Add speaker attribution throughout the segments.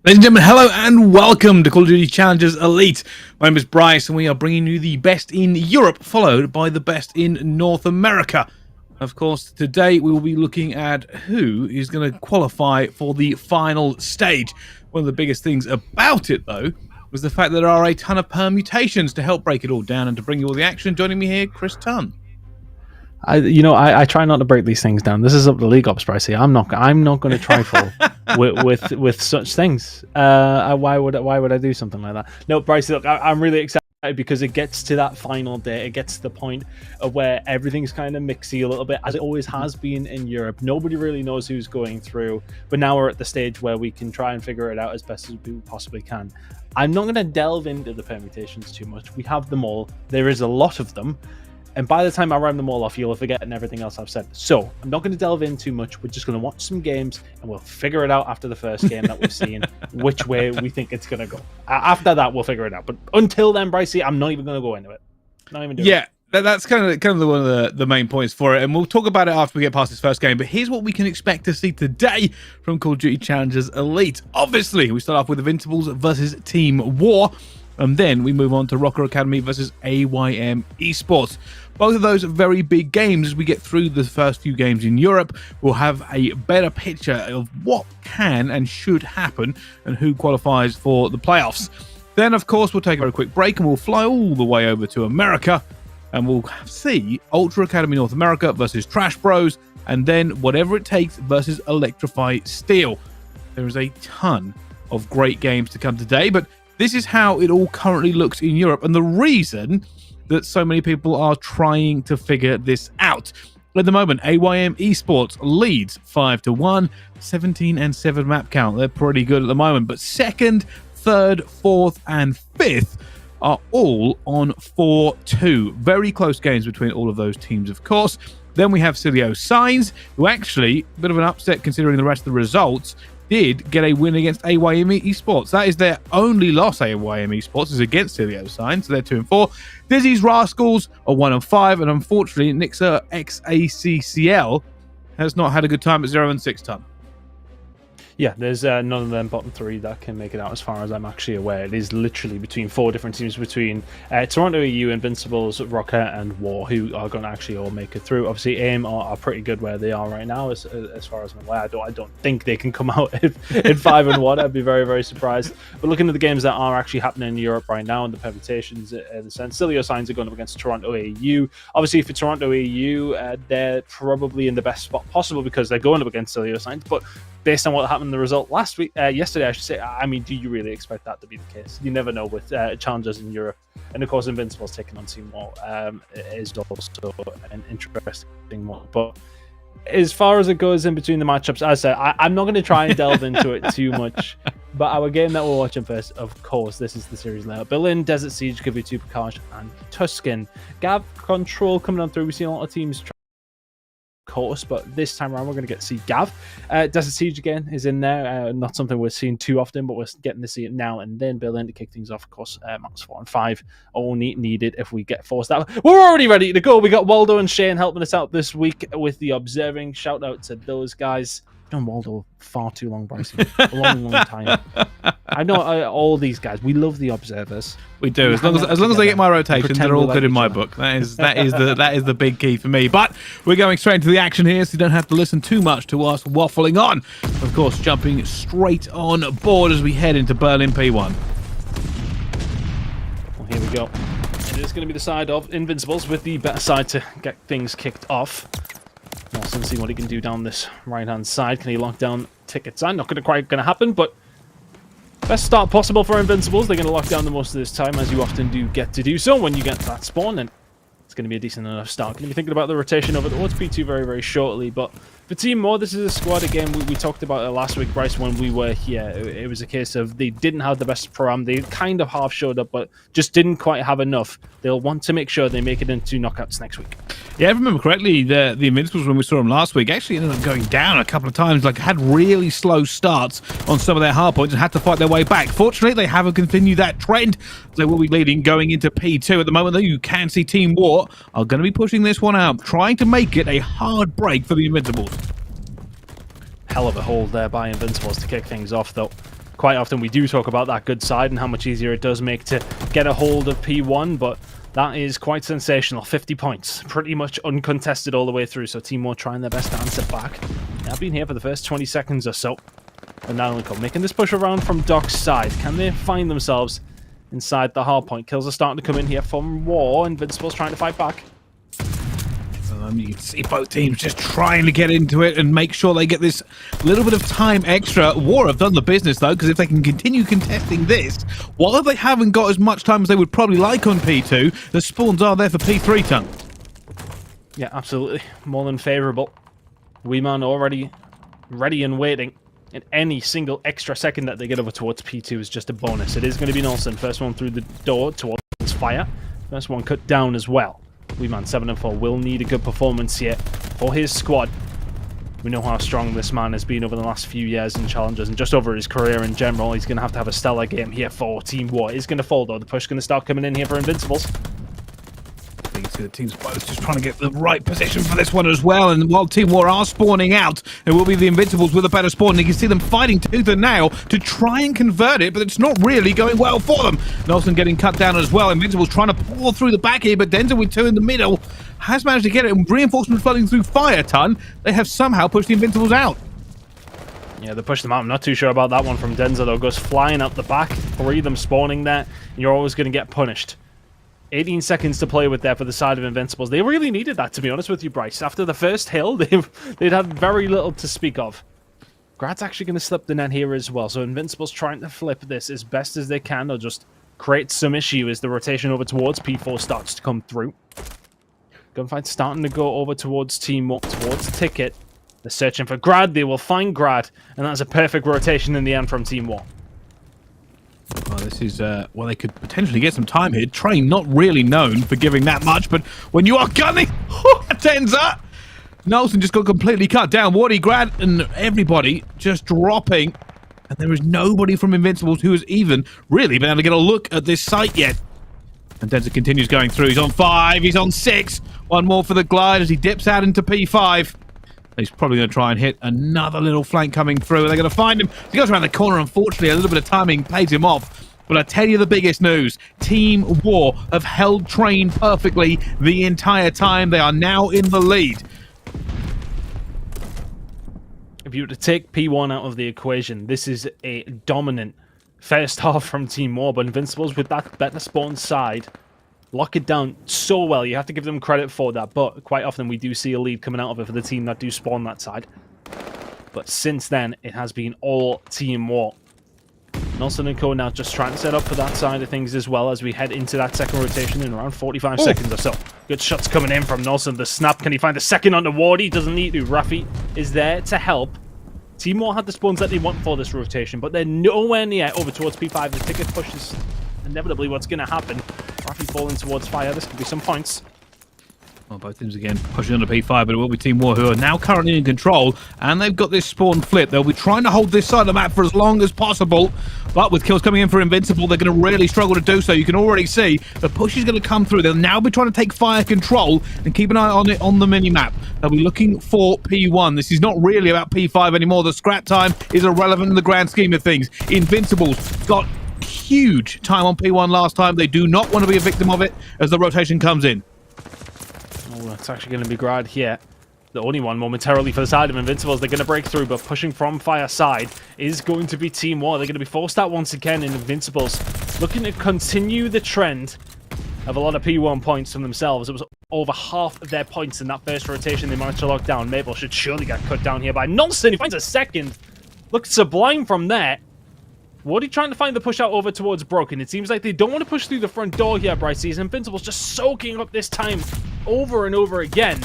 Speaker 1: Ladies and gentlemen, hello and welcome to Call of Duty Challengers Elite. My name is Bryce and we are bringing you the best in Europe, followed by the best in North America. Of course, today we will be looking at who is going to qualify for the final stage. One of the biggest things about it, though, was the fact that there are a ton of permutations to help break it all down and to bring you all the action. Joining me here, Chris Tunn.
Speaker 2: I try not to break these things down. This is up to League Ops, Pricey. I'm not going to trifle with such things. Why would I do something like that? No, Pricey. Look, I'm really excited because it gets to that final day. It gets to the point of where everything's kind of mixy a little bit, as it always has been in Europe. Nobody really knows who's going through, but now we're at the stage where we can try and figure it out as best as we possibly can. I'm not going to delve into the permutations too much. We have them all. There is a lot of them. And by the time I run them all off, you'll have forgotten everything else I've said. So I'm not going to delve in too much. We're just going to watch some games, and we'll figure it out after the first game that we've seen, which way we think it's going to go. After that, we'll figure it out. But until then, Brycey, I'm not even going to go into it. Not even doing it.
Speaker 1: That's kind of one of the main points for it, and we'll talk about it after we get past this first game. But here's what we can expect to see today from Call of Duty Challengers Elite. Obviously, we start off with Invincibles versus Team War, and then we move on to Rocker Academy versus AYM Esports. Both of those are very big games. As we get through the first few games in Europe, we'll have a better picture of what can and should happen and who qualifies for the playoffs. Then, of course, we'll take a very quick break and we'll fly all the way over to America and we'll see Ultra Academy North America versus Trash Bros, and then Whatever It Takes versus Electrify Steel. There is a ton of great games to come today, but this is how it all currently looks in Europe, and the reason that so many people are trying to figure this out. At the moment, AYM Esports leads 5-1, 17-7 map count. They're pretty good at the moment, but second, third, fourth, and fifth are all on 4-2. Very close games between all of those teams, of course. Then we have Cilio Signs, who actually, a bit of an upset considering the rest of the results, did get a win against AYM Esports. That is their only loss, AYM Esports, is against Cilio Signs, so they're 2-4. Dizzy's Rascals are 1-5, and unfortunately, Nixa XACCL has not had a good time at 0-6 ton.
Speaker 2: Yeah, there's none of them bottom three that can make it out as far as I'm actually aware. It is literally between four different teams, between Toronto EU, Invincibles, Rocker, and War, who are going to actually all make it through. Obviously, AIM are pretty good where they are right now, as far as I'm aware. I don't think they can come out in 5-1. I'd be very, very surprised. But looking at the games that are actually happening in Europe right now and the permutations, in the sense, Cilio Signs are going up against Toronto EU. Obviously, for Toronto EU, they're probably in the best spot possible because they're going up against Cilio Signs, but based on what happened in the result yesterday, I should say, I mean, do you really expect that to be the case? You never know with challengers in Europe. And of course, Invincibles taking on Team War is also an interesting one. But as far as it goes in between the matchups, as I said, I'm not going to try and delve into it too much. But our game that we're watching first, of course, this is the series layout. Berlin, Desert Siege, Kivu2, Picage, and Tuscan. Gav Control coming on through. We've seen a lot of teams course, but this time around we're going to get to see Gav. Desert Siege again is in there, not something we're seeing too often, but we're getting to see it now and then. Berlin to kick things off, of course. Maps 4 and 5 only needed if we get forced out. We're already ready to go. We got Waldo and Shane helping us out this week with the observing. Shout out to those guys. Done Waldo far too long, Bryson. A long time. I know all these guys. We love the observers.
Speaker 1: We do. As long as they get my rotation, they're all good in my book. That is the big key for me. But we're going straight into the action here, so you don't have to listen too much to us waffling on. Of course, jumping straight on board as we head into Berlin P1.
Speaker 2: Well, here we go. It is going to be the side of Invincibles with the better side to get things kicked off. Nelson, see what he can do down this right-hand side. Can he lock down tickets? Not quite going to happen, but best start possible for Invincibles. They're going to lock down the most of this time, as you often do get to do so when you get that spawn, and it's going to be a decent enough start. Going to be thinking about the rotation over towards P2 very, very shortly, but for Team War, this is a squad, again, we talked about it last week, Bryce, when we were here. It was a case of they didn't have the best program. They kind of half showed up, but just didn't quite have enough. They'll want to make sure they make it into knockouts next week.
Speaker 1: Yeah, if I remember correctly, the Invincibles, when we saw them last weck, actually ended up going down a couple of times, like had really slow starts on some of their hard points and had to fight their way back. Fortunately, they haven't continued that trend. They will be leading going into P2 at the moment, though. You can see Team War are going to be pushing this one out, trying to make it a hard break for the Invincibles.
Speaker 2: Hell of a hold there by Invincibles to kick things off, though. Quite often we do talk about that good side and how much easier it does make to get a hold of P1, but that is quite sensational. 50 points, pretty much uncontested all the way through, so Team War trying their best to answer back. They've been here for the first 20 seconds or so. And now making this push around from Doc's side. Can they find themselves inside the hard point? Kills are starting to come in here from War. Invincibles trying to fight back.
Speaker 1: You can see both teams just trying to get into it and make sure they get this little bit of time extra. War have done the business, though, because if they can continue contesting this, while they haven't got as much time as they would probably like on P2, the spawns are there for P3 ton.
Speaker 2: Yeah, absolutely. More than favourable. Weeman already ready and waiting. And any single extra second that they get over towards P2 is just a bonus. It is going to be Nelson. First one through the door towards fire. First one cut down as well. Weeman 7-4 will need a good performance here for his squad. We know how strong this man has been over the last few years in challenges and just over his career in general. He's going to have a stellar game here for Team War. He's going to fall though. The push is going to start coming in here for Invincibles.
Speaker 1: You can see the teams both just trying to get the right position for this one as well. And while Team War are spawning out, it will be the Invincibles with a better spawn. And you can see them fighting tooth and nail to try and convert it, but it's not really going well for them. Nelson getting cut down as well. Invincibles trying to pour through the back here, but Denzel with two in the middle has managed to get it. And reinforcements flooding through fire ton. They have somehow pushed the Invincibles out.
Speaker 2: Yeah, they pushed them out. I'm not too sure about that one from Denzel, though. Goes flying out the back. 3 of them spawning there. And you're always going to get punished. 18 seconds to play with there for the side of Invincibles. They really needed that, to be honest with you, Bryce. After the first hill, they'd had very little to speak of. Grad's actually going to slip the net here as well. So Invincibles trying to flip this as best as they can. They'll just create some issue as the rotation over towards P4 starts to come through. Gunfight starting to go over towards Team War, towards Ticket. They're searching for Grad. They will find Grad. And that's a perfect rotation in the end from Team War.
Speaker 1: Well, this is, well, they could potentially get some time here. Train not really known for giving that much, but when you are gunning, Tenza, Nelson just got completely cut down. Wardy, Grad, and everybody just dropping. And there is nobody from Invincibles who has even really been able to get a look at this site yet. And Tenza continues going through. He's on 5, he's on 6. One more for the glide as he dips out into P5. He's probably going to try and hit another little flank coming through. They're going to find him. He goes around the corner. Unfortunately, a little bit of timing pays him off. But I tell you the biggest news. Team War have held Train perfectly the entire time. They are now in the lead.
Speaker 2: If you were to take P1 out of the equation, this is a dominant first half from Team War. But Invincibles with that better spawn side lock it down so well. You have to give them credit for that, but quite often we do see a lead coming out of it for the team that do spawn that side. But since then, it has been all Team War. Nelson and Co now just trying to set up for that side of things as well as we head into that second rotation in around 45 seconds or so. Good shots coming in from Nelson. The snap, can he find the second on the Wardy? Doesn't need to. Rafi is there to help. Team War had the spawns that they want for this rotation, but they're nowhere near over towards P5. The Ticket pushes inevitably what's going to happen. Rafi falling towards fire. This could be some points.
Speaker 1: Well, both teams again pushing on to P5, but it will be Team War who are now currently in control, and they've got this spawn flip. They'll be trying to hold this side of the map for as long as possible, but with kills coming in for Invincible, they're going to really struggle to do so. You can already see the push is going to come through. They'll now be trying to take fire control and keep an eye on it on the mini-map. They'll be looking for P1. This is not really about P5 anymore. The scrap time is irrelevant in the grand scheme of things. Invincibles got huge time on P1 last time. They do not want to be a victim of it as the rotation comes in.
Speaker 2: Oh, that's actually going to be Grad here. The only one momentarily for the side of Invincibles. They're going to break through, but pushing from fire side is going to be Team War. They're going to be forced out once again in Invincibles. Looking to continue the trend of a lot of P1 points from themselves. It was over half of their points in that first rotation they managed to lock down. Maple should surely get cut down here by Nelson. He finds a second. Looks sublime from there. Wardy trying to find the push out over towards Broken. It seems like they don't want to push through the front door here, Bryce. Invincibles just soaking up this time over and over again.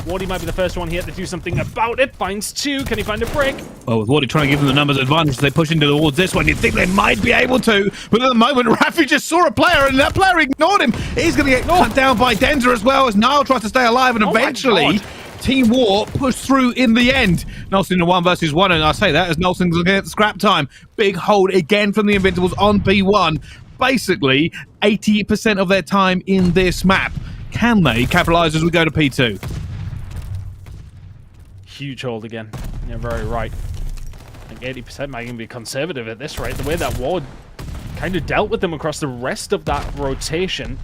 Speaker 2: Wardy might be the first one here to do something about it. Finds 2. Can he find a break?
Speaker 1: Well, with Wardy trying to give them the numbers advantage as they push into towards this one, you'd think they might be able to. But at the moment, Rafi just saw a player, and that player ignored him. He's going to get cut down by Denzer as well, as Niall tries to stay alive, and eventually Team War pushed through in the end. Nelson in a 1 versus 1, and I say that as Nelson's looking at the scrap time. Big hold again from the Invincibles on P1. Basically, 80% of their time in this map. Can they capitalize as we go to P2?
Speaker 2: Huge hold again. You're very right. think 80% might even be conservative at this rate. The way that Ward kind of dealt with them across the rest of that rotation.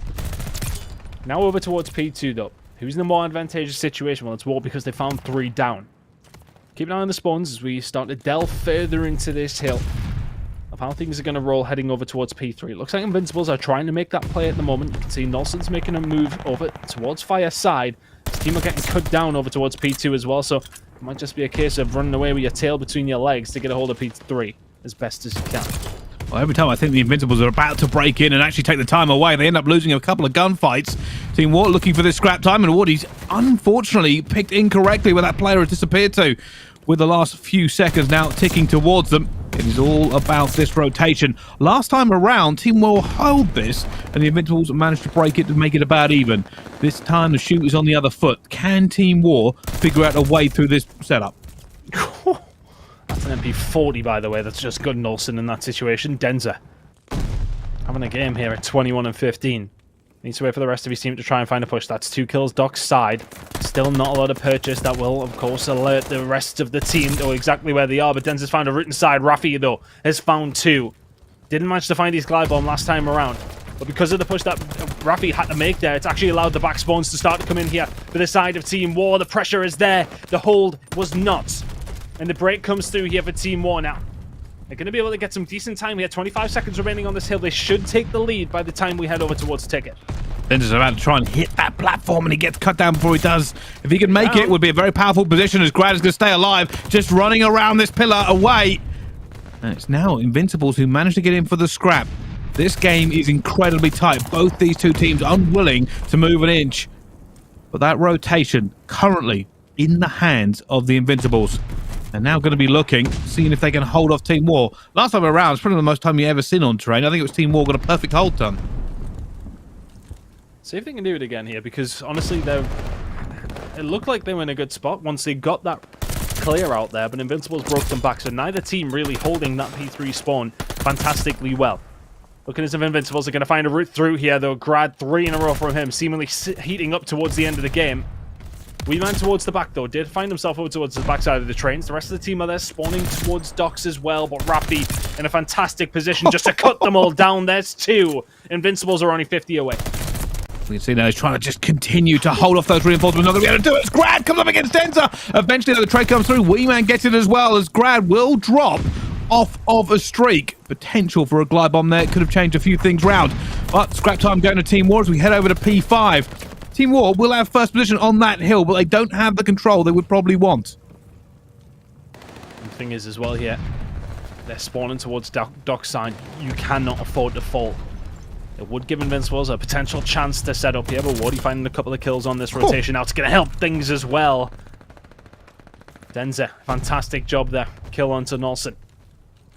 Speaker 2: Now over towards P2 though. Who's in the more advantageous situation? Well, it's Ward because they found 3 down. Keep an eye on the spawns as we start to delve further into this hill of how things are going to roll heading over towards P3. It looks like Invincibles are trying to make that play at the moment. You can see Nolson's making a move over towards Fire side. His team are getting cut down over towards P2 as well, so it might just be a case of running away with your tail between your legs to get a hold of P3 as best as you can.
Speaker 1: Well, every time I think the Invincibles are about to break in and actually take the time away, they end up losing a couple of gunfights. Team War looking for this scrap time, and Wardy's unfortunately picked incorrectly where that player has disappeared to. With the last few seconds now ticking towards them, it is all about this rotation. Last time around, Team War held this, and the Invincibles managed to break it to make it about even. This time, the shoot is on the other foot. Can Team War figure out a way through this setup?
Speaker 2: That's an MP40, by the way. That's just good Nolson in that situation. Denza having a game here at 21 and 15. Needs to wait for the rest of his team to try and find a push. That's 2 kills Doc's side. Still not a lot of purchase. That will, of course, alert the rest of the team to exactly where they are. But Denza's found a route inside. Rafi, though, has found 2. Didn't manage to find his glide bomb last time around. But because of the push that Rafi had to make there, it's actually allowed the back spawns to start to come in here for the side of Team War. The pressure is there. The hold was not. And the break comes through here for Team War now. They're going to be able to get some decent time here. 25 seconds remaining on this hill. They should take the lead by the time we head over towards Ticket.
Speaker 1: Denza's about to try and hit that platform, and he gets cut down before he does. If he can make it, it would be a very powerful position as Grad is going to stay alive, just running around this pillar away. And it's now Invincibles who managed to get in for the scrap. This game is incredibly tight. Both these two teams unwilling to move an inch. But that rotation currently in the hands of the Invincibles. They're now going to be looking, seeing if they can hold off Team War. Last time around, it's probably the most time you ever seen on terrain. I think it was Team War got a perfect hold done.
Speaker 2: See if they can do it again here, because honestly, it looked like they were in a good spot once they got that clear out there, but Invincibles broke them back, so neither team really holding that P3 spawn fantastically well. Looking as if Invincibles are going to find a route through here, though. Grad 3 in a row from him, seemingly heating up towards the end of the game. We ran towards the back, though. Did find himself over towards the backside of the trains. The rest of the team are there spawning towards docks as well, but Rafi in a fantastic position just to cut them all down. There's 2. Invincibles are only 50 away.
Speaker 1: We can see now he's trying to just continue to hold off those reinforcements. Not going to be able to do it as Grad comes up against Denza. Eventually, though, the trade comes through. Weeman gets it as well as Grad will drop off of a streak. Potential for a glide bomb there. It could have changed a few things round. But scrap time going to Team War as we head over to P5. Team War will have first position on that hill, but they don't have the control they would probably want.
Speaker 2: The thing is as well here, they're spawning towards dockside. You cannot afford to fall. It would give Invincibles a potential chance to set up here, but Wardy finding a couple of kills on this rotation now. It's going to help things as well. Denza, fantastic job there. Kill onto Nolson.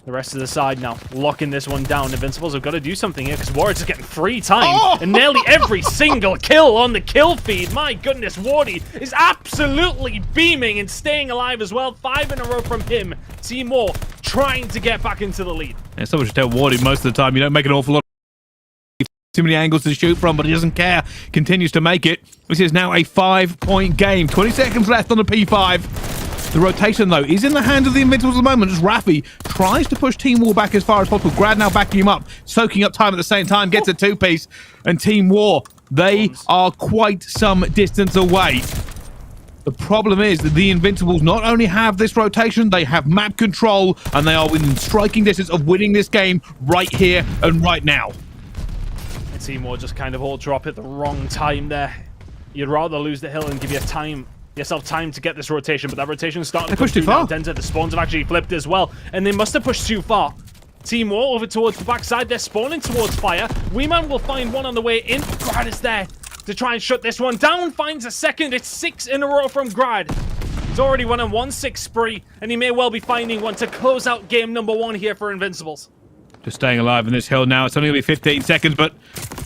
Speaker 2: The rest of the side now locking this one down. Invincibles have got to do something here because Wardy's getting free time and nearly every single kill on the kill feed. My goodness, Wardy is absolutely beaming and staying alive as well. 5 in a row from him. Team War trying to get back into the lead.
Speaker 1: Yeah, someone should tell Wardy most of the time you don't make an awful lot. Too many angles to shoot from, but he doesn't care. Continues to make it. This is now a 5-point game. 20 seconds left on the P5. The rotation, though, is in the hands of the Invincibles at the moment as Rafi tries to push Team War back as far as possible. Grad now backing him up, soaking up time at the same time, gets a 2-piece. And Team War, they are quite some distance away. The problem is that the Invincibles not only have this rotation, they have map control, and they are within striking distance of winning this game right here and right now.
Speaker 2: Team War just kind of all drop at the wrong time there. You'd rather lose the hill and give yourself time to get this rotation, but that rotation starting to push too far. Denza, the spawns have actually flipped as well, and they must have pushed too far. Team War over towards the backside. They're spawning towards fire. Weeman will find one on the way in. Grad is there to try and shut this one down. Finds a second. It's 6 in a row from Grad. He's already won a 1-6 spree, and he may well be finding one to close out game number 1 here for Invincibles.
Speaker 1: Just staying alive in this hill now. It's only going to be 15 seconds, but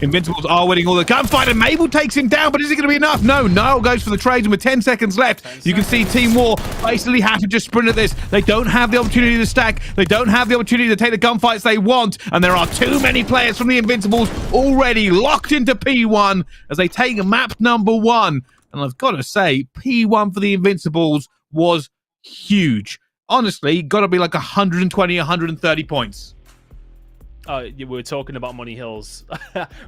Speaker 1: Invincibles are winning all the gunfight, and Mabel takes him down, but is it going to be enough? No, Niall goes for the trades, and with 10 seconds left, you can see Team War basically have to just sprint at this. They don't have the opportunity to stack. They don't have the opportunity to take the gunfights they want, and there are too many players from the Invincibles already locked into P1 as they take map number 1. And I've got to say, P1 for the Invincibles was huge. honestly, got to be like 120, 130 points.
Speaker 2: We're talking about Money Hills.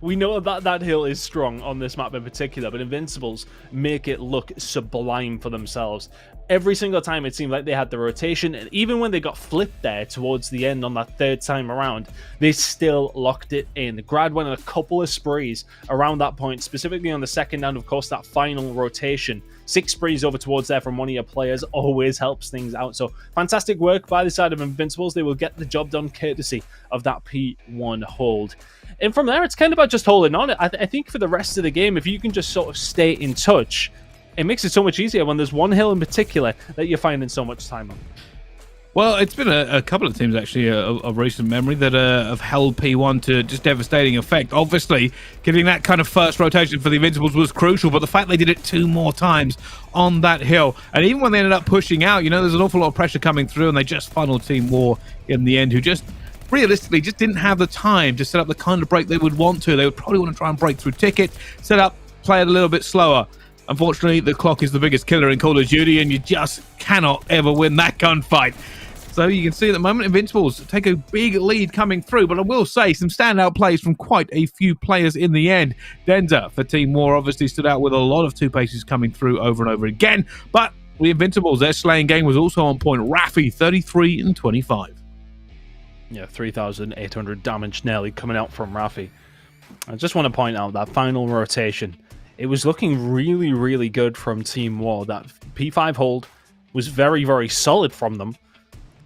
Speaker 2: We know that hill is strong on this map in particular, but Invincibles make it look sublime for themselves. Every single time it seemed like they had the rotation, and even when they got flipped there towards the end on that third time around, they still locked it in. Grad went on a couple of sprees around that point, specifically on the second and of course that final rotation. 6 sprees over towards there from one of your players always helps things out. So fantastic work by the side of Invincibles. They will get the job done courtesy of that P1 hold. And from there, it's kind of about just holding on. I think for the rest of the game, if you can just sort of stay in touch, it makes it so much easier when there's one hill in particular that you're finding so much time on.
Speaker 1: Well, it's been a couple of teams, actually, of recent memory that have held P1 to just devastating effect. Obviously, getting that kind of first rotation for the Invincibles was crucial, but the fact they did it 2 more times on that hill, and even when they ended up pushing out, there's an awful lot of pressure coming through, and they just funneled Team War in the end, who just realistically just didn't have the time to set up the kind of break they would want to. They would probably want to try and break through Ticket, set up, play it a little bit slower. Unfortunately, the clock is the biggest killer in Call of Duty, and you just cannot ever win that gunfight. So you can see at the moment, Invincibles take a big lead coming through, but I will say some standout plays from quite a few players in the end. Denza for Team War obviously stood out with a lot of 2-paces coming through over and over again, but the Invincibles, their slaying game was also on point. Rafi, 33 and 25.
Speaker 2: Yeah, 3,800 damage nearly coming out from Rafi. I just want to point out that final rotation. It was looking really, really good from Team War. That P5 hold was very, very solid from them.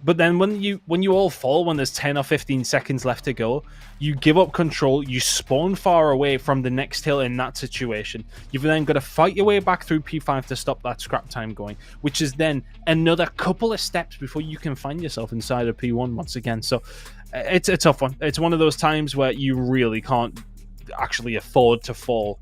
Speaker 2: But then when you all fall, when there's 10 or 15 seconds left to go, you give up control, you spawn far away from the next hill in that situation. You've then got to fight your way back through P5 to stop that scrap time going, which is then another couple of steps before you can find yourself inside of P1 once again. So it's a tough one. It's one of those times where you really can't actually afford to fall.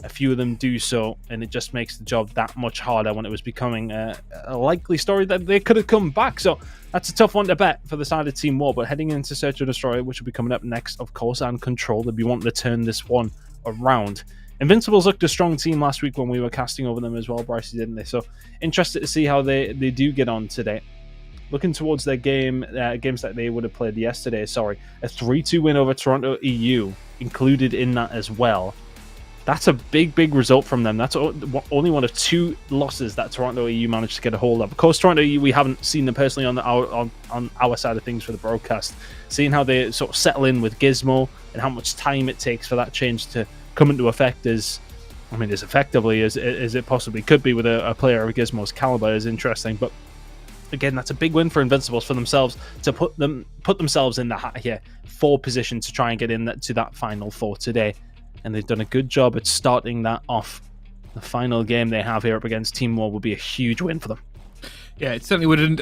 Speaker 2: A few of them do so, and it just makes the job that much harder when it was becoming a likely story that they could have come back. So that's a tough one to bet for the side of Team War, but heading into Search and Destroy, which will be coming up next, of course, and Control, they'll be wanting to turn this one around. Invincibles looked a strong team last week when we were casting over them as well, Bryce, didn't they? So interested to see how they do get on today. Looking towards their games that they would have played yesterday, a 3-2 win over Toronto EU, included in that as well. That's a big result from them. That's only one of 2 losses that Toronto EU managed to get a hold of. Of course, Toronto EU, we haven't seen them personally on our side of things for the broadcast. Seeing how they sort of settle in with Gizmo and how much time it takes for that change to come into effect as effectively as it possibly could be with a player of Gizmo's caliber is interesting. But again, that's a big win for Invincibles for themselves to put themselves in the hat here for position to try and get to that Final 4 today. And they've done a good job at starting that off. The final game they have here up against Team War will be a huge win for them.
Speaker 1: Yeah, it certainly wouldn't.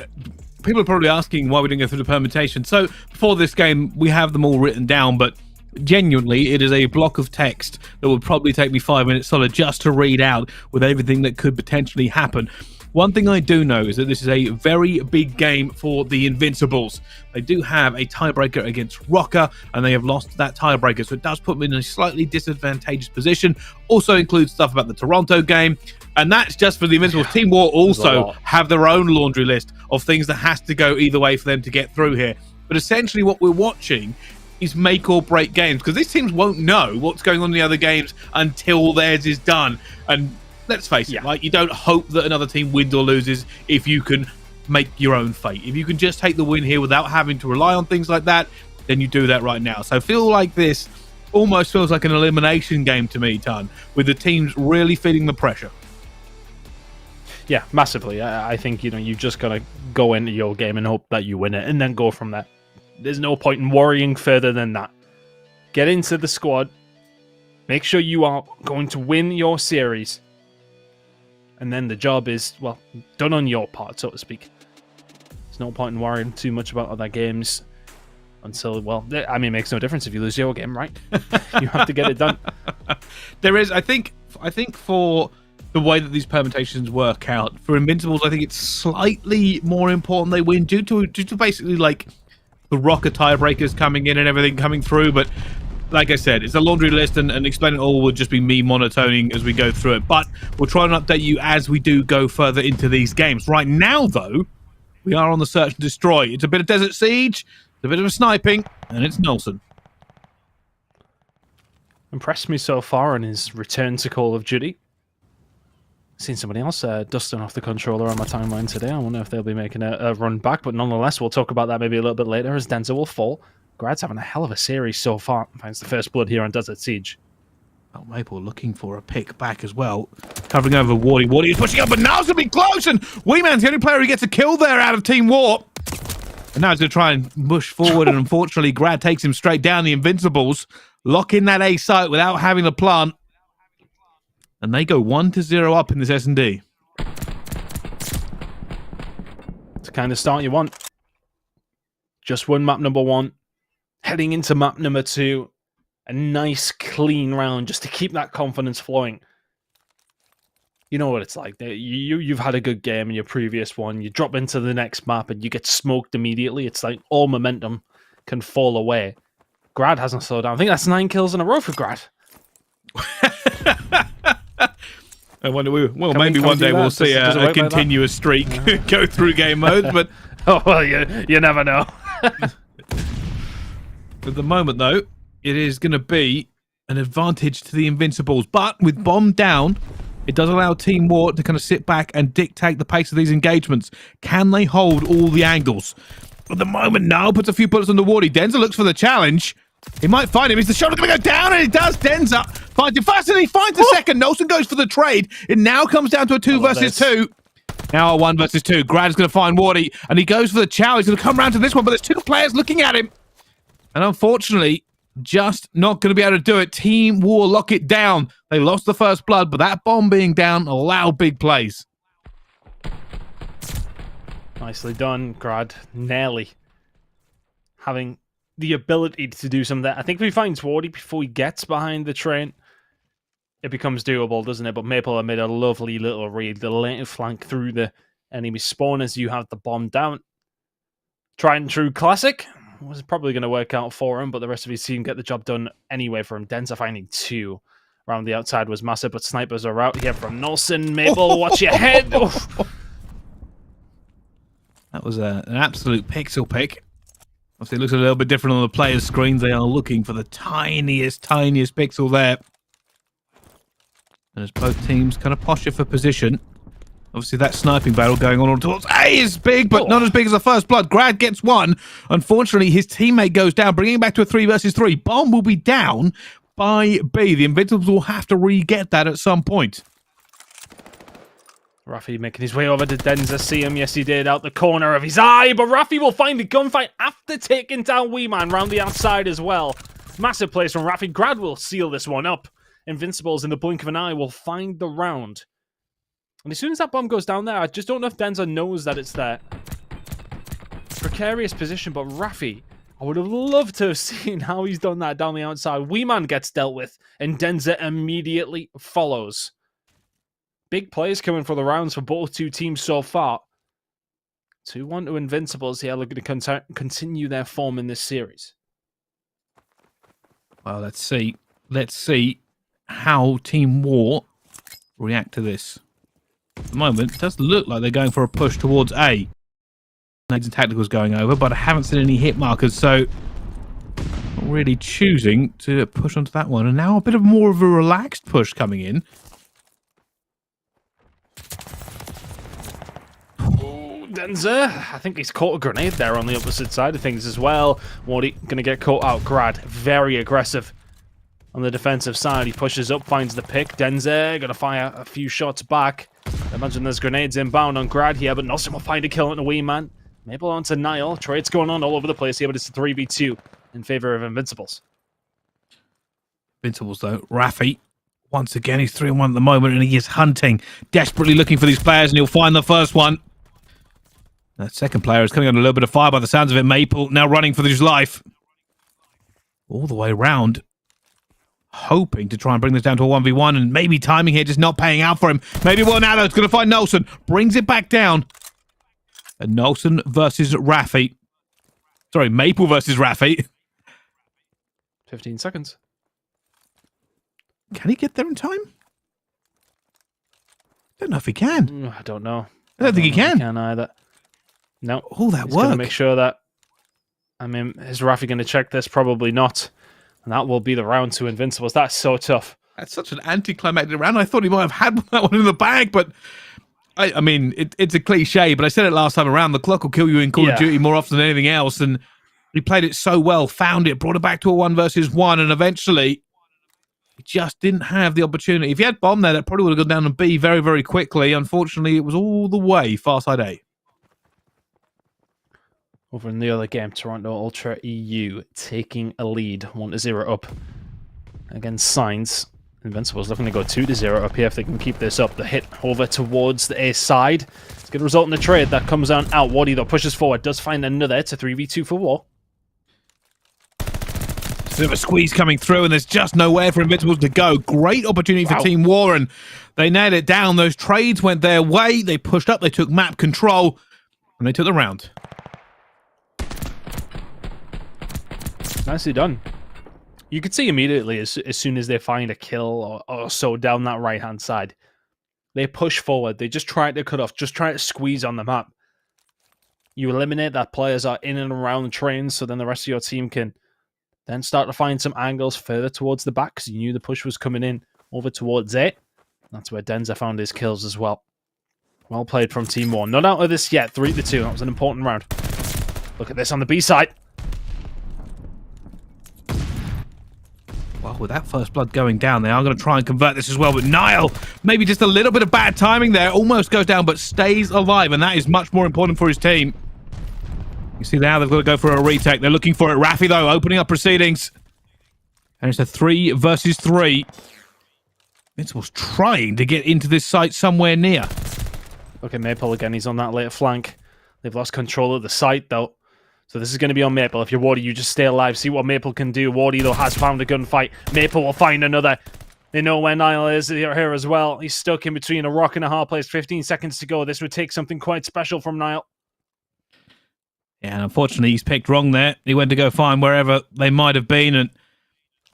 Speaker 1: People are probably asking why we didn't go through the permutation. So before this game, we have them all written down, but genuinely, it is a block of text that would probably take me 5 minutes solid just to read out with everything that could potentially happen. One thing I do know is that this is a very big game for the Invincibles. They do have a tiebreaker against Rocker, and they have lost that tiebreaker, so it does put them in a slightly disadvantageous position. Also includes stuff about the Toronto game, and that's just for the Invincibles. Team War also have their own laundry list of things that has to go either way for them to get through here. But essentially what we're watching is make or break games, because these teams won't know what's going on in the other games until theirs is done. And let's face it, you don't hope that another team wins or loses if you can make your own fate. If you can just take the win here without having to rely on things like that, then you do that right now. So I feel like this almost feels like an elimination game to me, Ton, with the teams really feeling the pressure.
Speaker 2: Yeah, massively. I think, you just got to go into your game and hope that you win it and then go from there. There's no point in worrying further than that. Get into the squad. Make sure you are going to win your series. And then the job is, done on your part, so to speak. There's no point in worrying too much about other games until, it makes no difference if you lose your game, right? You have to get it done.
Speaker 1: There is, I think for the way that these permutations work out, for Invincibles, I think it's slightly more important they win due to basically like the Rocker tiebreakers coming in and everything coming through, but like I said, it's a laundry list, and explaining it all would just be me monotoning as we go through it. But we'll try and update you as we do go further into these games. Right now, though, We are on the search and destroy. It's a bit of Desert Siege, a bit of a sniping, and it's Nelson.
Speaker 2: Impressed me so far in his return to Call of Duty. Seen somebody else dusting off the controller on my timeline today. I wonder if they'll be making a run back, but nonetheless, we'll talk about that maybe a little bit later as Denza will fall. Grad's having a hell of a series so far. Finds the first blood here on Desert Siege.
Speaker 1: Oh, Maple looking for a pick back as well. Covering over Wardy. Wardy is pushing up, but now's going to be close, and Weeman's the only player who gets a kill there out of Team War. And now he's going to try and push forward, and unfortunately, Grad takes him straight down. The Invincibles lock in that A site without having the plant. And they go 1-0 up in this S&D.
Speaker 2: It's the kind of start you want. Just won map number 1. Heading into map number 2. A nice, clean round just to keep that confidence flowing. You know what it's like. You've had a good game in your previous one. You drop into the next map and you get smoked immediately. It's like all momentum can fall away. Grad hasn't slowed down. I think that's 9 kills in a row for Grad.
Speaker 1: I wonder, maybe one day we'll see a continuous streak go through game modes, but...
Speaker 2: Oh, well, you never know.
Speaker 1: At the moment, though, it is going to be an advantage to the Invincibles. But with bomb down, it does allow Team War to kind of sit back and dictate the pace of these engagements. Can they hold all the angles? At the moment, now puts a few bullets on the Wardy. Denza looks for the challenge. He might find him. Is the shot going to go down? And it does. Denza finds him fast, and he finds the second. Nelson goes for the trade. It now comes down to a 2 versus 2. Now a 1 versus 2. Grad is going to find Wardy, and he goes for the challenge. He's going to come around to this one, but there's 2 players looking at him. And unfortunately, just not going to be able to do it. Team War lock it down. They lost the first blood, but that bomb being down allowed big plays.
Speaker 2: Nicely done, Grad. Nearly having the ability to do some of that. I think if he finds Wardy before he gets behind the train, it becomes doable, doesn't it? But Maple made a lovely little read. The later flank through the enemy spawn as you have the bomb down. Tried and true classic. Was probably going to work out for him, but the rest of his team get the job done anyway for him. Denza finding 2 around the outside was massive, but snipers are out here from Nelson. Maple, watch your head. That
Speaker 1: was an absolute pixel pick. Obviously, it looks a little bit different on the players' screens. They are looking for the tiniest pixel there. And as both teams kind of posture for position, obviously that sniping battle going on towards A is big, but not as big as the first blood. Grad gets 1. Unfortunately, his teammate goes down, bringing him back to a 3 versus 3. Bomb will be down by B. The Invincibles will have to re-get that at some point.
Speaker 2: Rafi making his way over to Denza. See him? Yes, he did. Out the corner of his eye. But Rafi will find the gunfight after taking down Weeman round the outside as well. Massive plays from Rafi. Grad will seal this one up. Invincibles in the blink of an eye will find the round. And as soon as that bomb goes down there, I just don't know if Denza knows that it's there. Precarious position, but Rafi, I would have loved to have seen how he's done that down the outside. Weeman gets dealt with, and Denza immediately follows. Big plays coming for the rounds for both 2 teams so far. 2-1 to Invincibles here, looking to continue their form in this series.
Speaker 1: Well, let's see. Let's see how Team War react to this. At the moment, it does look like they're going for a push towards A. Nades and tacticals going over, but I haven't seen any hit markers, so not really choosing to push onto that one. And now a bit of more of a relaxed push coming in.
Speaker 2: Denza, I think he's caught a grenade there on the opposite side of things as well. Wardy going to get caught out. Grad, very aggressive on the defensive side. He pushes up, finds the pick. Denza going to fire a few shots back. I imagine there's grenades inbound on Grad here, but Nelson will find a kill on the Weeman. Maple onto Niall. Trades going on all over the place here, but it's a 3v2 in favor of Invincibles.
Speaker 1: Invincibles, though. Rafi, once again, he's 3-1 at the moment, and he is hunting, desperately looking for these players, and he'll find the first one. That second player is coming on a little bit of fire by the sounds of it. Maple now running for his life. All the way around. Hoping to try and bring this down to a 1v1, and maybe timing here just not paying out for him. Maybe one out. It's going to find Nelson. Brings it back down. And Nelson versus Rafi. Sorry, Maple versus Rafi.
Speaker 2: 15 seconds.
Speaker 1: Can he get there in time? I don't know if he can.
Speaker 2: I don't know.
Speaker 1: I don't think he can.
Speaker 2: He can either. No.
Speaker 1: All that
Speaker 2: He's
Speaker 1: work.
Speaker 2: going to make sure that... I mean, is Rafi going to check this? Probably not. And that will be the round to Invincibles. That's so tough.
Speaker 1: That's such an anticlimactic round. I thought he might have had that one in the bag, but I mean, it's a cliche, but I said it last time around. The clock will kill you in Call of Duty more often than anything else, and he played it so well, found it, brought it back to a 1 versus 1, and eventually he just didn't have the opportunity. If he had bombed there, that probably would have gone down to B very, very quickly. Unfortunately, it was all the way far side A.
Speaker 2: Over in the other game, Toronto Ultra EU taking a lead, 1-0 up against Signs. Invincibles looking to go 2-0 up here if they can keep this up. The hit over towards the A side. It's going to result in a trade that comes on out. Wardy though pushes forward, does find another. It's a 3v2 for War.
Speaker 1: Bit of a squeeze coming through, and there's just nowhere for Invincibles to go. Great opportunity for Team War, and they nailed it down. Those trades went their way. They pushed up, they took map control, and they took the round.
Speaker 2: Nicely done. You could see immediately as soon as they find a kill or so down that right-hand side, they push forward. They just try to cut off, just try to squeeze on the map. You eliminate that players are in and around the trains, so then the rest of your team can then start to find some angles further towards the back because you knew the push was coming in over towards A. That's where Denza found his kills as well. Well played from Team 1. Not out of this yet. 3-2. That was an important round. Look at this on the B side.
Speaker 1: Well, with that first blood going down, they are going to try and convert this as well. But Niall, maybe just a little bit of bad timing there. Almost goes down, but stays alive. And that is much more important for his team. You see now they've got to go for a retake. They're looking for it. Rafi, though, opening up proceedings. And it's a 3 versus 3. Invincibles trying to get into this site somewhere near.
Speaker 2: Look at Maple again. He's on that late flank. They've lost control of the site, though. So this is going to be on Maple. If you're Wardy, you just stay alive. See what Maple can do. Wardy, though, has found a gunfight. Maple will find another. They know where Niall is here as well. He's stuck in between a rock and a hard place. 15 seconds to go. This would take something quite special from Niall.
Speaker 1: Yeah, and unfortunately, he's picked wrong there. He went to go find wherever they might have been, and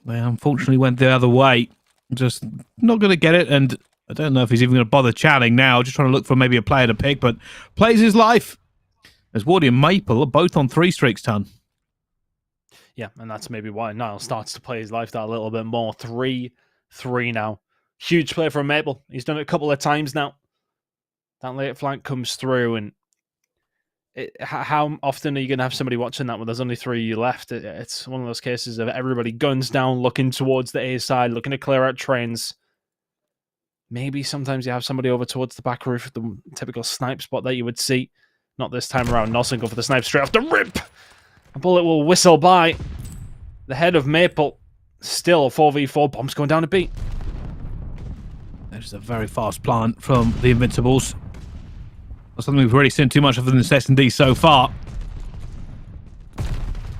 Speaker 1: they unfortunately went the other way. Just not going to get it, and I don't know if he's even going to bother chatting now. Just trying to look for maybe a player to pick, but plays his life. As Wardy and Maple are both on 3 streaks, Ton.
Speaker 2: Yeah, and that's maybe why Niall starts to play his life that a little bit more. 3-3 now. Huge play from Maple. He's done it a couple of times now. That late flank comes through, and how often are you going to have somebody watching that when there's only 3 of you left? It's one of those cases of everybody guns down, looking towards the A side, looking to clear out trains. Maybe sometimes you have somebody over towards the back roof, the typical snipe spot that you would see. Not this time around. Nelson go for the snipe straight off the rip. A bullet will whistle by the head of Maple. Still a 4v4. Bombs going down to B.
Speaker 1: There's a very fast plant from the Invincibles. Not something we've really seen too much of in this S&D so far.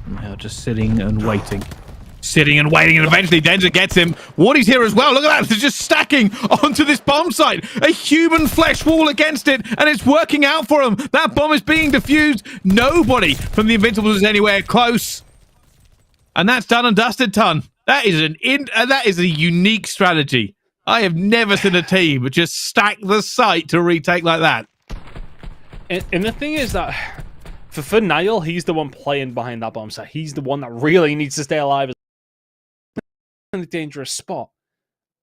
Speaker 1: Now just sitting and waiting. Sitting and waiting, and eventually Denza gets him. Wardy's here as well. Look at that. They're just stacking onto this bomb site. A human flesh wall against it, and it's working out for him. That bomb is being defused. Nobody from the Invincibles is anywhere close. And that's done and dusted, Ton. That is a unique strategy. I have never seen a team just stack the site to retake like that.
Speaker 2: And the thing is that for Niall, he's the one playing behind that bomb site. He's the one that really needs to stay alive. In a dangerous spot.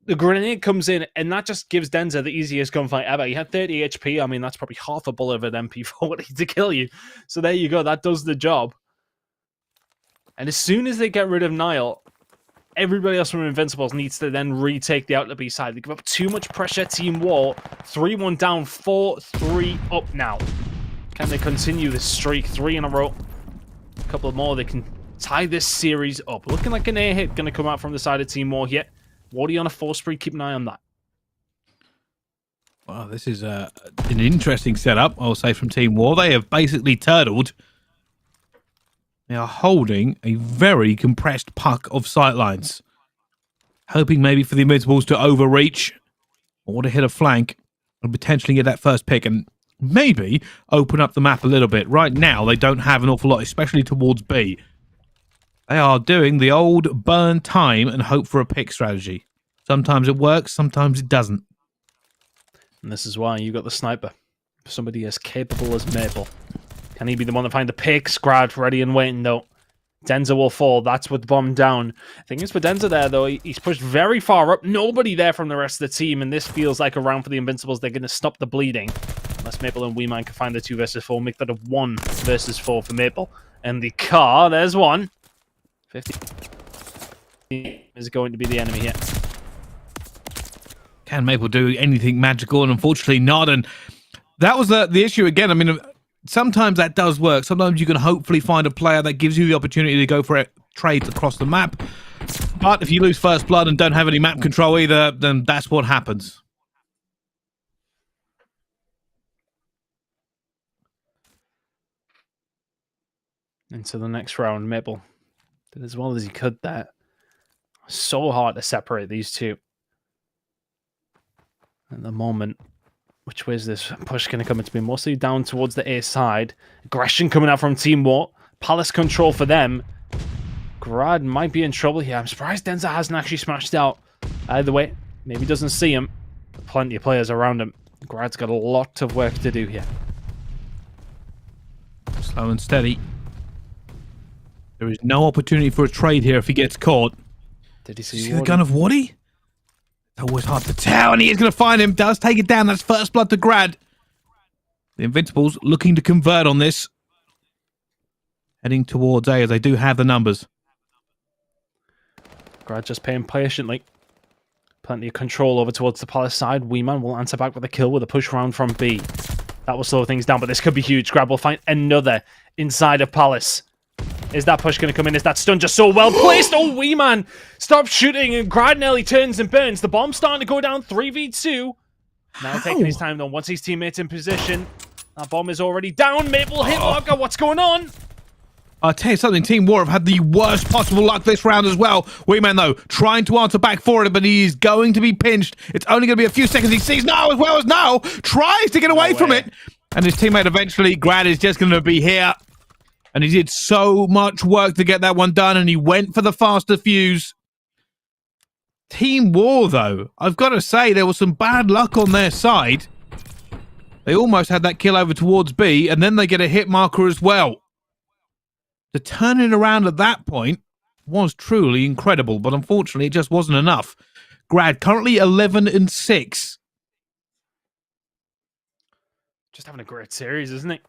Speaker 2: The grenade comes in, and that just gives Denza the easiest gunfight ever. He had 30 HP. I mean, that's probably half a bullet of an MP40 to kill you. So there you go. That does the job. And as soon as they get rid of Niall, everybody else from Invincibles needs to then retake the outlet B side. They give up too much pressure. Team War 3-1 down, 4-3 up now. Can they continue this streak? 3 in a row. A couple more. They can tie this series up. Looking like an A hit going to come out from the side of Team War here. Wardy on a 4 spree. Keep an eye on that.
Speaker 1: Well, this is an interesting setup, I'll say, from Team War. They have basically turtled. They are holding a very compressed puck of sightlines. Hoping maybe for the Invincibles to overreach or to hit a flank and potentially get that first pick and maybe open up the map a little bit. Right now, they don't have an awful lot, especially towards B. They are doing the old burn time and hope for a pick strategy. Sometimes it works, sometimes it doesn't.
Speaker 2: And this is why you got the sniper. Somebody as capable as Maple. Can he be the one to find the pick? Scrad ready and waiting, though. Denza will fall. That's with the bomb down. Thing is for Denza there, though, he's pushed very far up. Nobody there from the rest of the team, and this feels like a round for the Invincibles. They're going to stop the bleeding. Unless Maple and Weeman can find the 2 versus 4. Make that a 1 versus 4 for Maple. And the car, there's one. 50 is going to be the enemy here.
Speaker 1: Can Maple do anything magical? And unfortunately not. And that was the issue again. I mean, sometimes that does work. Sometimes you can hopefully find a player that gives you the opportunity to go for trades across the map. But if you lose first blood and don't have any map control either, then that's what happens.
Speaker 2: Into the next round, Maple did as well as he could there. So hard to separate these two. At the moment, which way is this push going to come? It's been mostly down towards the A side. Aggression coming out from Team War. Palace control for them. Grad might be in trouble here. I'm surprised Denza hasn't actually smashed out. Either way, maybe doesn't see him. Plenty of players around him. Grad's got a lot of work to do here.
Speaker 1: Slow and steady. There is no opportunity for a trade here if he gets caught.
Speaker 2: Did he see
Speaker 1: the gun of Woody? It's always hard to tell, and he is going to find him. Does take it down. That's first blood to Grad. The Invincibles looking to convert on this. Heading towards A as they do have the numbers.
Speaker 2: Grad just paying patiently. Plenty of control over towards the Palace side. Weeman will answer back with a kill with a push round from B. That will slow things down, but this could be huge. Grad will find another inside of Palace. Is that push going to come in? Is that stun just so well placed? Oh, Weeman! Stop shooting, and Grad nearly turns and burns. The bomb's starting to go down 3v2. Now taking his time, though. Once his teammate's in position, that bomb is already down. Maple hit locker. What's going on?
Speaker 1: I'll tell you something, Team War have had the worst possible luck this round as well. Weeman, though, trying to answer back for it, but he's going to be pinched. It's only going to be a few seconds. He sees now as well as now. Tries to get away from it. And his teammate eventually, Grad, is just going to be here. And he did so much work to get that one done, and he went for the faster fuse. Team War, though, I've got to say, there was some bad luck on their side. They almost had that kill over towards B, and then they get a hit marker as well. To turn it around at that point was truly incredible, but unfortunately it just wasn't enough. Grad currently 11-6.
Speaker 2: Just having a great series, isn't it?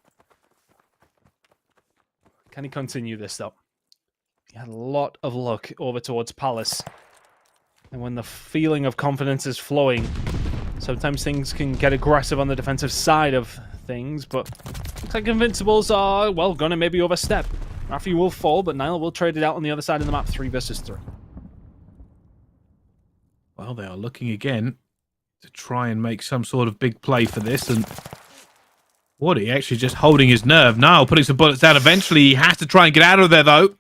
Speaker 2: Can he continue this, though? He had a lot of luck over towards Palace. And when the feeling of confidence is flowing, sometimes things can get aggressive on the defensive side of things, but looks like Invincibles are, well, going to maybe overstep. Rafi will fall, but Nile will trade it out on the other side of the map, 3 versus 3.
Speaker 1: Well, they are looking again to try and make some sort of big play for this, and Woody actually just holding his nerve. Nile putting some bullets down. Eventually, he has to try and get out of there, though.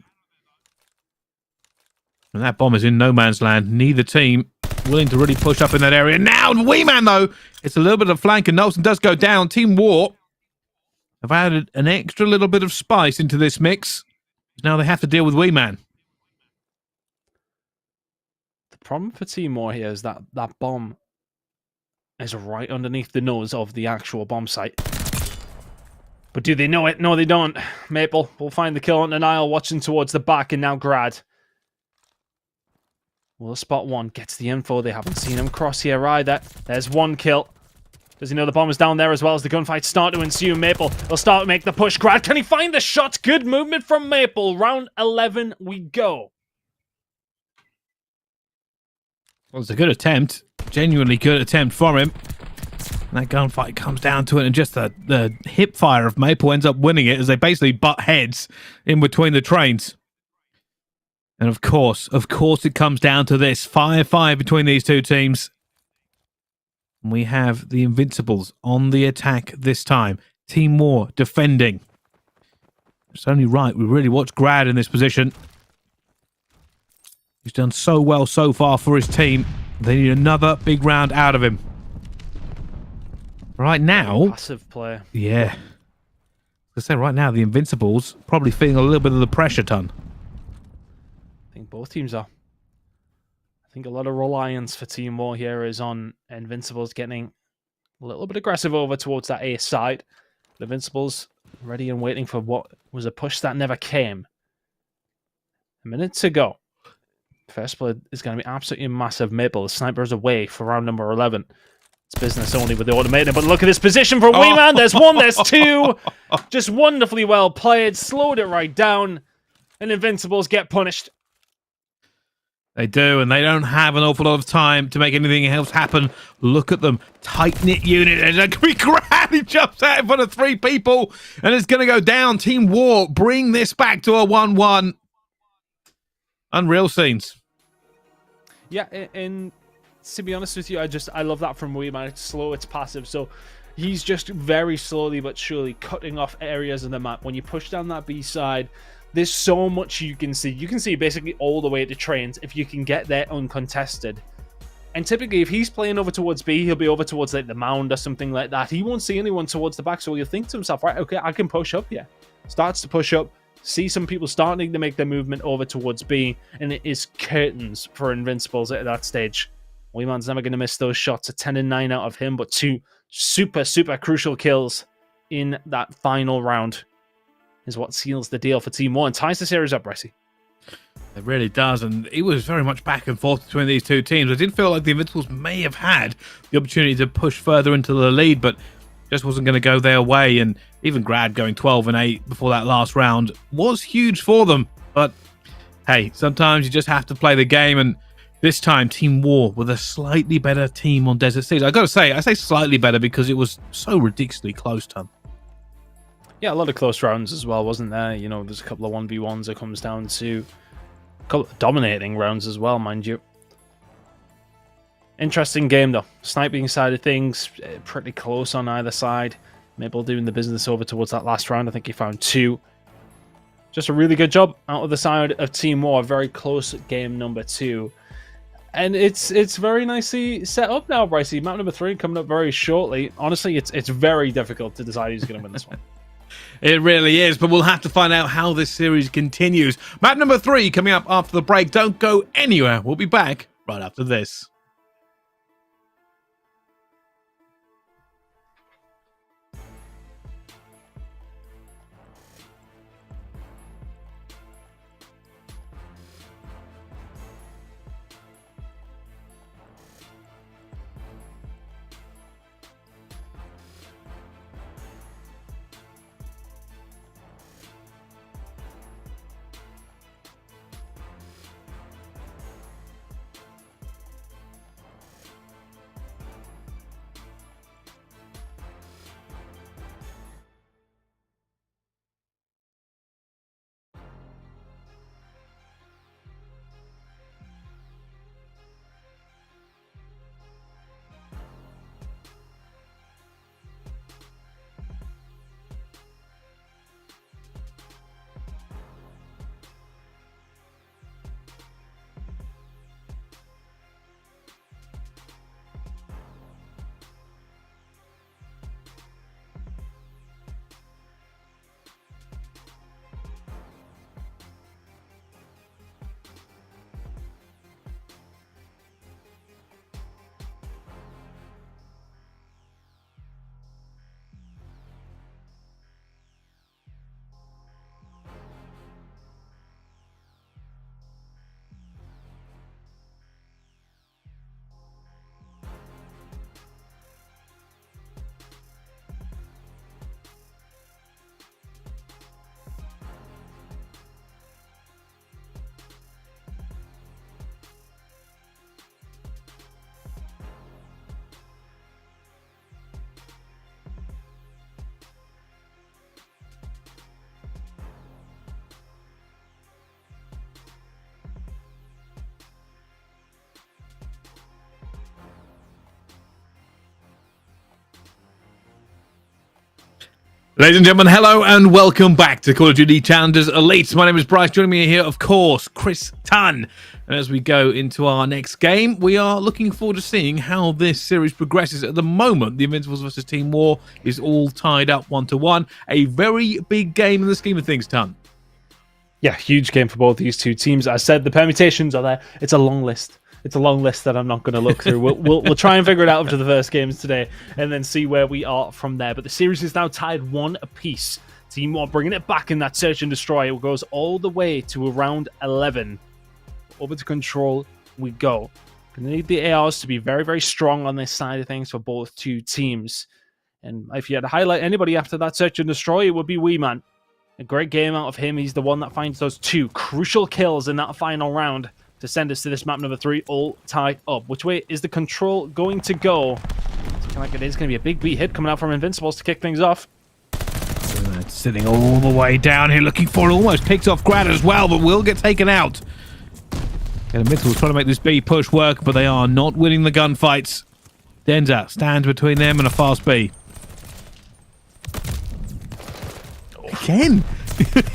Speaker 1: And that bomb is in no man's land. Neither team willing to really push up in that area. Now, Weeman, though, it's a little bit of flank, and Nelson does go down. Team War have added an extra little bit of spice into this mix. Now they have to deal with Weeman.
Speaker 2: The problem for Team War here is that that bomb is right underneath the nose of the actual bomb site. But do they know it? No, they don't. Maple will find the kill on the Nile, watching towards the back, and now Grad will spot one. Gets the info. They haven't seen him cross here either. There's one kill. Does he know the bomb is down there as well as the gunfights start to ensue? Maple will start to make the push. Grad, can he find the shot? Good movement from Maple. Round 11 we go.
Speaker 1: Well, it's a good attempt. Genuinely good attempt from him. And that gunfight comes down to it, and just the hip fire of Maple ends up winning it as they basically butt heads in between the trains. And of course it comes down to this. 5-5 between these two teams. We have the Invincibles on the attack this time. Team War defending. It's only right we really watch Grad in this position. He's done so well so far for his team. They need another big round out of him. Right now...
Speaker 2: Passive player.
Speaker 1: Yeah. I say right now, the Invincibles probably feeling a little bit of the pressure ton.
Speaker 2: I think both teams are. I think a lot of reliance for Team War here is on Invincibles getting a little bit aggressive over towards that A side. The Invincibles ready and waiting for what was a push that never came. A minute to go. First blood is going to be absolutely massive. Maple, the sniper is away for round number 11. It's business only with the automated, but look at this position for Wee Man. There's one, there's two. Just wonderfully well played. Slowed it right down. And Invincibles get punished.
Speaker 1: They do, and they don't have an awful lot of time to make anything else happen. Look at them. Tight-knit unit. And it can be grand. He jumps out in front of 3 people, and it's going to go down. Team War bring this back to a 1-1. Unreal scenes.
Speaker 2: Yeah, and to be honest with you, I love that from Wee Man. It's slow, it's passive, so he's just very slowly but surely cutting off areas of the map. When you push down that B side, there's so much you can see. You can see basically all the way to trains if you can get there uncontested. And typically, if he's playing over towards B, he'll be over towards like the mound or something like that. He won't see anyone towards the back, so he'll think to himself, right, okay, I can push up here. Starts to push up, see some people starting to make their movement over towards B, and it is curtains for Invincibles at that stage. Wee Man's never going to miss those shots. A 10 and 9 out of him, but 2 super, super crucial kills in that final round is what seals the deal for Team 1. Ties the series up, Bressie.
Speaker 1: It really does, and it was very much back and forth between these two teams. I did feel like the Invincibles may have had the opportunity to push further into the lead, but just wasn't going to go their way, and even Grad going 12 and 8 before that last round was huge for them. But hey, sometimes you just have to play the game, and this time Team War with a slightly better team on Desert Seas. I got to say, I say slightly better because it was so ridiculously close, Tom.
Speaker 2: Yeah, a lot of close rounds as well, wasn't there? You know, there's a couple of 1v1s it comes down to. A couple of dominating rounds as well, mind you. Interesting game, though. Sniping side of things, pretty close on either side. Maple doing the business over towards that last round. I think he found 2. Just a really good job out of the side of Team War. Very close game number 2. And it's very nicely set up now, Brycey. Map number 3 coming up very shortly. Honestly, it's very difficult to decide who's going to win this one.
Speaker 1: It really is, but we'll have to find out how this series continues. Map number 3 coming up after the break. Don't go anywhere. We'll be back right after this. Ladies and gentlemen, hello and welcome back to Call of Duty Challengers Elite. My name is Bryce. Joining me here, of course, Chris Tunn. And as we go into our next game, we are looking forward to seeing how this series progresses. At the moment, the Invincibles versus Team War is all tied up 1-1. A very big game in the scheme of things, Tunn.
Speaker 2: Yeah, huge game for both these two teams. As I said, the permutations are there. It's a long list. It's a long list that I'm not going to look through. We'll try and figure it out after the first games today and then see where we are from there. But the series is now tied 1 apiece. Team War bringing it back in that search and destroy. It goes all the way to around 11. Over to control we go. Gonna need the ARs to be very, very strong on this side of things for both two teams. And if you had to highlight anybody after that search and destroy, it would be Wee Man. A great game out of him. He's the one that finds those 2 crucial kills in that final round to send us to this map number 3, all tied up. Which way is the control going to go? It's looking like it is going to be a big beat hit coming out from Invincibles to kick things off.
Speaker 1: Sitting all the way down here, looking for it. Almost picks off Grad as well, but will get taken out. And Invincibles trying to make this B push work, but they are not winning the gunfights. Denza stands between them and a fast B. Again,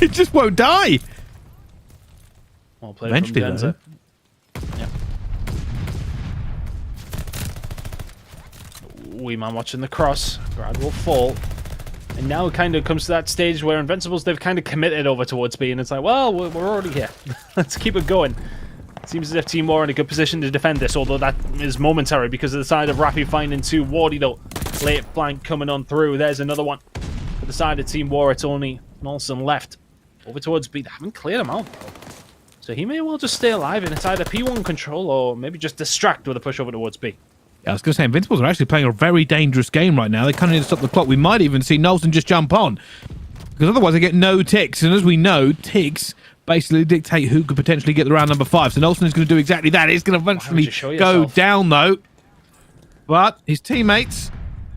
Speaker 1: it just won't die.
Speaker 2: Well played
Speaker 1: Eventually,
Speaker 2: from Denza. Yep. Wee Man watching the cross. Grad will fall. And now it kind of comes to that stage where Invincibles, they've kind of committed over towards B, and it's like, well, we're already here. Let's keep it going. It seems as if Team War are in a good position to defend this, although that is momentary because of the side of Rafi finding 2. Wardy, though, late flank coming on through. There's another one. For the side of Team War, it's only Nolson left. Over towards B. They haven't cleared him out, though. So he may well just stay alive, and it's either P1 control or maybe just distract with a push over towards B.
Speaker 1: Yeah, I was going to say, Invincibles are actually playing a very dangerous game right now. They kind of need to stop the clock. We might even see Nolson just jump on. Because otherwise they get no ticks. And as we know, ticks basically dictate who could potentially get the round number 5. So Nolson is going to do exactly that. It's going to eventually go down, though. But his teammates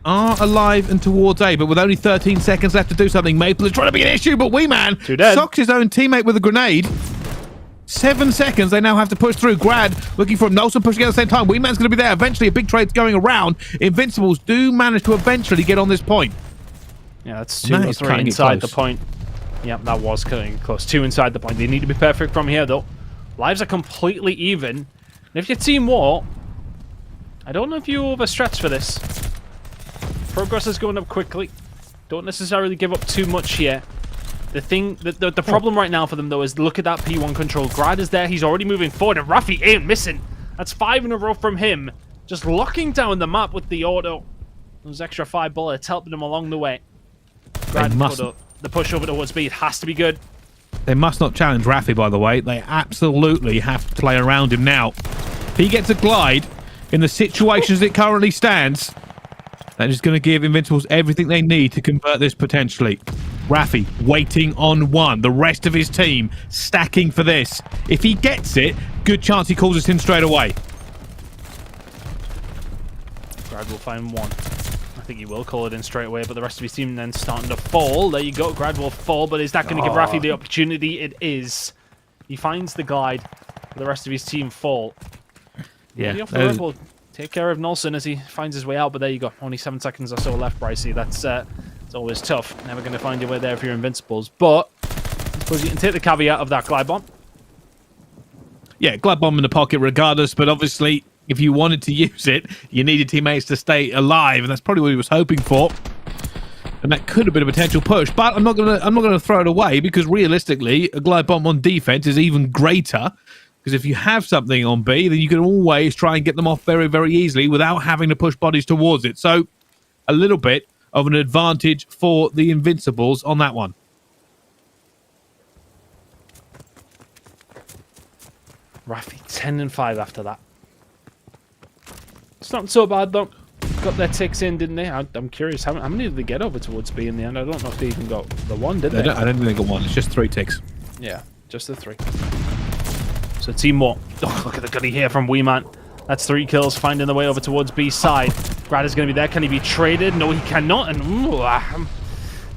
Speaker 1: are alive and towards A. But with only 13 seconds left to do something, Maple is trying to be an issue. But Wee Man socks his own teammate with a grenade. 7 seconds, they now have to push through. Grad looking for him. Nolson pushing at the same time. Wee Man's going to be there. Eventually, a big trade's going around. Invincibles do manage to eventually get on this point.
Speaker 2: Yeah, that's 2 or 3 inside the point. Yep, that was cutting it close. 2 inside the point. They need to be perfect from here, though. Lives are completely even. And if you're Team War, I don't know if you overstretch for this. Progress is going up quickly. Don't necessarily give up too much here. The problem right now for them, though, is look at that P1 control. Grad is there. He's already moving forward, and Rafi ain't missing. That's 5 in a row from him. Just locking down the map with the auto. Those extra 5 bullets helping him along the way. Grad put up the push over towards B. It has to be good.
Speaker 1: They must not challenge Rafi, by the way. They absolutely have to play around him now. If he gets a glide in the situation as it currently stands, that is going to give Invincibles everything they need to convert this potentially. Rafi waiting on 1. The rest of his team stacking for this. If he gets it, good chance he calls us in straight away.
Speaker 2: Grad will find 1. I think he will call it in straight away, but the rest of his team then starting to fall. There you go. Grad will fall, but is that going to give Rafi the opportunity? It is. He finds the glide. The rest of his team fall.
Speaker 1: Yeah.
Speaker 2: Will take care of Nolson as he finds his way out, but there you go. Only 7 seconds or so left, Brycey. That's it's always tough. Never going to find your way there if you're Invincibles. But I suppose you can take the caveat of that glide bomb.
Speaker 1: Yeah, glide bomb in the pocket regardless, but obviously if you wanted to use it, you needed teammates to stay alive, and that's probably what he was hoping for. And that could have been a potential push, but I'm not gonna throw it away, because realistically, a glide bomb on defense is even greater. Because if you have something on B, then you can always try and get them off very, very easily without having to push bodies towards it. So a little bit of an advantage for the Invincibles on that one.
Speaker 2: Rafi 10 and 5 after that. It's not so bad though. Got their ticks in, didn't they? I'm curious, how many did they get over towards B in the end? I don't know if they even got the 1, did they?
Speaker 1: I don't think they got 1. It's just 3 ticks.
Speaker 2: Yeah, just the 3. So Team War. Oh, look at the gunny here from Wee Man. That's 3 kills, finding the way over towards B side. Grad is going to be there. Can he be traded? No, he cannot. And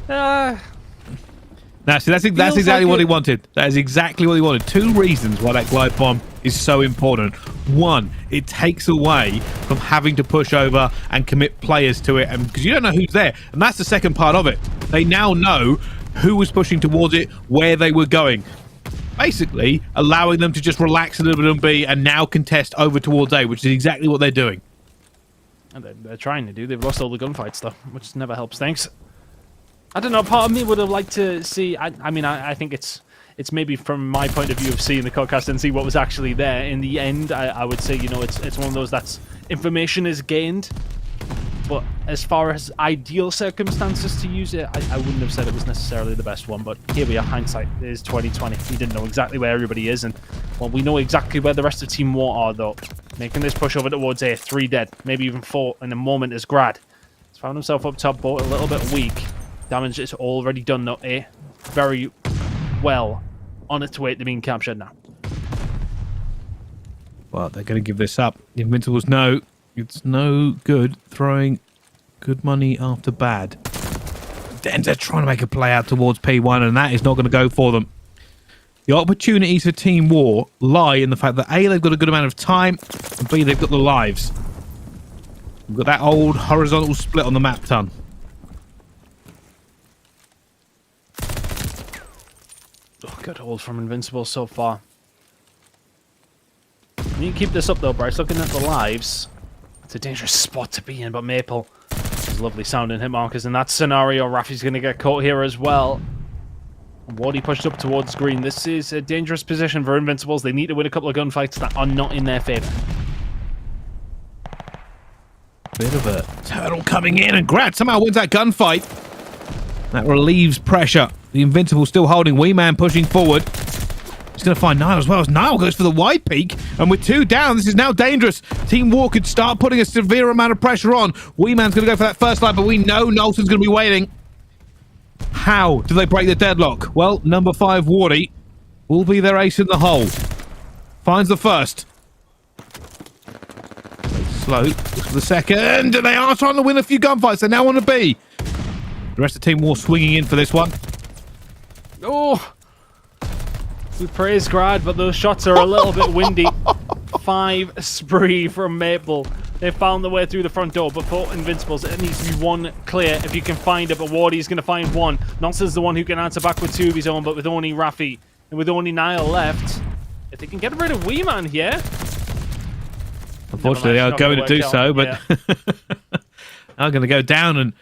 Speaker 1: Now, see, that's exactly what he wanted. That is exactly what he wanted. 2 reasons why that glide bomb is so important. 1, it takes away from having to push over and commit players to it, and because you don't know who's there. And that's the second part of it. They now know who was pushing towards it, where they were going. Basically, allowing them to just relax a little bit on B and now contest over towards A, which is exactly what they're doing.
Speaker 2: And they're trying to do. They've lost all the gunfights, though, which never helps. Thanks. I don't know. Part of me would have liked to see. I think it's maybe from my point of view of seeing the podcast and see what was actually there. In the end, I would say, you know, it's one of those that's information is gained. but as far as ideal circumstances to use it, I wouldn't have said it was necessarily the best one. But here we are, hindsight is 2020. We didn't know exactly where everybody is, and well, we know exactly where the rest of Team War are, though. Making this push over towards A, 3 dead, maybe even 4 in a moment as Grad. He's found himself up top, but a little bit weak. Damage is already done, though. A very well on its way to being captured now.
Speaker 1: Well, they're going to give this up. The Invincibles know it's no good throwing good money after bad. Then they're trying to make a play out towards P1, and that is not going to go for them. The opportunities for Team War lie in the fact that A, they've got a good amount of time, and B, they've got the lives. We've got that old horizontal split on the map, ton.
Speaker 2: Oh, good hold from Invincible so far. You can keep this up though, Bryce. Looking at the lives, it's a dangerous spot to be in, but Maple has lovely sounding hit markers in that scenario. Rafi's going to get caught here as well. Wardy pushed up towards green. This is a dangerous position for Invincibles. They need to win a couple of gunfights that are not in their favor.
Speaker 1: Bit of a turtle coming in, and Grad somehow wins that gunfight. That relieves pressure. The Invincible still holding. Wee Man pushing forward. He's going to find Nile as well, as Nile goes for the wide peak. And with 2 down, this is now dangerous. Team War could start putting a severe amount of pressure on. Wee Man's going to go for that first light, but we know Knowlton's going to be waiting. How do they break the deadlock? Well, number 5, Wardy, will be their ace in the hole. Finds the first. Slow. Looks for the second. And they are trying to win a few gunfights. They now want to be. The rest of Team War swinging in for this one.
Speaker 2: Oh! We praise Grad, but those shots are a little bit windy. 5 spree from Maple. They found the way through the front door, but for Invincibles, it needs to be 1 clear if you can find it. But Wardy's going to find 1. Nonson's the one who can answer back with 2 of his own, but with only Rafi and with only Nile left, if they can get rid of Wee Man here.
Speaker 1: Unfortunately, they are going to do so, but are going to go down. And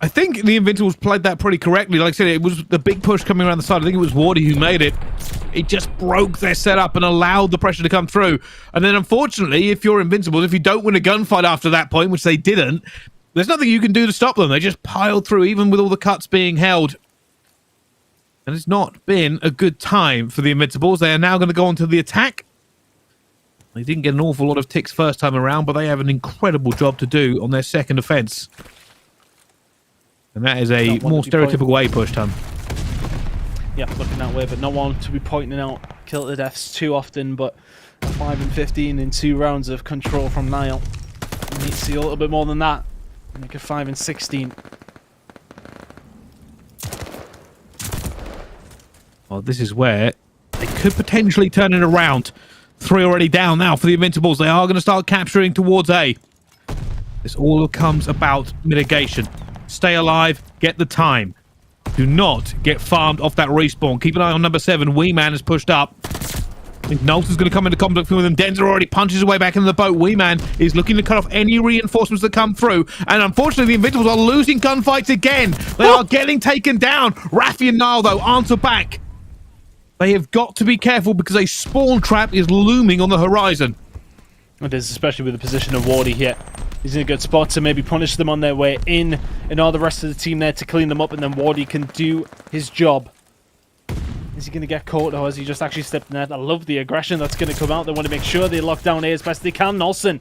Speaker 1: I think the Invincibles played that pretty correctly. Like I said, it was the big push coming around the side. I think it was Wardy who made it. It just broke their setup and allowed the pressure to come through. And then, unfortunately, if you're Invincibles, if you don't win a gunfight after that point, which they didn't, there's nothing you can do to stop them. They just piled through, even with all the cuts being held. And it's not been a good time for the Invincibles. They are now going to go on to the attack. They didn't get an awful lot of ticks first time around, but they have an incredible job to do on their second offense. And that is a more stereotypical A push, ton.
Speaker 2: Yeah, looking that way, but not one to be pointing out kill to deaths too often, but 5 and 15 in 2 rounds of control from Nile. We need to see a little bit more than that. Make it 5 and 16.
Speaker 1: Well, this is where they could potentially turn it around. 3 already down now for the Invincibles. They are going to start capturing towards A. This all comes about mitigation. Stay alive, get the time. Do not get farmed off that respawn. Keep an eye on number 7. Wee Man is pushed up. I think Knowlton's going to come into conflict with him. Denzer already punches his way back into the boat. Wee Man is looking to cut off any reinforcements that come through. And unfortunately, the Invincibles are losing gunfights again. They are getting taken down. Rafi and Nile, though, answer back. They have got to be careful because a spawn trap is looming on the horizon.
Speaker 2: It is, especially with the position of Wardy here. He's in a good spot to maybe punish them on their way in, and all the rest of the team there to clean them up, and then Wardy can do his job. Is he going to get caught, or has he just actually stepped in there? I love the aggression that's going to come out. They want to make sure they lock down A as best they can. Nolson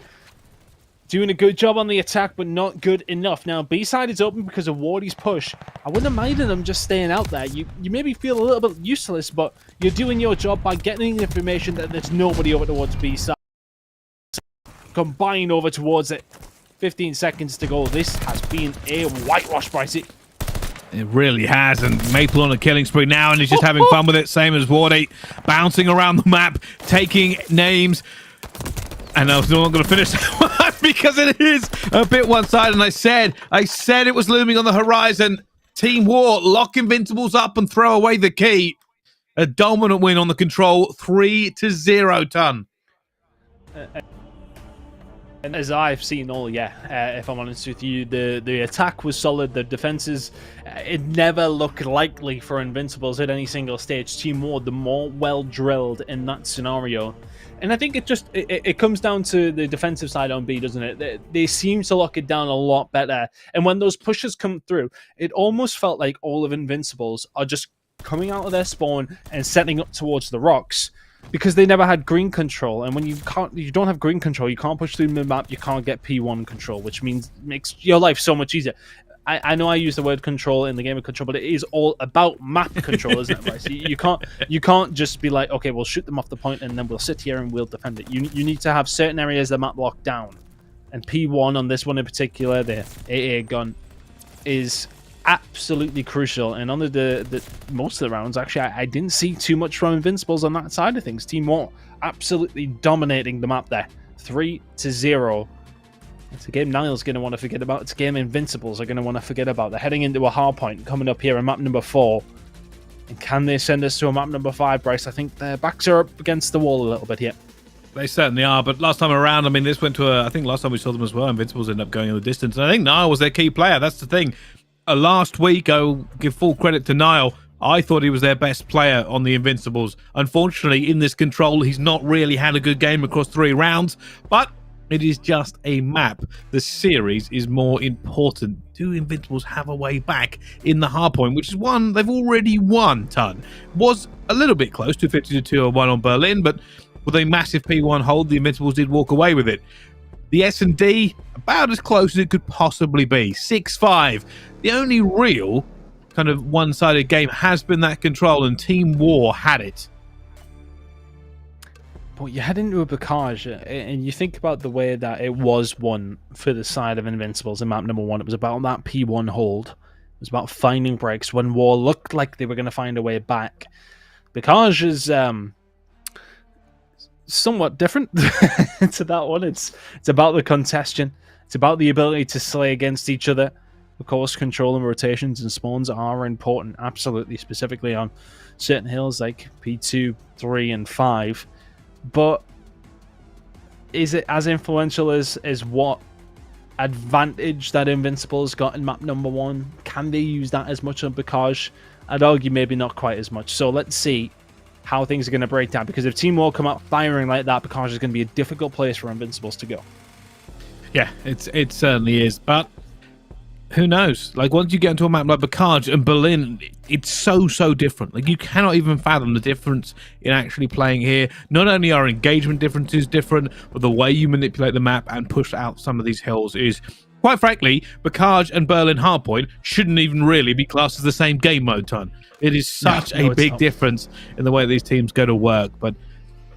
Speaker 2: doing a good job on the attack, but not good enough. Now, B-side is open because of Wardy's push. I wouldn't have minded them just staying out there. You maybe feel a little bit useless, but you're doing your job by getting the information that there's nobody over towards B-side. Combine over towards it. 15 seconds to go. This has been a whitewash, Brycey.
Speaker 1: It really has, and Maple on a killing spree now, and he's just having fun with it, same as Wardy, bouncing around the map, taking names. And I was not going to finish that because it is a bit one-sided, and I said it was looming on the horizon. Team War lock Invincibles up and throw away the key. A dominant win on the control, 3-0, ton.
Speaker 2: And as I've seen all, if I'm honest with you, the attack was solid. The defenses, it never looked likely for Invincibles at any single stage. Team War, the more well drilled in that scenario. And I think it comes down to the defensive side on B, doesn't it? They seem to lock it down a lot better. And when those pushes come through, it almost felt like all of Invincibles are just coming out of their spawn and setting up towards the rocks, because they never had green control. And when you don't have green control, you can't push through the map, you can't get P1 control, which makes your life so much easier. I know I use the word control in the game of control, but it is all about map control, isn't it? Right? So you can't just be like, okay, we'll shoot them off the point and then we'll sit here and we'll defend it. You need to have certain areas of the map locked down. And P1 on this one in particular, the AA gun, is absolutely crucial. And on the most of the rounds, actually, I didn't see too much from Invincibles on that side of things. Team War absolutely dominating the map there, 3-0. It's a game Niall's going to want to forget about. It's a game Invincibles are going to want to forget about. They're heading into a hard point coming up here on map number 4. And can they send us to a map number 5, Bryce? I think their backs are up against the wall a little bit here.
Speaker 1: They certainly are, but last time around, I mean, this went to I think last time we saw them as well, Invincibles ended up going in the distance. And I think Niall was their key player. That's the thing. Last week, I'll give full credit to Niall. I thought he was their best player on the Invincibles. Unfortunately, in this control, he's not really had a good game across 3 rounds, but it is just a map. The series is more important. Do Invincibles have a way back in the hardpoint, which is one they've already won, Ton? Was a little bit close to 50-2 on Berlin, but with a massive P1 hold, the Invincibles did walk away with it. The S&D, about as close as it could possibly be. 6-5. The only real kind of one-sided game has been that control, and Team War had it.
Speaker 2: But you head into a Bocage, and you think about the way that it was won for the side of Invincibles in map number 1. It was about that P1 hold. It was about finding breaks when War looked like they were going to find a way back. Bocage is somewhat different to that one. It's about the congestion. It's about the ability to slay against each other. Of course, control and rotations and spawns are important, absolutely, specifically on certain hills like P2, 3, and 5. But is it as influential as what advantage that Invincibles got in map number 1? Can they use that as much on Bocage? I'd argue maybe not quite as much. So let's see how things are going to break down, because if Team War come out firing like that, Bocage is going to be a difficult place for Invincibles to go.
Speaker 1: Yeah, it certainly is, but who knows? Like, once you get into a map like Bocage and Berlin, it's so different. Like, you cannot even fathom the difference in actually playing here. Not only are engagement differences different, but the way you manipulate the map and push out some of these hills is, quite frankly, Bocage and Berlin Hardpoint shouldn't even really be classed as the same game mode, Ton. It is such a big difference in the way these teams go to work. But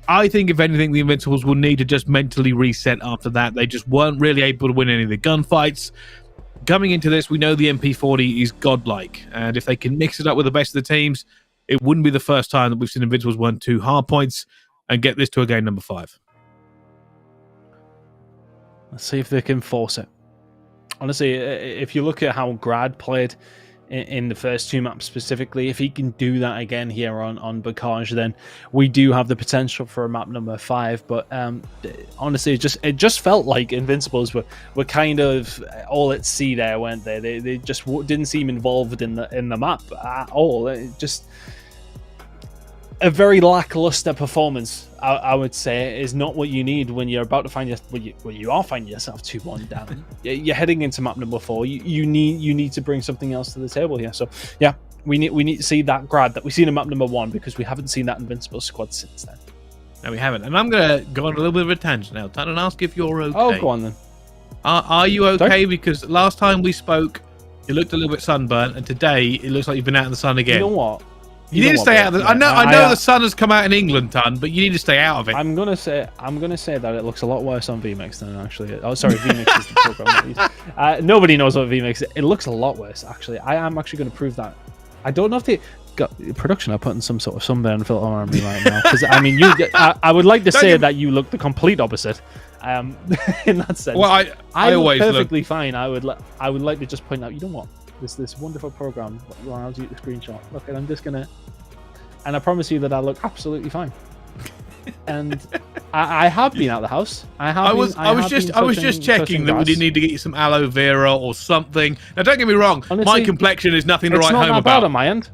Speaker 1: I think, if anything, the Invincibles will need to just mentally reset after that. They just weren't really able to win any of the gunfights. Coming into this, we know the MP40 is godlike, and if they can mix it up with the best of the teams, it wouldn't be the first time that we've seen Invincibles win 2 hardpoints and get this to a game number 5.
Speaker 2: Let's see if they can force it. Honestly, if you look at how Grad played in the first 2 maps specifically, if he can do that again here on Bocage, then we do have the potential for a map number 5. But honestly, it just felt like Invincibles were kind of all at sea there, weren't they? They just didn't seem involved in the map at all. It just a very lackluster performance, I would say, is not what you need when you're about to find you are finding yourself 2-1 down. You're heading into map number 4. You need to bring something else to the table here. So yeah, we need to see that Grad that we've seen in map number 1, because we haven't seen that Invincible squad since then.
Speaker 1: No, we haven't. And I'm gonna go on a little bit of a tangent now, Ton, and ask if you're okay.
Speaker 2: Oh, go on then.
Speaker 1: Are you okay?
Speaker 2: Sorry?
Speaker 1: Because last time we spoke, you looked a little bit sunburnt, and today it looks like you've been out in the sun again.
Speaker 2: You know what?
Speaker 1: You need to stay out of the... I know the sun has come out in England, Ton, but you need to stay out of it.
Speaker 2: I'm gonna say that it looks a lot worse on VMix than actually. Oh, sorry, VMix is the program. Nobody knows what VMix is. It looks a lot worse, actually. I am actually going to prove that. I don't know if they got production are putting some sort of sunburn filter on me right now, because I mean, I would like to say that you look the complete opposite. In that sense.
Speaker 1: Well, I always
Speaker 2: look perfectly fine. I would like to just point out. You know what? This wonderful program that allows you to screenshot. Look, and I'm just gonna, and I promise you that I look absolutely fine. And I have been out of the house.
Speaker 1: I was just checking that we didn't need to get you some aloe vera or something. Now, don't get me wrong.
Speaker 2: Honestly,
Speaker 1: my complexion is nothing to write home about.
Speaker 2: It's not that bad on my end.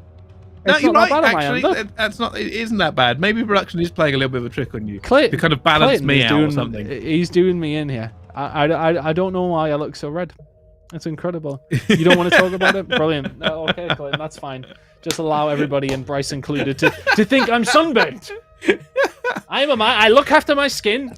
Speaker 1: No, you're right. Actually, that's not. It isn't that bad. Maybe production is playing a little bit of a trick on you to kind of balance me out or something.
Speaker 2: He's doing me in here. I don't know why I look so red. It's incredible. You don't want to talk about it? Brilliant. No, okay, Clayton, that's fine. Just allow everybody, and Bryce included, to think I'm sunburnt. I'm a man. I look after my skin.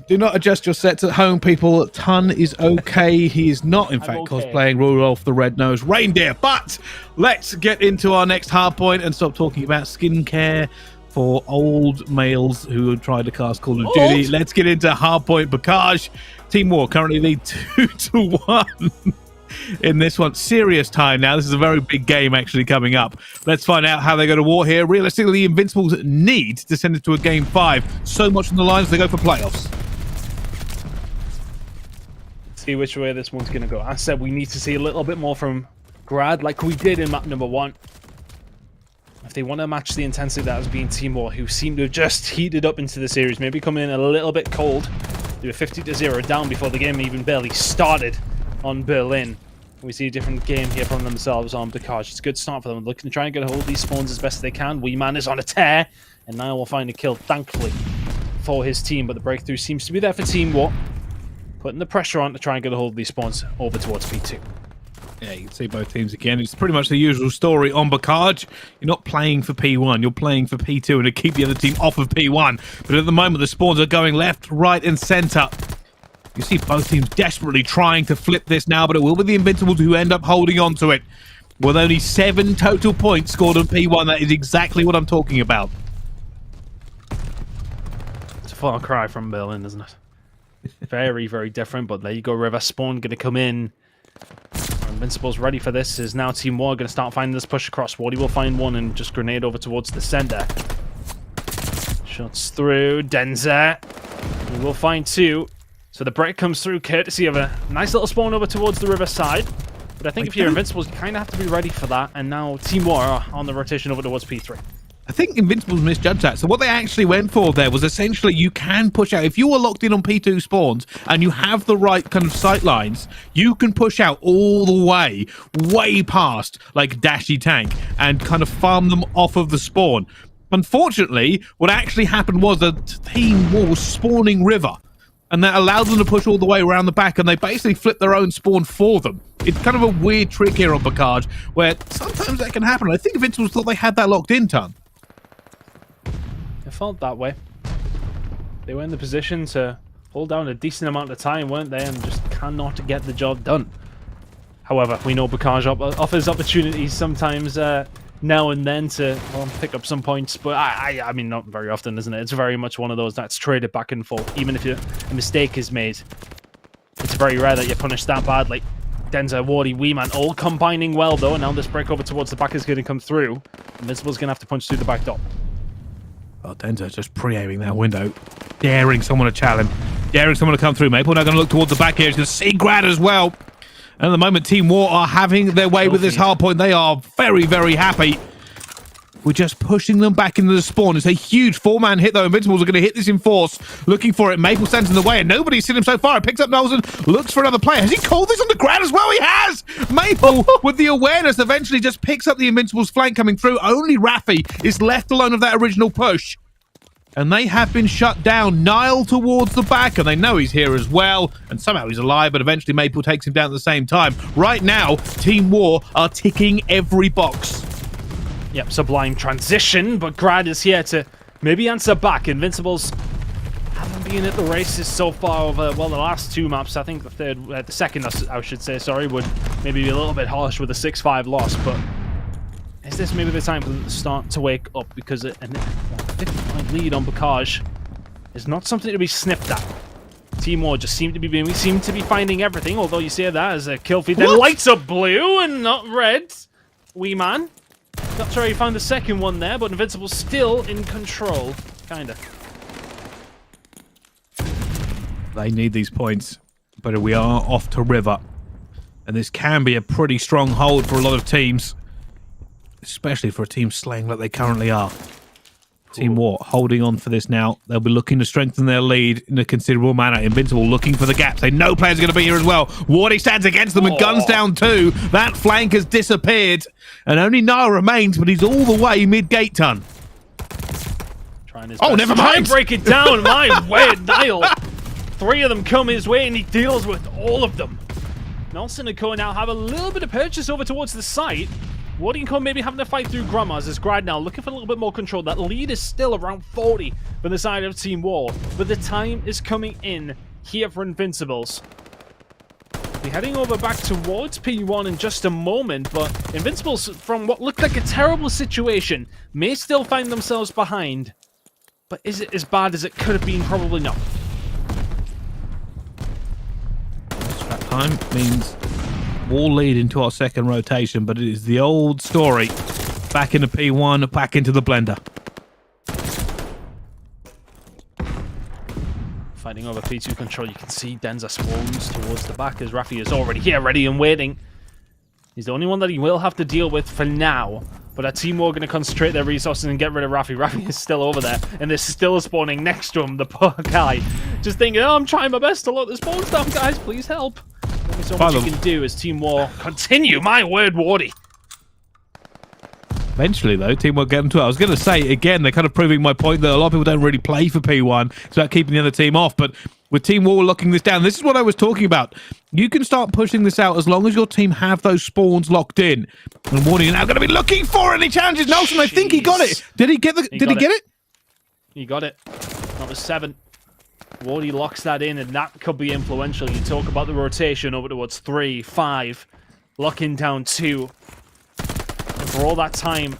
Speaker 1: Do not adjust your sets at home, people. Ton is okay. He is not, in fact, cosplaying Rudolph the Red-Nosed Reindeer. But let's get into our next hard point and stop talking about skincare for old males who tried to cast Call of Duty. Let's get into hard point Bocage. Team War currently lead 2-1. In this one, serious time now. This is a very big game actually coming up. Let's find out how they go to war here. Realistically, the Invincibles need to send it to a game 5. So much on the line as they go for playoffs.
Speaker 2: See which way this one's going to go. I said we need to see a little bit more from Grad, like we did in map number 1. If they want to match the intensity that has been Team War, who seem to have just heated up into the series, maybe coming in a little bit cold. They were 50-0 down before the game even barely started on Berlin. We see a different game here from themselves on Bocage. It's a good start for them. Looking to try and get a hold of these spawns as best they can. Wee Man is on a tear, and now will find a kill, thankfully, for his team. But the breakthrough seems to be there for Team War, putting the pressure on to try and get a hold of these spawns over towards P2.
Speaker 1: Yeah, you can see both teams again. It's pretty much the usual story on Bocage. You're not playing for P1, you're playing for P2 and to keep the other team off of P1. But at the moment, the spawns are going left, right, and center. You see both teams desperately trying to flip this now, but it will be the Invincibles who end up holding on to it. With only 7 total points scored on P1, that is exactly what I'm talking about.
Speaker 2: It's a far cry from Berlin, isn't it? Very, very different, but there you go. River Spawn going to come in. Invincibles ready for this. Is now Team War going to start finding this push across. Wardy will find one and just grenade over towards the center. Shots through. Denzer. He will find 2. So the break comes through courtesy of a nice little spawn over towards the riverside. But I think if you're Invincibles, you kind of have to be ready for that. And now Team War are on the rotation over towards P3.
Speaker 1: I think Invincibles misjudged that. So what they actually went for there was essentially you can push out. If you were locked in on P2 spawns and you have the right kind of sight lines, you can push out all the way past like Dashy Tank and kind of farm them off of the spawn. Unfortunately, what actually happened was that Team War was spawning River. And that allowed them to push all the way around the back, and they basically flipped their own spawn for them. It's kind of a weird trick here on Bocage, where sometimes that can happen. I think Invincibles thought they had that locked in, Ton.
Speaker 2: It felt that way. They were in the position to hold down a decent amount of time, weren't they? And just cannot get the job done. However, we know Bocage offers opportunities sometimes now and then to pick up some points, but I mean, not very often, isn't it? It's very much one of those that's traded back and forth. Even if a mistake is made, it's very rare that you're punished that badly. Denzer, Wardy, Wee Man, all combining well, though. And now this break over towards the back is going to come through. Invincible's going to have to punch through the back door.
Speaker 1: Well, Denzer just pre-aiming that window, daring someone to challenge, daring someone to come through. Maple now going to look towards the back here. He's going to see Grad as well. And at the moment, Team War are having their way with this hard point. They are very, very happy. We're just pushing them back into the spawn. It's a huge 4-man hit, though. Invincibles are going to hit this in force. Looking for it. Maple stands in the way, and nobody's seen him so far. It picks up Nelson, looks for another player. Has he called this on the ground as well? He has! Maple, with the awareness, eventually just picks up the Invincibles flank coming through. Only Rafi is left alone of that original push. And they have been shut down. Nile towards the back, and they know he's here as well. And somehow he's alive, but eventually Maple takes him down at the same time. Right now, Team War are ticking every box.
Speaker 2: Yep, sublime transition, but Grad is here to maybe answer back. Invincibles haven't been at the races so far over, well, the last 2 maps. I think the second, I should say, sorry, would maybe be a little bit harsh with a 6-5 loss, but is this maybe the time for them to start to wake up? Because a 50-point lead on Bocage is not something to be sniffed at. Team War just seem to be finding everything, although you say that as a kill feed then lights up blue and not red. Wee Man. Not sure he found the second one there, but Invincible's still in control. Kinda.
Speaker 1: They need these points, but we are off to River. And this can be a pretty strong hold for a lot of teams. Especially for a team slaying like they currently are. Team War holding on for this now. They'll be looking to strengthen their lead in a considerable manner. Invincible looking for the gaps. They know players are going to be here as well. Wardy stands against them with guns down too. That flank has disappeared. And only Nile remains, but he's all the way mid-gate ton.
Speaker 2: Oh,
Speaker 1: never mind.
Speaker 2: Break it down. My word, Nile. 3 of them come his way and he deals with all of them. Nelson and Co now have a little bit of purchase over towards the site. Wardy and Co maybe having to fight through Grandmas as Grad now looking for a little bit more control. That lead is still around 40 for the side of Team War, but the time is coming in here for Invincibles. We're heading over back towards P1 in just a moment, but Invincibles, from what looked like a terrible situation, may still find themselves behind. But is it as bad as it could have been? Probably not.
Speaker 1: Scrap time means War lead into our second rotation, but it is the old story. Back into P1, back into the blender.
Speaker 2: Fighting over P2 control, you can see Denza spawns towards the back as Rafi is already here, ready and waiting. He's the only one that he will have to deal with for now. But our team are going to concentrate their resources and get rid of Rafi. Rafi is still over there, and they're still spawning next to him, the poor guy. Just thinking, oh, I'm trying my best to lock the spawns down, guys. Please help. There's so much you can do as Team War continue. My word, Wardy.
Speaker 1: Eventually, though, Team War get them to it. I was going to say, again, they're kind of proving my point that a lot of people don't really play for P1. It's about keeping the other team off. But with Team War locking this down, this is what I was talking about. You can start pushing this out as long as your team have those spawns locked in. And Wardy are now going to be looking for any challenges. Nelson, I think he got it. Did he get the? Did he get it?
Speaker 2: He got it. Number 7. Wardy locks that in, and that could be influential. You talk about the rotation over towards 3, 5, locking down 2. And for all that time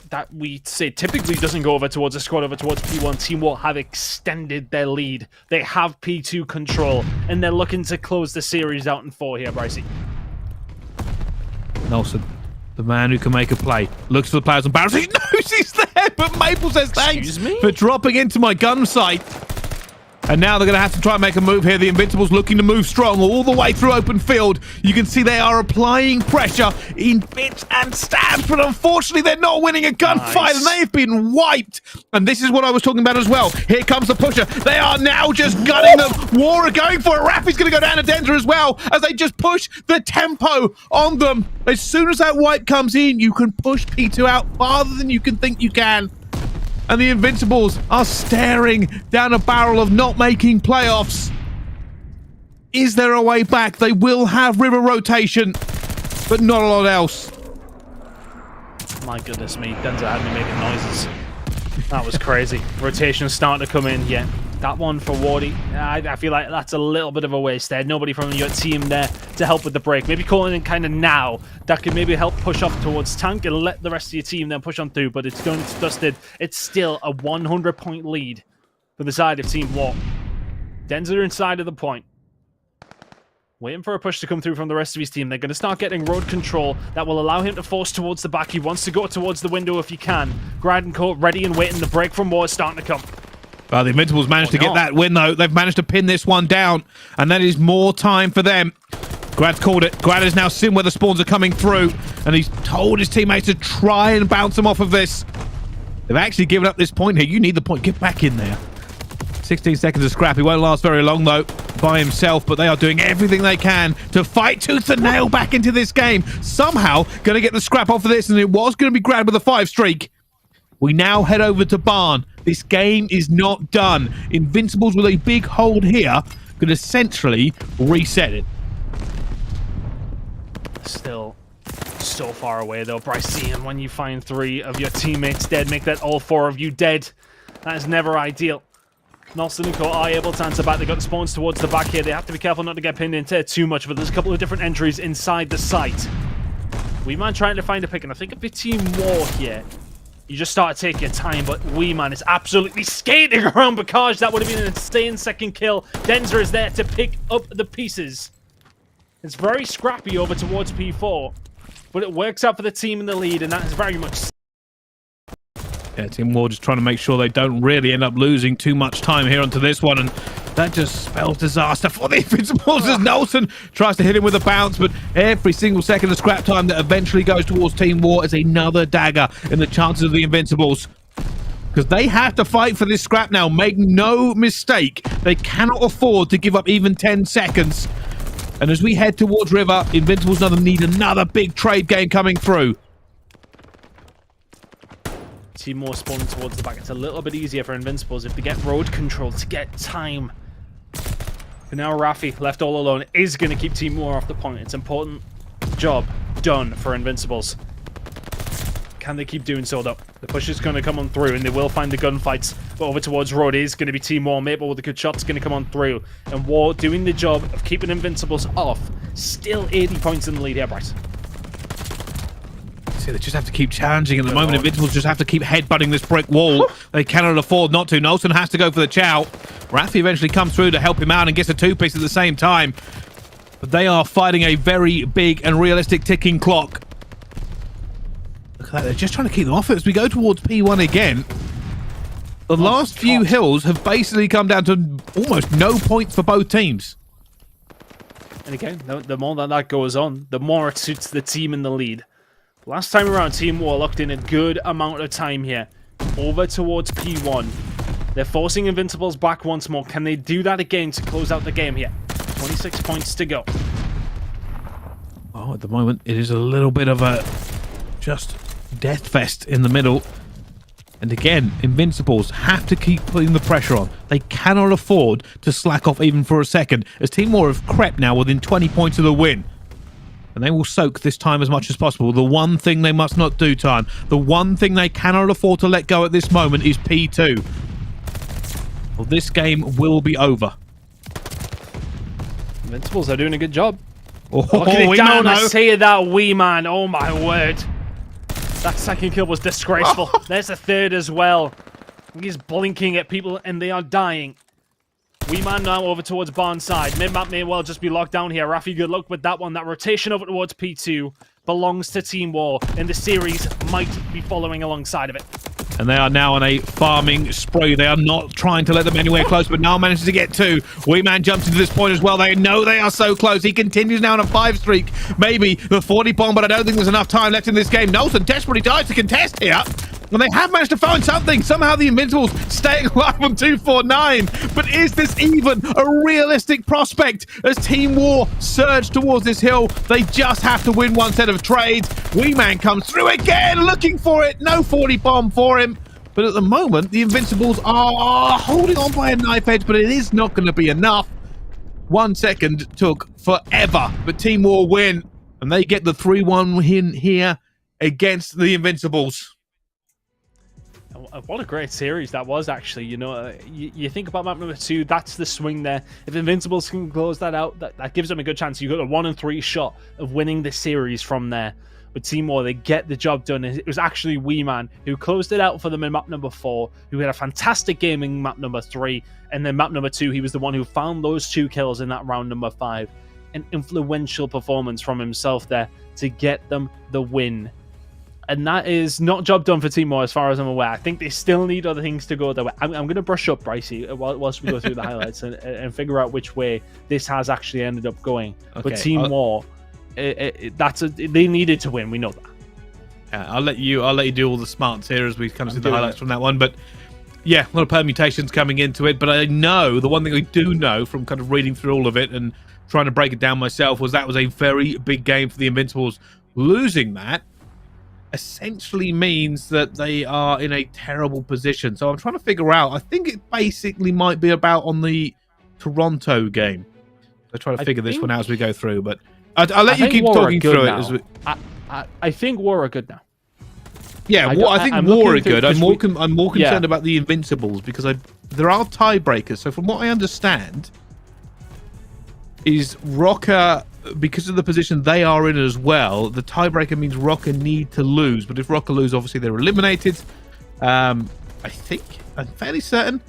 Speaker 2: that we say typically doesn't go over towards a squad over towards P1, Team War have extended their lead. They have P2 control, and they're looking to close the series out in 4 here, Brycey.
Speaker 1: Nelson, the man who can make a play, looks for the players on barrels. He knows he's there, but Maple says thanks for dropping into my gun sight. And now they're going to have to try and make a move here. The Invincibles looking to move strong all the way through open field. You can see they are applying pressure in bits and stabs, but unfortunately they're not winning a gunfight, and they have been wiped. And this is what I was talking about as well. Here comes the pusher. They are now just gunning them. War are going for it. Rafi's going to go down to Denza as well as they just push the tempo on them. As soon as that wipe comes in, you can push P2 out farther than you can think you can. And the Invincibles are staring down a barrel of not making playoffs. Is there a way back? They will have river rotation, but not a lot else.
Speaker 2: My goodness me, Denza had me making noises. That was crazy. Rotation's starting to come in. Yeah, that one for Wardy. I feel like that's a little bit of a waste there. Nobody from your team there to help with the break. Maybe calling in kind of now. That could maybe help push off towards tank and let the rest of your team then push on through. But it's done, it's dusted. It's still a 100-point lead for the side of Team War. Denza inside of the point. Waiting for a push to come through from the rest of his team. They're going to start getting road control that will allow him to force towards the back. He wants to go towards the window if he can. Grad and Court ready and waiting. The break from War is starting to come.
Speaker 1: Well, the Invincibles managed to get that win, though. They've managed to pin this one down, and that is more time for them. Grad's called it. Grad is now seen where the spawns are coming through, and he's told his teammates to try and bounce them off of this. They've actually given up this point here. You need the point. Get back in there. 16 seconds of scrap. He won't last very long, though, by himself, but they are doing everything they can to fight tooth and nail back into this game. Somehow going to get the scrap off of this, and it was going to be Grad with a 5 streak. We now head over to Barn. This game is not done. Invincibles with a big hold here could essentially reset it.
Speaker 2: Still so far away, though, Bryce. And when you find 3 of your teammates dead, make that all 4 of you dead. That is never ideal. Nelson and Co are able to answer back. They got the spawns towards the back here. They have to be careful not to get pinned into too much, but there's a couple of different entries inside the site. We Man trying to find a pick, and I think if it's Team War here, you just start to take your time, but We Man is absolutely skating around Bakaj. That would have been an insane second kill. Denza is there to pick up the pieces. It's very scrappy over towards P4, but it works out for the team in the lead, and that is very much...
Speaker 1: Yeah, Team War just trying to make sure they don't really end up losing too much time here onto this one, and that just spells disaster for the Invincibles as Nelson tries to hit him with a bounce, but every single second of scrap time that eventually goes towards Team War is another dagger in the chances of the Invincibles. because they have to fight for this scrap now. Make no mistake, they cannot afford to give up even 10 seconds. And as we head towards River, Invincibles need another big trade game coming through.
Speaker 2: Team more spawning towards the back. It's a little bit easier for Invincibles if they get road control to get time. But now Rafi, left all alone, is going to keep Team War off the point. It's an important job done for Invincibles. Can they keep doing so, though? The push is going to come on through, and they will find the gunfights. But over towards Road is going to be Team War. Maple with a good shot is going to come on through. And War doing the job of keeping Invincibles off. Still 80 points in the lead here, Bryce.
Speaker 1: See, they just have to keep challenging at the moment. Invincibles just have to keep headbutting this brick wall. They cannot afford not to. Nolson has to go for the chow. Rafi eventually comes through to help him out and gets a two-piece at the same time. But they are fighting a very big and realistic ticking clock. Look at that. They're just trying to keep them off it as we go towards P1 again. The last few hills have basically come down to almost no points for both teams.
Speaker 2: And again, the more that goes on, the more it suits the team in the lead. Last time around, Team War locked in a good amount of time here. Over towards P1. They're forcing Invincibles back once more. Can they do that again to close out the game here? 26 points to go.
Speaker 1: Oh, at the moment, it is a little bit of a just death fest in the middle. And again, Invincibles have to keep putting the pressure on. They cannot afford to slack off even for a second, as Team War have crept now within 20 points of the win. And they will soak this time as much as possible. The one thing they must not do, time. The one thing they cannot afford to let go at this moment is P2. Well, this game will be over.
Speaker 2: Invincibles are doing a good job.
Speaker 1: Oh,
Speaker 2: look at it
Speaker 1: we
Speaker 2: down.
Speaker 1: know.
Speaker 2: I say that wee man. Oh my word. That second kill was disgraceful. There's a third as well. He's blinking at people and they are dying. Wee man now over towards barn side. Mid-map may well just be locked down here. Rafi, good luck with that one. That rotation over towards P2 belongs to Team War, and the series might be following alongside of it.
Speaker 1: And they are now on a farming spree. They are not trying to let them anywhere close, but now manages to get two. Wee man jumps into this point as well. They know they are so close. He continues now on a 5 streak. Maybe the 40 bomb, but I don't think there's enough time left in this game. Nolson desperately tries to contest here. And they have managed to find something. Somehow the Invincibles staying alive on 249. But is this even a realistic prospect? As Team War surge towards this hill, they just have to win one set of trades. Wee Man comes through again, looking for it. No 40 bomb for him. But at the moment, the Invincibles are holding on by a knife edge, but it is not going to be enough. 1 second took forever, but Team War win. And they get the 3-1 win here against the Invincibles.
Speaker 2: What a great series that was, actually. You know, you think about map number 2, that's the swing there. If Invincibles can close that out, that gives them a good chance. You've got a 1 in 3 shot of winning the series from there. But Team War, they get the job done. It was actually Wee Man who closed it out for them in map number 4, who had a fantastic game in map number 3. And then map number 2, he was the one who found those 2 kills in that round number 5. An influential performance from himself there to get them the win. And that is not job done for Team War as far as I'm aware. I think they still need other things to go their way. I'm going to brush up, Brycey, whilst we go through the highlights and figure out which way this has actually ended up going. Okay, but Team War, they needed to win. We know that.
Speaker 1: Yeah, I'll let you do all the smarts here as we kind of see the highlights from that one. But yeah, a lot of permutations coming into it. But I know the one thing I do know from kind of reading through all of it and trying to break it down myself was that was a very big game for the Invincibles. Losing that essentially means that they are in a terrible position. So I'm trying to figure out, I think it basically might be about on the Toronto game. I try to figure this one out as we go through, but I'll let you keep talking through it. As we...
Speaker 2: I think War are good now.
Speaker 1: Yeah, I think War are good. I'm more concerned about the Invincibles because there are tiebreakers. So from what I understand is Rocker, because of the position they are in as well, the tiebreaker means Rocker need to lose. But if Rocker lose, obviously they're eliminated. I think, I'm fairly certain.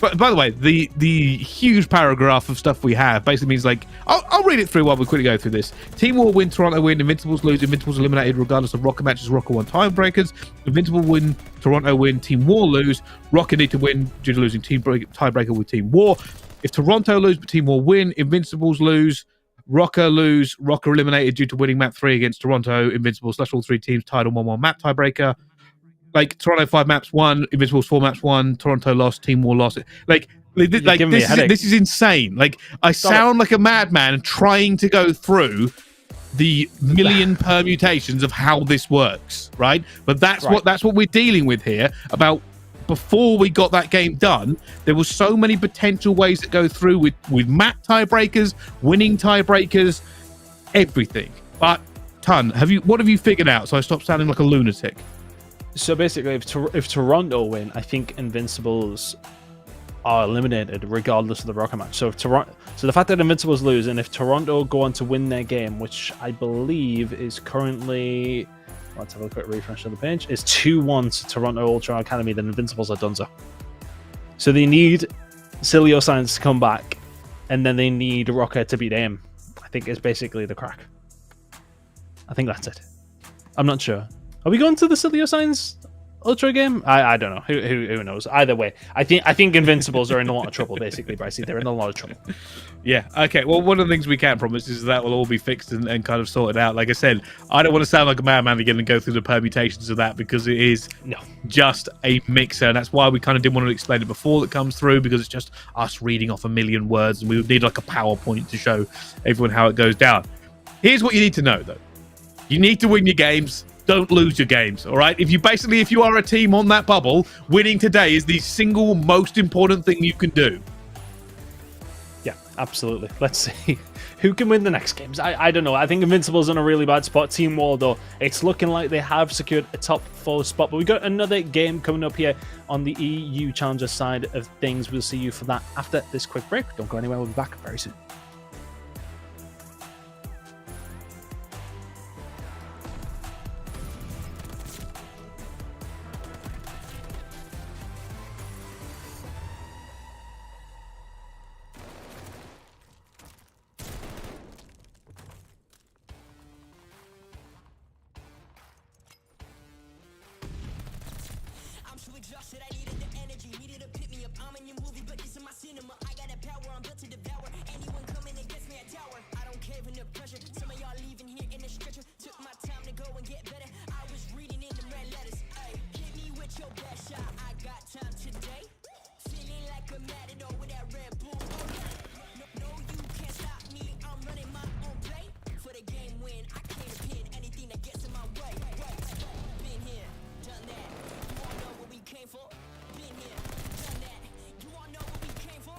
Speaker 1: But by the way, the huge paragraph of stuff we have basically means, like, I'll read it through while we quickly go through this. Team War win, Toronto win, Invincibles lose, Invincibles eliminated regardless of Rocker matches, Rocker won tiebreakers. Invincible win, Toronto win, Team War lose, Rocker need to win due to losing tiebreaker with Team War. If Toronto lose but Team War win, Invincibles lose, Rocker lose, Rocker eliminated due to winning map 3 against Toronto, Invincibles / all 3 teams tied on 1-1 map tiebreaker. like Toronto 5 maps won, Invincibles 4 maps won, Toronto lost, Team War lost. Like this is insane. Like I sound like a madman trying to go through the million permutations of how this works, right? But that's what we're dealing with here. About before we got that game done, there was so many potential ways that go through with map tiebreakers, winning tiebreakers, everything. But what have you figured out? So I stop sounding like a lunatic.
Speaker 2: So basically, if Toronto win, I think Invincibles are eliminated regardless of the Rocket match. So the fact that Invincibles lose, and if Toronto go on to win their game, which I believe is currently, let's have a quick refresh of the page, is 2-1 to Toronto Ultra Academy, then Invincibles are done so. They need Cilio Science to come back, and then they need Rocker to beat AIM. I think is basically the crack. I think that's it. I'm not sure. Are we going to the Cilio Science Ultra game? I don't know. Who knows? Either way, I think Invincibles are in a lot of trouble. Basically, Brycey, they're in a lot of trouble.
Speaker 1: Yeah. Okay. Well, one of the things we can promise is that will all be fixed and kind of sorted out. Like I said, I don't want to sound like a madman again and go through the permutations of that, because it is just a mixer, and that's why we kind of didn't want to explain it before it comes through, because it's just us reading off a million words, and we would need like a PowerPoint to show everyone how it goes down. Here's what you need to know, though. You need to win your games. Don't lose your games, all right? If you are a team on that bubble, winning today is the single most important thing you can do.
Speaker 2: Yeah, absolutely. Let's see who can win the next games. I don't know. I think Invincible's in a really bad spot. Team War, though, it's looking like they have secured a top 4 spot. But we got another game coming up here on the EU Challenger side of things. We'll see you for that after this quick break. Don't go anywhere. We'll be back very soon.
Speaker 3: Exhausted, I needed the energy, needed a pick me up. I'm in your movie, but this is my cinema. I got a power, I'm built to devour. Anyone coming against me, I tower. I don't care in the pressure. Some of y'all leaving here in the stretcher. Took my time to go and get better. I was reading in the red letters. Ay, hit me with your best shot. I got time today. Feeling like a matador with that Red Bull. No, you can't stop me. I'm running my own play. For the game win, I can't pin anything that gets in my way. Been here, done that. You all know what we came for. Been here, done that. You all know what we came for.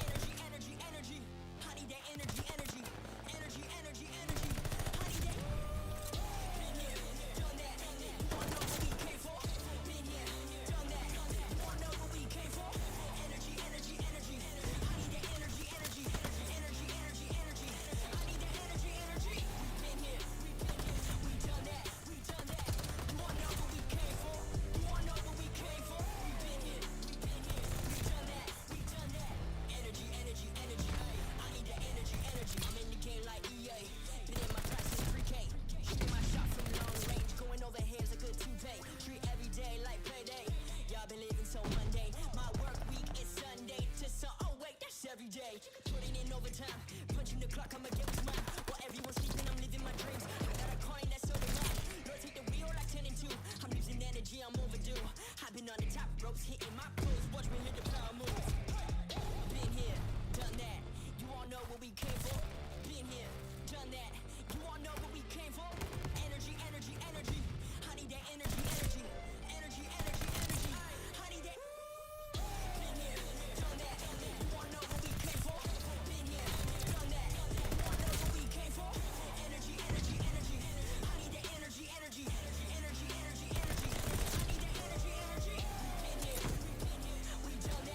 Speaker 3: Energy, energy, energy. I need that energy, energy. Energy, energy, energy. I need that. Been here, done that. You all know what we came for. Been here, done that. You all know what we came for. Energy, energy, energy. I need that energy, energy. Energy, energy, energy. I need that energy, energy. Been here, we done that. We done that. You all know what we came for. You all know what we came for. We been here, we done that. We done that. Energy, energy, energy. I need that energy, energy. I'm in the game like EA. Been in my practice since 3K. Shooting my shot from long range, going over heads like a toupee. Treat every day like payday. Y'all been living so mundane. My work week is Sunday to oh wait, that's every day. Putting in overtime, punching the clock, I'ma get what's mine. While everyone's sleeping, I'm living my dreams. I got a coin that's so divine. Lord, take the wheel like 10 and 2. I'm losing energy, I'm overdue. I've been on the top ropes, hitting my pose. Watch me hit the power moves. Been here, done that. You all know what we came for. Been here, done that. You all know what we came for. Energy, energy, energy. I need that energy, energy. Energy, energy, energy. I need that. Been here, done that. You all know what we came for. Been here, done that. You all know what we came for. Energy, energy, energy. I need that energy, energy. Energy, energy, energy. I need that energy, energy. Been here, we done that.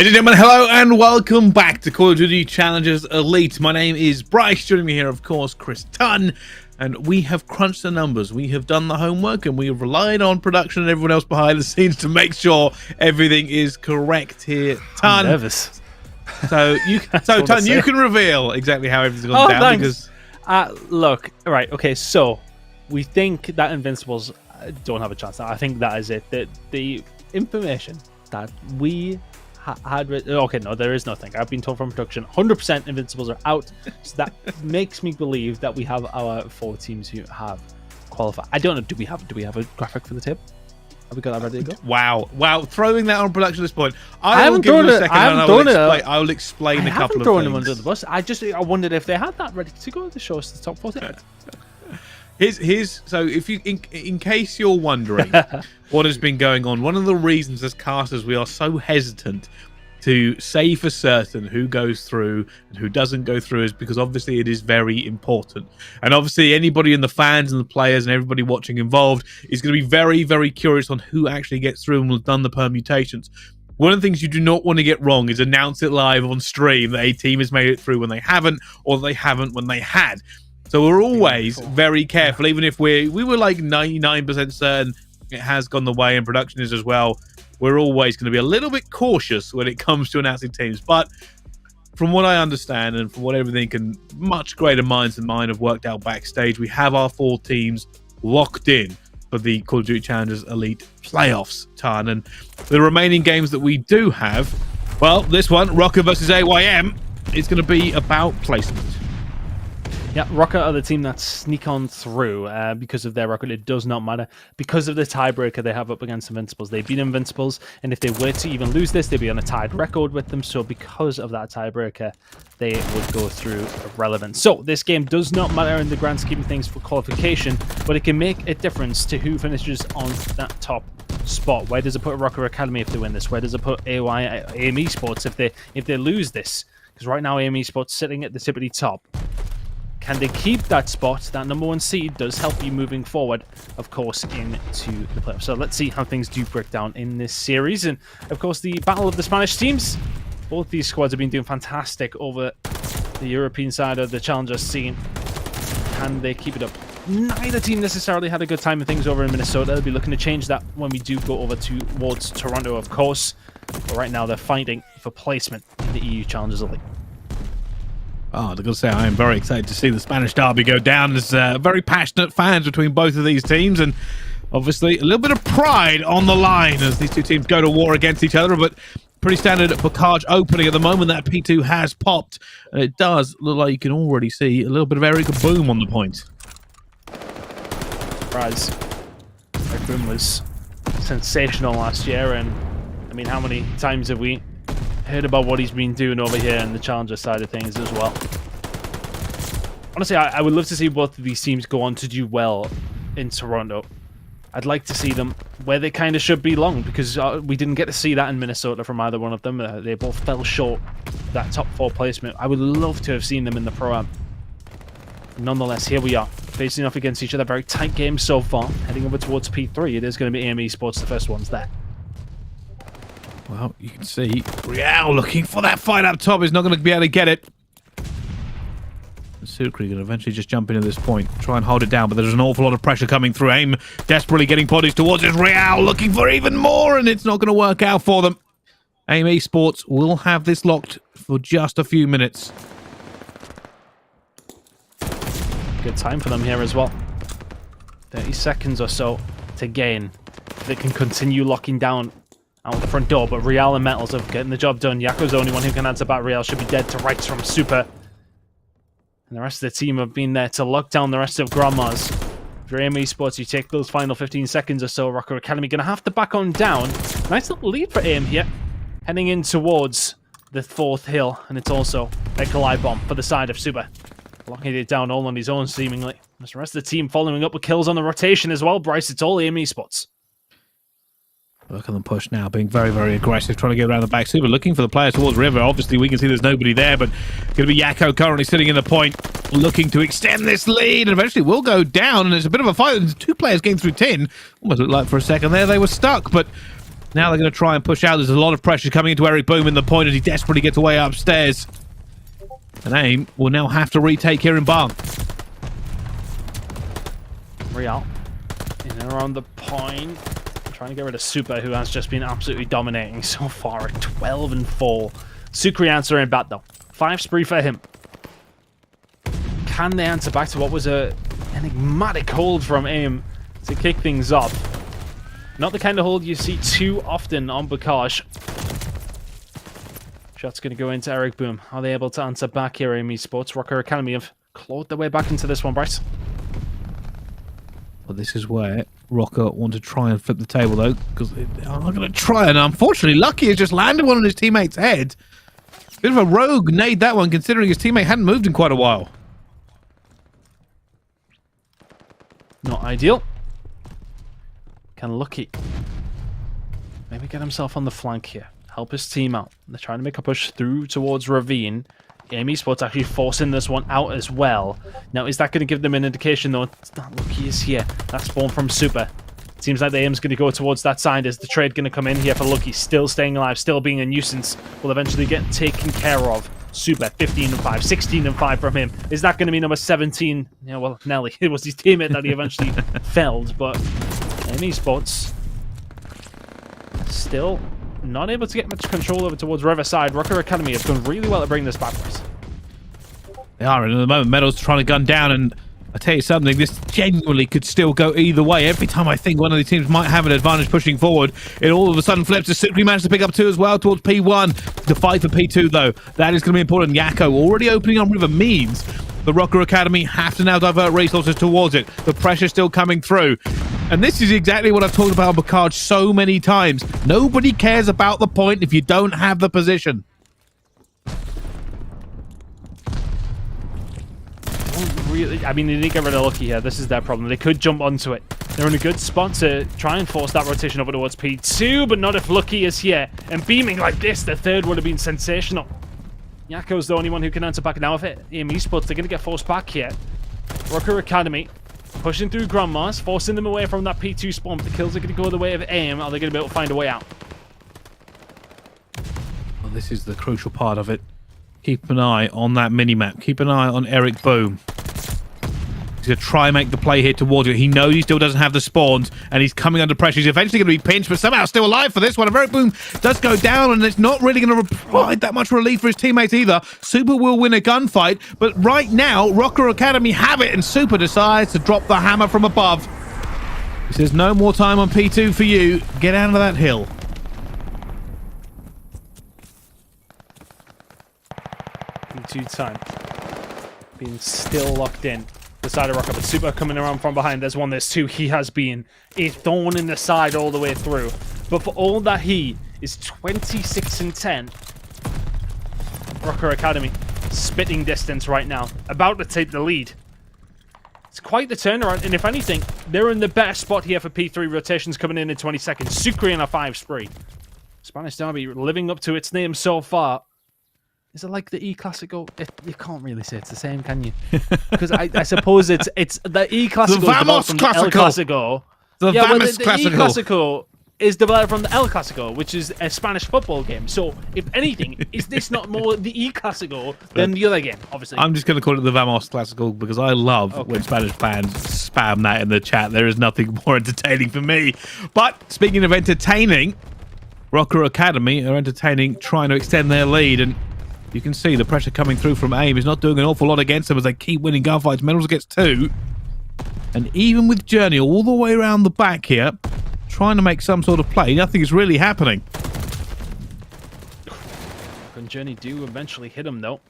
Speaker 1: Ladies and gentlemen, hello and welcome back to Call of Duty Challengers Elite. My name is Bryce, joining me here, of course, Chris Tunn, and we have crunched the numbers. We have done the homework, and we have relied on production and everyone else behind the scenes to make sure everything is correct here. Tunn,
Speaker 2: I'm nervous.
Speaker 1: So, Tunn, you can reveal exactly how everything's gone down.
Speaker 2: Thanks. Because look, right, okay, so we think that Invincibles don't have a chance. I think that is it. The information that we okay, no, there is nothing. I've been told from production 100% Invincibles are out, so that makes me believe that we have our 4 teams who have qualified. I don't know, do we have a graphic for the table? Have we got that ready to go?
Speaker 1: Wow, throwing that on production at this point.
Speaker 2: I haven't thrown it.
Speaker 1: I will explain a couple of things.
Speaker 2: I haven't thrown them under the bus. I wondered if they had that ready to go to show us the top 4 teams.
Speaker 1: So if you in case you're wondering what has been going on, one of the reasons as casters we are so hesitant to say for certain who goes through and who doesn't go through is because obviously it is very important, and obviously anybody in the fans and the players and everybody watching involved is going to be very, very curious on who actually gets through and will have done the permutations. One of the things you do not want to get wrong is announce it live on stream that a team has made it through when they haven't, or they haven't when they had. So we're always very careful, even if we were like 99% certain it has gone the way and production is as well. We're always going to be a little bit cautious when it comes to announcing teams. But from what I understand and from what everything and much greater minds than mine have worked out backstage, we have our 4 teams locked in for the Call of Duty Challengers Elite playoffs, Tan. And the remaining games that we do have, well, this one, Rocker versus AYM, is going to be about placement.
Speaker 2: Yeah, Rocker are the team that sneak on through because of their record. It does not matter. Because of the tiebreaker they have up against Invincibles. They beat Invincibles, and if they were to even lose this, they'd be on a tied record with them. So because of that tiebreaker, they would go through irrelevant. So this game does not matter in the grand scheme of things for qualification, but it can make a difference to who finishes on that top spot. Where does it put Rocker Academy if they win this? Where does it put AIM Esports if they lose this? Because right now AIM Esports sitting at the tippity top. Can they keep that spot? That number 1 seed does help you moving forward, of course, into the playoffs. So let's see how things do break down in this series. And, of course, the battle of the Spanish teams. Both these squads have been doing fantastic over the European side of the Challenger scene. Can they keep it up? Neither team necessarily had a good time of things over in Minnesota. They'll be looking to change that when we do go over towards Toronto, of course. But right now, they're fighting for placement in the EU Challengers Elite.
Speaker 1: Oh, I've got to say, I am very excited to see the Spanish derby go down. There's very passionate fans between both of these teams, and obviously a little bit of pride on the line as these 2 teams go to war against each other. But pretty standard Bocage opening at the moment. That P2 has popped, and it does look like you can already see a little bit of Eric Boom on the point.
Speaker 2: Rise. Eric Boom was sensational last year, and I mean, how many times have we heard about what he's been doing over here in the Challenger side of things as well? Honestly, I would love to see both of these teams go on to do well in Toronto. I'd like to see them where they kind of should belong, because we didn't get to see that in Minnesota from either one of them. They both fell short of that top 4 placement. I would love to have seen them in the Pro-Am. Nonetheless, here we are, facing off against each other. Very tight game so far. Heading over towards P3. It is going to be AIM Esports, the first ones there.
Speaker 1: Well, you can see Real looking for that fight up top. He's not going to be able to get it. Sucre going to eventually just jump into this point, try and hold it down, but there's an awful lot of pressure coming through. AIM desperately getting bodies towards it. Real looking for even more, and it's not going to work out for them. AIM Esports will have this locked for just a few minutes.
Speaker 2: Good time for them here as well. 30 seconds or so to gain. They can continue locking down out the front door, but Real and Metals are getting the job done. Yako's the only one who can answer back. Real should be dead to rights from Super. And the rest of the team have been there to lock down the rest of Grandma's. For AIM Esports, you take those final 15 seconds or so. Rocker Academy going to have to back on down. Nice little lead for AIM here. Heading in towards the 4th hill. And it's also a collide bomb for the side of Super. Locking it down all on his own, seemingly. There's the rest of the team following up with kills on the rotation as well. Bryce, it's all AIM Esports.
Speaker 1: Look at them push now, being very, very aggressive, trying to get around the back. Super looking for the players towards River. Obviously, we can see there's nobody there, but going to be Yako currently sitting in the point, looking to extend this lead, and eventually will go down, and it's a bit of a fight. There's 2 players getting through tin. Almost looked like for a second there they were stuck, but Now they're going to try and push out. There's a lot of pressure coming into Eric Boom in the point as he desperately gets away upstairs. And AIM will now have to retake here in Barn.
Speaker 2: Real in and around the point. Trying to get rid of Super, who has just been absolutely dominating so far at 12-4. Sukri answering back though. 5 spree for him. Can they answer back to what was a enigmatic hold from AIM to kick things off? Not the kind of hold you see too often on Bakash. Shot's going to go into Eric Boom. Are they able to answer back here, AIM Esports? Rocker Academy have clawed their way back into this one, Bryce.
Speaker 1: Well, this is where Rocker want to try and flip the table, though, because I'm not going to try. And unfortunately, Lucky has just landed one on his teammate's head. Bit of a rogue nade that one, considering his teammate hadn't moved in quite a while.
Speaker 2: Not ideal. Can Lucky maybe get himself on the flank here? Help his team out. They're trying to make a push through towards Ravine. AIM Esports actually forcing this one out as well. Now, is that going to give them an indication, though? It's not Lucky is here. That's spawn from Super. Seems like the AIM's going to go towards that side. Is the trade going to come in here for Lucky? Still staying alive, still being a nuisance. Will eventually get taken care of. Super, 15-5, 16-5 from him. Is that going to be number 17? Yeah, well, Nelly. It was his teammate that he eventually felled, but AIM Esports still not able to get much control over towards Riverside. Rocker Academy have done really well to bring this back for us.
Speaker 1: They are, and at the moment, Meadows trying to gun down, and I tell you something, this genuinely could still go either way. Every time I think one of these teams might have an advantage pushing forward, it all of a sudden flips. The Sukri managed to pick up 2 as well towards P1. The fight for P2, though, that is going to be important. Yakko already opening on River means the Rocker Academy have to now divert resources towards it. The pressure still coming through. And this is exactly what I've talked about on Bacard so many times. Nobody cares about the point if you don't have the position.
Speaker 2: Really, I mean, they need to get rid of Lucky here. This is their problem. They could jump onto it. They're in a good spot to try and force that rotation over towards P2, but not if Lucky is here. And beaming like this, the third would have been sensational. Yakko's the only one who can answer back now. If it AIM Esports, they're going to get forced back here. Rocker Academy pushing through Grandmas, forcing them away from that P2 spawn. But the kills are going to go the way of AIM. Are they going to be able to find a way out?
Speaker 1: Well, this is the crucial part of it. Keep an eye on that mini-map. Keep an eye on Eric Boom. He's going to try and make the play here towards it. He knows he still doesn't have the spawns, and he's coming under pressure. He's eventually going to be pinched, but somehow still alive for this one. Eric Boom does go down, and it's not really going to provide that much relief for his teammates either. Super will win a gunfight, but right now, Rocker Academy have it, and Super decides to drop the hammer from above. He says, no more time on P2 for you. Get out of that hill.
Speaker 2: P2 time. Being still locked in. The side of Rocker, but Super coming around from behind. There's 1, there's 2. He has been a thorn in the side all the way through. But for all that, he is 26-10. Rocker Academy spitting distance right now, about to take the lead. It's quite the turnaround, and if anything, they're in the better spot here for P3 rotations coming in 20 seconds. Sukri in a 5 spree. Spanish Derby living up to its name so far. Is it like the E Classico? You can't really say it's the same, can you? Because I suppose it's the E Classico
Speaker 1: The Vamos
Speaker 2: from the El Clasico.
Speaker 1: The Vamos
Speaker 2: the
Speaker 1: Clasico.
Speaker 2: E Clasico is developed from the El Clasico, which is a Spanish football game. So, if anything, is this not more the E Clasico than the other game? Obviously,
Speaker 1: I'm just going to call it the Vamos Classical because I love when Spanish fans spam that in the chat. There is nothing more entertaining for me. But speaking of entertaining, Rocker Academy are entertaining, trying to extend their lead, and you can see the pressure coming through from AIM is not doing an awful lot against them as they keep winning gunfights. Medals gets 2. And even with Journey all the way around the back here, trying to make some sort of play, nothing is really happening.
Speaker 2: And Journey do eventually hit him, though.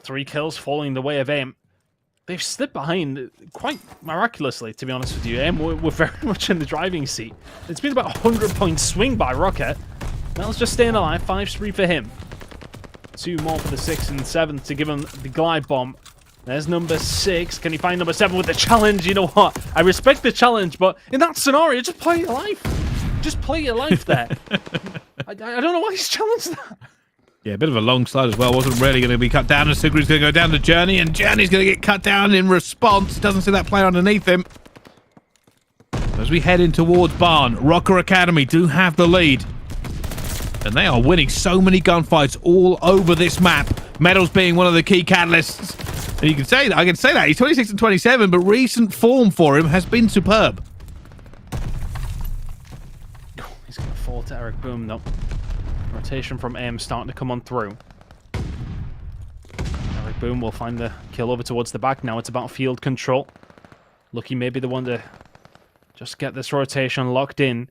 Speaker 2: 3 kills falling the way of AIM. They've slipped behind quite miraculously, to be honest with you. AIM were very much in the driving seat. It's been about a 100-point swing by Rocket. Mel's just staying alive. 5 spree for him. 2 more for the 6th and 7th to give him the glide bomb. There's number 6. Can he find number 7 with the challenge? You know what? I respect the challenge, but in that scenario, just play your life. Just play your life there. I don't know why he's challenged that.
Speaker 1: Yeah, a bit of a long slide as well. Wasn't really going to be cut down. And Sukri's going to go down to Journey, and Journey's going to get cut down in response. Doesn't see that player underneath him. There's As we head in towards Barn, Rocker Academy do have the lead. And they are winning so many gunfights all over this map. Medals being one of the key catalysts. And you can say that, I can say that. He's 26 and 27, but recent form for him has been superb.
Speaker 2: He's going to fall to Eric Boom, though. Rotation from M starting to come on through. Eric Boom will find the kill over towards the back. Now it's about field control. Lucky may be the one to just get this rotation locked in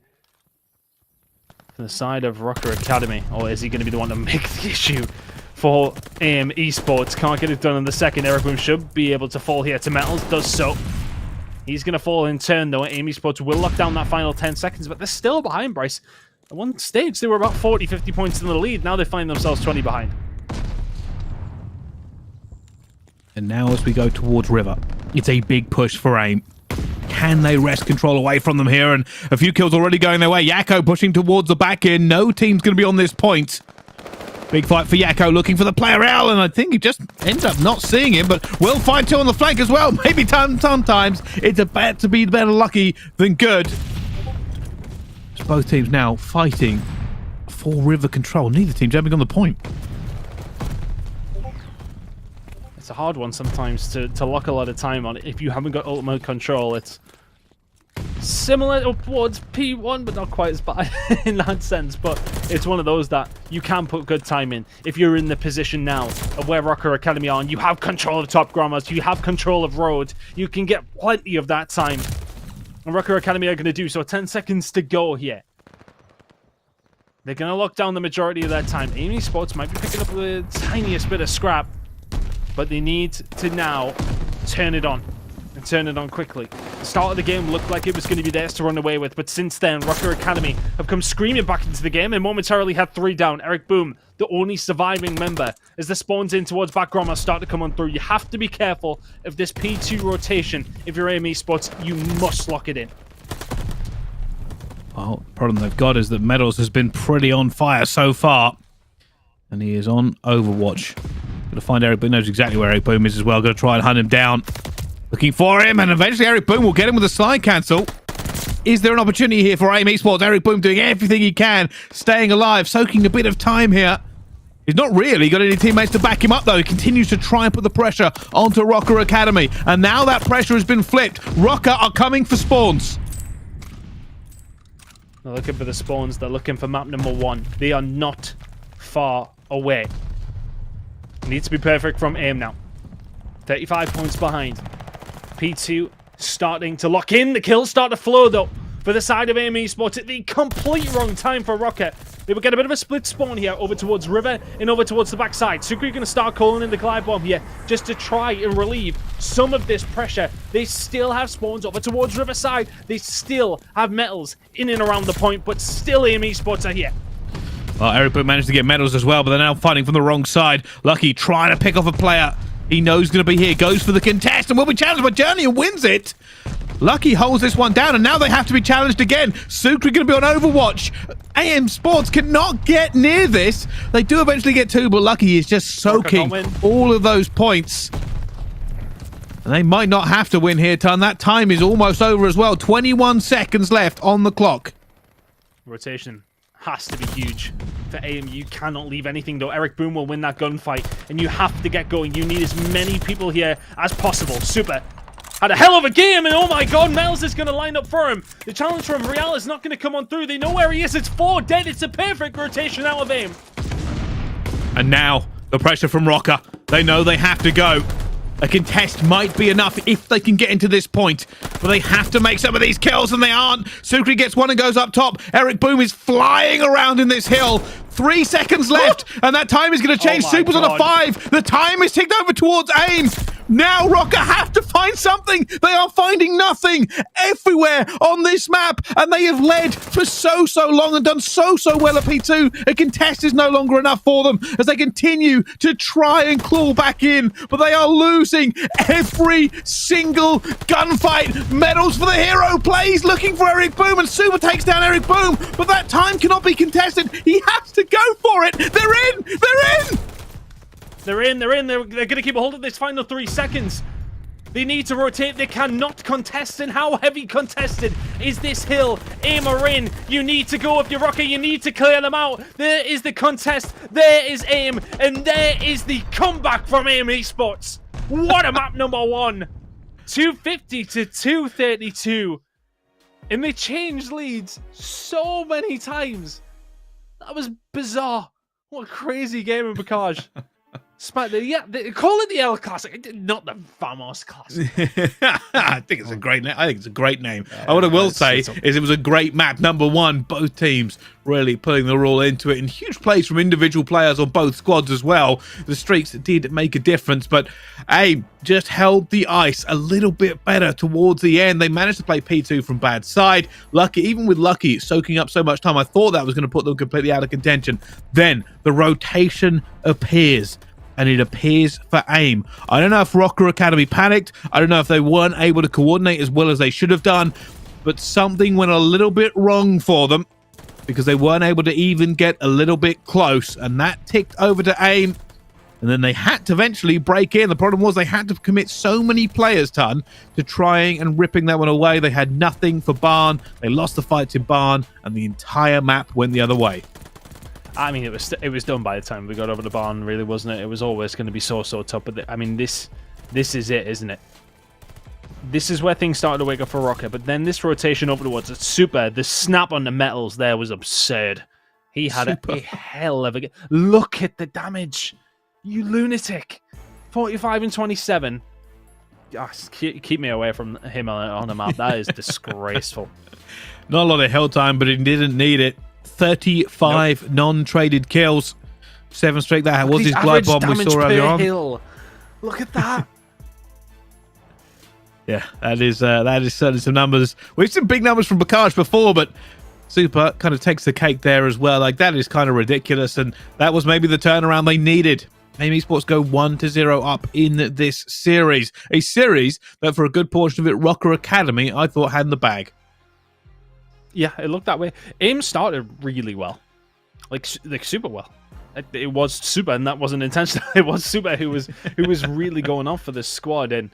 Speaker 2: to the side of Rocker Academy. Or is he going to be the one to make the issue for AM Esports? Can't get it done in the second. Eric Boom should be able to fall here to Metals. Does so. He's going to fall in turn, though. AM Esports will lock down that final 10 seconds, but they're still behind, Bryce. At one stage, they were about 40, 50 points in the lead. Now they find themselves 20 behind.
Speaker 1: And now as we go towards River, it's a big push for AIM. Can they wrest control away from them here? And a few kills already going their way. Yakko pushing towards the back end. No team's going to be on this point. Big fight for Yakko, looking for the player L, and I think he just ends up not seeing him, but will find two on the flank as well. Maybe sometimes it's about to be better lucky than good. So both teams now fighting for River control. Neither team jumping on the point.
Speaker 2: It's a hard one sometimes to lock a lot of time on it. If you haven't got ultimate control, it's similar towards P1, but not quite as bad in that sense. But it's one of those that you can put good time in. If you're in the position now of where Rocker Academy are, and you have control of top grammars, you have control of road, you can get plenty of that time. And Rocker Academy are going to do so. 10 seconds to go here. They're going to lock down the majority of that time. AM Esports might be picking up the tiniest bit of scrap, but they need to now turn it on. And turn it on quickly. The start of the game looked like it was going to be theirs to run away with, but since then, Rocker Academy have come screaming back into the game and momentarily had 3 down. Eric Boom, the only surviving member, as the spawns in towards background start to come on through. You have to be careful of this P2 rotation. If you're AM Esports, you must lock it in.
Speaker 1: Well, the problem they've got is that Medals has been pretty on fire so far. And he is on Overwatch. Going to find Eric Boom, knows exactly where Eric Boom is as well. Going to try and hunt him down. Looking for him, and eventually Eric Boom will get him with a slide cancel. Is there an opportunity here for AIM Esports? Eric Boom doing everything he can, staying alive, soaking a bit of time here. He's not really got any teammates to back him up, though. He continues to try and put the pressure onto Rocker Academy. And now that pressure has been flipped. Rocker are coming for spawns.
Speaker 2: They're looking for the spawns. They're looking for map number 1. They are not far away. Needs to be perfect from AIM now. 35 points behind. P2 starting to lock in. The kills start to flow, though, for the side of AM Esports at the complete wrong time for Rocket. They will get a bit of a split spawn here over towards River and over towards the backside. Sukri going to start calling in the glide bomb here just to try and relieve some of this pressure. They still have spawns over towards Riverside. They still have Metals in and around the point, but still AM Esports are here.
Speaker 1: Well, Eric Boom managed to get Medals as well, but they're now fighting from the wrong side. Lucky trying to pick off a player he knows is going to be here. Goes for the contest and will be challenged by Journey and wins it. Lucky holds this one down, and now they have to be challenged again. Sukri going to be on Overwatch. AM Sports cannot get near this. They do eventually get 2, but Lucky is just soaking all of those points. And they might not have to win here, Ton. That time is almost over as well. 21 seconds left on the clock.
Speaker 2: Rotation has to be huge for AM. You cannot leave anything, though. Eric Boom will win that gunfight, and you have to get going. You need as many people here as possible. Super had a hell of a game, and oh my god, Mel's is going to line up for him. The challenge from Real is not going to come on through. They know where he is. It's 4 dead. It's a perfect rotation out of AIM.
Speaker 1: And now, the pressure from Rocker. They know they have to go. A contest might be enough if they can get into this point, but they have to make some of these kills, and they aren't. Sukri gets one and goes up top. Eric Boom is flying around in this hill. 3 seconds left, and that time is going to change. Super's on a 5. The time is ticked over towards AIM. Now Rocker have to find something. They are finding nothing everywhere on this map, and they have led for so long and done so well at P2. A contest is no longer enough for them as they continue to try and claw back in, but they are losing every single gunfight. Medals for the hero plays, looking for Eric Boom, and Super takes down Eric Boom, but that time cannot be contested. He has to go for it. They're in. They're in.
Speaker 2: They're in. They're going to keep a hold of this final 3 seconds. They need to rotate. They cannot contest. And how heavy contested is this hill? Aim are in. You need to go if you're Rocker. You need to clear them out. There is the contest. There is Aim. And there is the comeback from Aim Esports. What a map number 1. 250 to 232. And they changed leads so many times. That was bizarre. What a crazy game of Bacage. They call it the L Classic, not the Vamos Classic.
Speaker 1: I think it's a great name. I think it's a great name. What I will say is it was a great map. Number 1, both teams really putting their all into it, and huge plays from individual players on both squads as well. The streaks did make a difference, but AIM just held the ice a little bit better towards the end. They managed to play P2 from bad side. Lucky, even with Lucky soaking up so much time, I thought that was going to put them completely out of contention. Then the rotation appears. And it appears for AIM. I don't know if Rocker Academy panicked. I don't know if they weren't able to coordinate as well as they should have done. But something went a little bit wrong for them because they weren't able to even get a little bit close. And that ticked over to AIM. And then they had to eventually break in. The problem was they had to commit so many players, to trying and ripping that one away. They had nothing for Barn. They lost the fight to Barn. And the entire map went the other way.
Speaker 2: I mean, it was done by the time we got over the barn, really, wasn't it? It was always going to be so tough. But I mean, this is it, isn't it? This is where things started to wake up for Rocker. But then this rotation over towards it, Super. The snap on the metals there was absurd. He had a hell of a game. Look at the damage, you lunatic! 45 and 27. Gosh, keep me away from him on the map. That is disgraceful.
Speaker 1: Not a lot of hell time, but he didn't need it. 35 non-traded kills. 7 straight. That was his glide bomb we saw earlier on.
Speaker 2: Hill. Look at that.
Speaker 1: Yeah, that is certainly some numbers. We've seen big numbers from Bacage before, but Super kind of takes the cake there as well. Like, that is kind of ridiculous, and that was maybe the turnaround they needed. AIM Esports go 1-0 up in this series. A series that for a good portion of it, Rocker Academy, I thought had in the bag.
Speaker 2: Yeah, it looked that way. AIM started really well, like super well. It was Super, and that wasn't intentional. It was Super who was really going off for this squad, and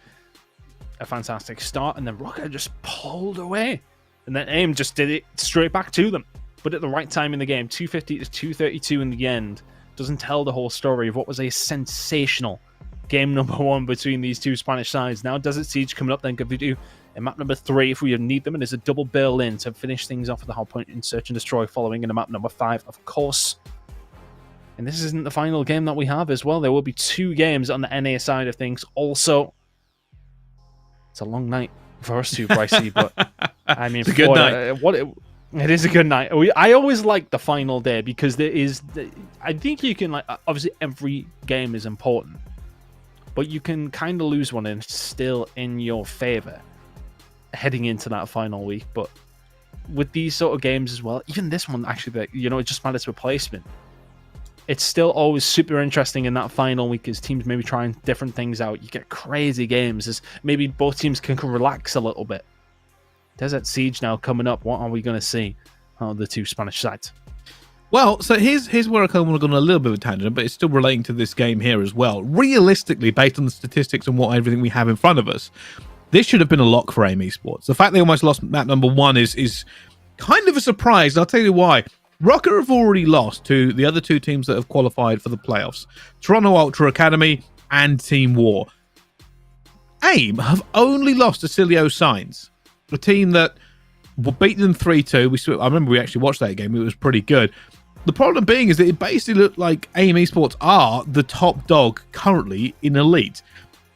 Speaker 2: a fantastic start. And then Rocker just pulled away, and then AIM just did it straight back to them, but at the right time in the game. 250 to 232 in the end doesn't tell the whole story of what was a sensational game number 1 between these two Spanish sides. Now Desert Siege coming up, then give you in map number 3 if we need them, and there's a double Berlin to finish things off with the hard point in Search and Destroy following in map number 5, of course. And this isn't the final game that we have as well. There will be 2 games on the NA side of things. Also, it's a long night for us two, Brycey, but I mean,
Speaker 1: it's a good night.
Speaker 2: It is a good night. I always like the final day because I think you can, like, obviously every game is important, but you can kind of lose one and it's still in your favor heading into that final week. But with these sort of games as well, even this one actually, that it just matters with placement. It's still always super interesting in that final week as teams maybe trying different things out. You get crazy games as maybe both teams can relax a little bit. Desert Siege now coming up. What are we going to see on the two Spanish sides?
Speaker 1: Well, so here's where I kind of want to go on a little bit of a tangent, but it's still relating to this game here as well. Realistically, based on the statistics and everything we have in front of us, this should have been a lock for AIM Esports. The fact they almost lost map number 1 is kind of a surprise. I'll tell you why. Rocker have already lost to the other 2 teams that have qualified for the playoffs, Toronto Ultra Academy and Team War. AIM have only lost to Cilio Signs, a team that beat them 3-2. I remember we actually watched that game. It was pretty good. The problem being is that it basically looked like AIM Esports are the top dog currently in Elite.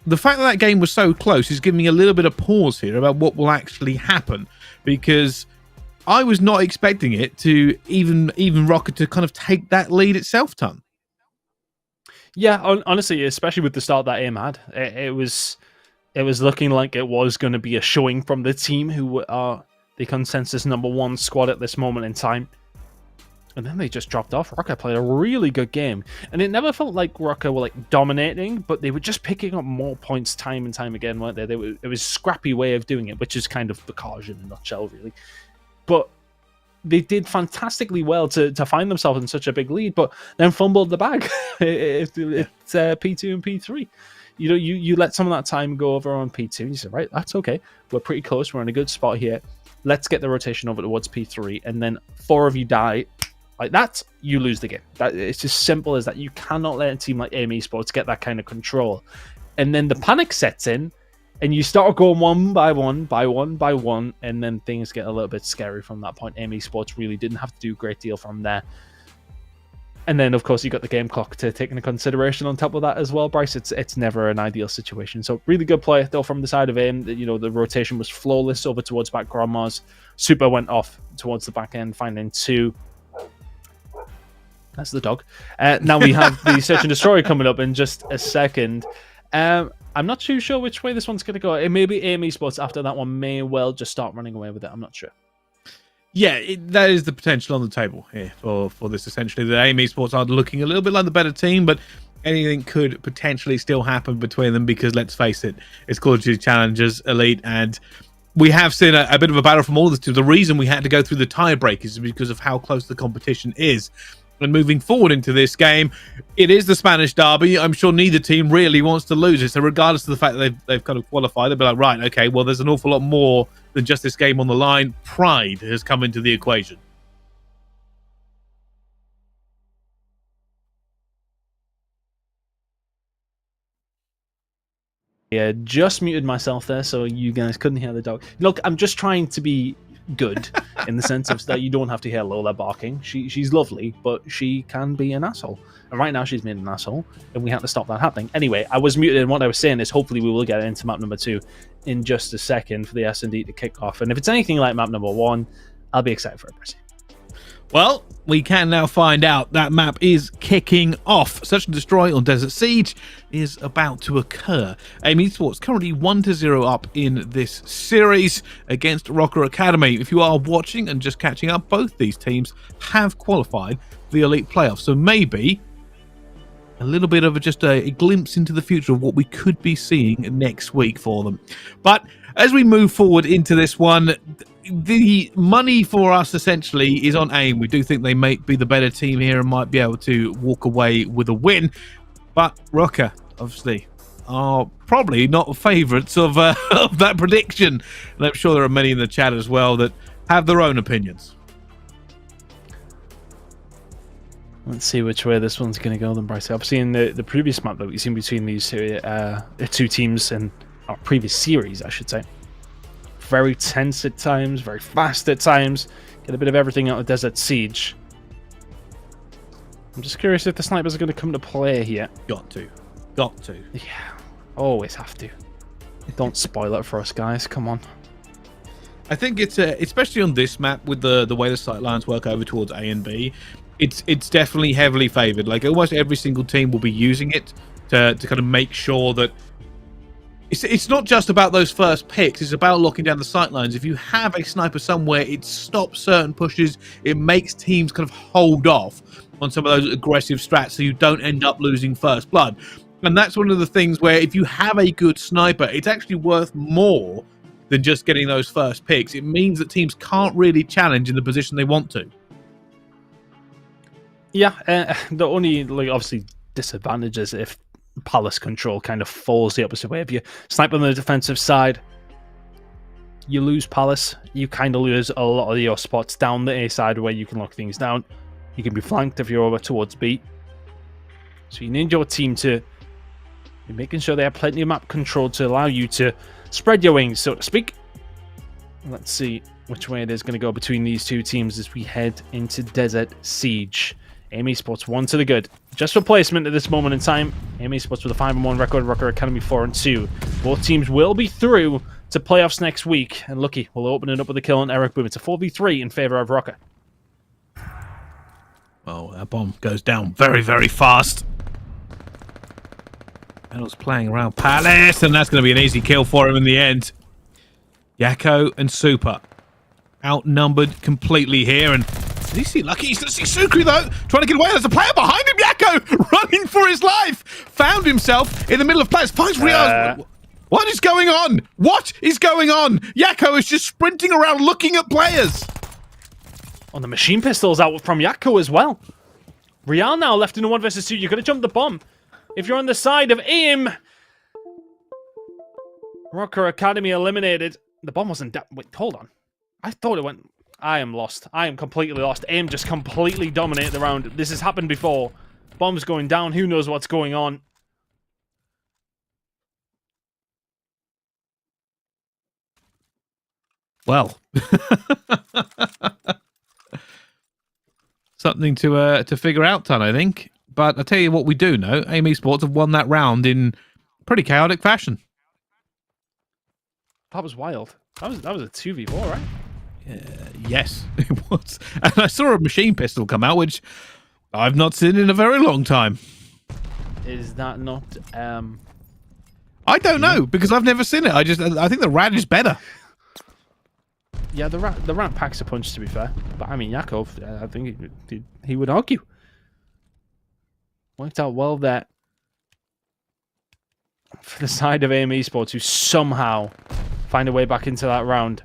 Speaker 1: The fact that game was so close is giving me a little bit of pause here about what will actually happen, because I was not expecting it to even Rocket to kind of take that lead itself, Ton.
Speaker 2: Yeah, honestly, especially with the start that AIM had, it was looking like it was going to be a showing from the team who are the consensus number 1 squad at this moment in time. And then they just dropped off. Rocker played a really good game. And it never felt like Rocker were like dominating, but they were just picking up more points time and time again, weren't they? It was a scrappy way of doing it, which is kind of Bacage in a nutshell, really. But they did fantastically well to find themselves in such a big lead, but then fumbled the bag. It's P2 and P3. you let some of that time go over on P2. And you say, right, that's okay. We're pretty close. We're in a good spot here. Let's get the rotation over towards P3, and then 4 of you die like that, you lose the game. It's just simple as that. You cannot let a team like AIM Esports get that kind of control. And then the panic sets in, and you start going one by one, by one, by one, and then things get a little bit scary from that point. AIM Esports really didn't have to do a great deal from there. And then, of course, you got the game clock to take into consideration on top of that as well, Bryce. It's never an ideal situation. So really good play, though, from the side of AIM. The rotation was flawless over towards back Grandma's. Super went off towards the back end, finding 2. That's the dog. Now we have the Search and Destroy coming up in just a second. I'm not too sure which way this one's going to go. It may be AIM Esports after that one may well just start running away with it. I'm not sure.
Speaker 1: Yeah, that is the potential on the table here for this, essentially. The AIM Esports are looking a little bit like the better team, but anything could potentially still happen between them because, let's face it, it's Call of Duty Challengers Elite, and we have seen a bit of a battle from all of this team. The reason we had to go through the tiebreakers is because of how close the competition is. And moving forward into this game, it is the Spanish derby. I'm sure neither team really wants to lose it. So regardless of the fact that they've kind of qualified, they'll be like, right, okay, well, there's an awful lot more than just this game on the line. Pride has come into the equation.
Speaker 2: Yeah, just muted myself there so you guys couldn't hear the dog. Look, I'm just trying to be good in the sense of that you don't have to hear Lola barking. She's lovely, but she can be an asshole. And right now she's made an asshole, and we have to stop that happening. Anyway, I was muted, and what I was saying is hopefully we will get into map number 2 in just a second for the S&D to kick off. And if it's anything like map number 1, I'll be excited for it, Percy.
Speaker 1: Well, we can now find out that map is kicking off. Search and Destroy on Desert Siege is about to occur. AIM Esports currently 1-0 up in this series against Rocker Academy. If you are watching and just catching up, both these teams have qualified for the Elite Playoffs. So maybe a little bit of just a glimpse into the future of what we could be seeing next week for them. But as we move forward into this one, the money for us essentially is on AIM. We do think they may be the better team here and might be able to walk away with a win. But Rocker, obviously, are probably not favourites of that prediction. And I'm sure there are many in the chat as well that have their own opinions.
Speaker 2: Let's see which way this one's going to go then, Bryce. Obviously, in the previous map that we've seen between these two teams and our previous series, I should say. Very tense at times, very fast at times. Get a bit of everything out of Desert Siege. I'm just curious if the snipers are going to come to play here.
Speaker 1: Got to.
Speaker 2: Yeah, always have to. Don't spoil it for us, guys. Come on.
Speaker 1: I think it's especially on this map with the way the sight lines work over towards A and B. It's definitely heavily favored. Like almost every single team will be using it to kind of make sure that it's not just about those first picks. It's about locking down the sight lines. If you have a sniper somewhere, it stops certain pushes. It makes teams kind of hold off on some of those aggressive strats so you don't end up losing first blood. And that's one of the things where if you have a good sniper, it's actually worth more than just getting those first picks. It means that teams can't really challenge in the position they want to.
Speaker 2: Yeah, the only obviously disadvantage is if Palace control kind of falls the opposite way. If you snipe on the defensive side, you lose Palace. You kind of lose a lot of your spots down the A side where you can lock things down. You can be flanked if you're over towards B. So you need your team to be making sure they have plenty of map control to allow you to spread your wings, so to speak. Let's see which way it is going to go between these two teams as we head into Desert Siege. AIM Esports 1 to the good. Just for placement at this moment in time, AIM Esports with a 5-1 record, Rocker Academy 4-2. Both teams will be through to playoffs next week, and Lucky will open it up with a kill on Eric Boom. It's a 4v3 in favor of Rocker.
Speaker 1: Oh, that bomb goes down very, very fast. Edel's playing around Palace, and that's going to be an easy kill for him in the end. Yakko and Super outnumbered completely here, and did he see Lucky? He doesn't see Sukri though, trying to get away. There's a player behind him, Yakko, running for his life. Found himself in the middle of players, finds Riaz. What is going on? What is going on? Yakko is just sprinting around looking at players.
Speaker 2: On the machine pistols out from Yakko as well. Rial now left in a 1 versus 2. You're going to jump the bomb. If you're on the side of AIM, Rocker Academy eliminated. The bomb wasn't down. Wait, hold on. I thought it went... I am lost. I am completely lost. AIM just completely dominated the round. This has happened before. Bomb's going down. Who knows what's going on?
Speaker 1: Well, something to figure out, Ton, I think. But I'll tell you what we do know. AIM Esports have won that round in pretty chaotic fashion.
Speaker 2: That was wild. That was a 2v4, right?
Speaker 1: Yes, it was. And I saw a machine pistol come out, which I've not seen in a very long time.
Speaker 2: Is that not...
Speaker 1: I don't know, because I've never seen it. I think the Rad is better.
Speaker 2: Yeah, the rat packs a punch, to be fair. But I mean, Yakov, I think he would argue. Worked out well there for the side of AIM Esports, who somehow find a way back into that round.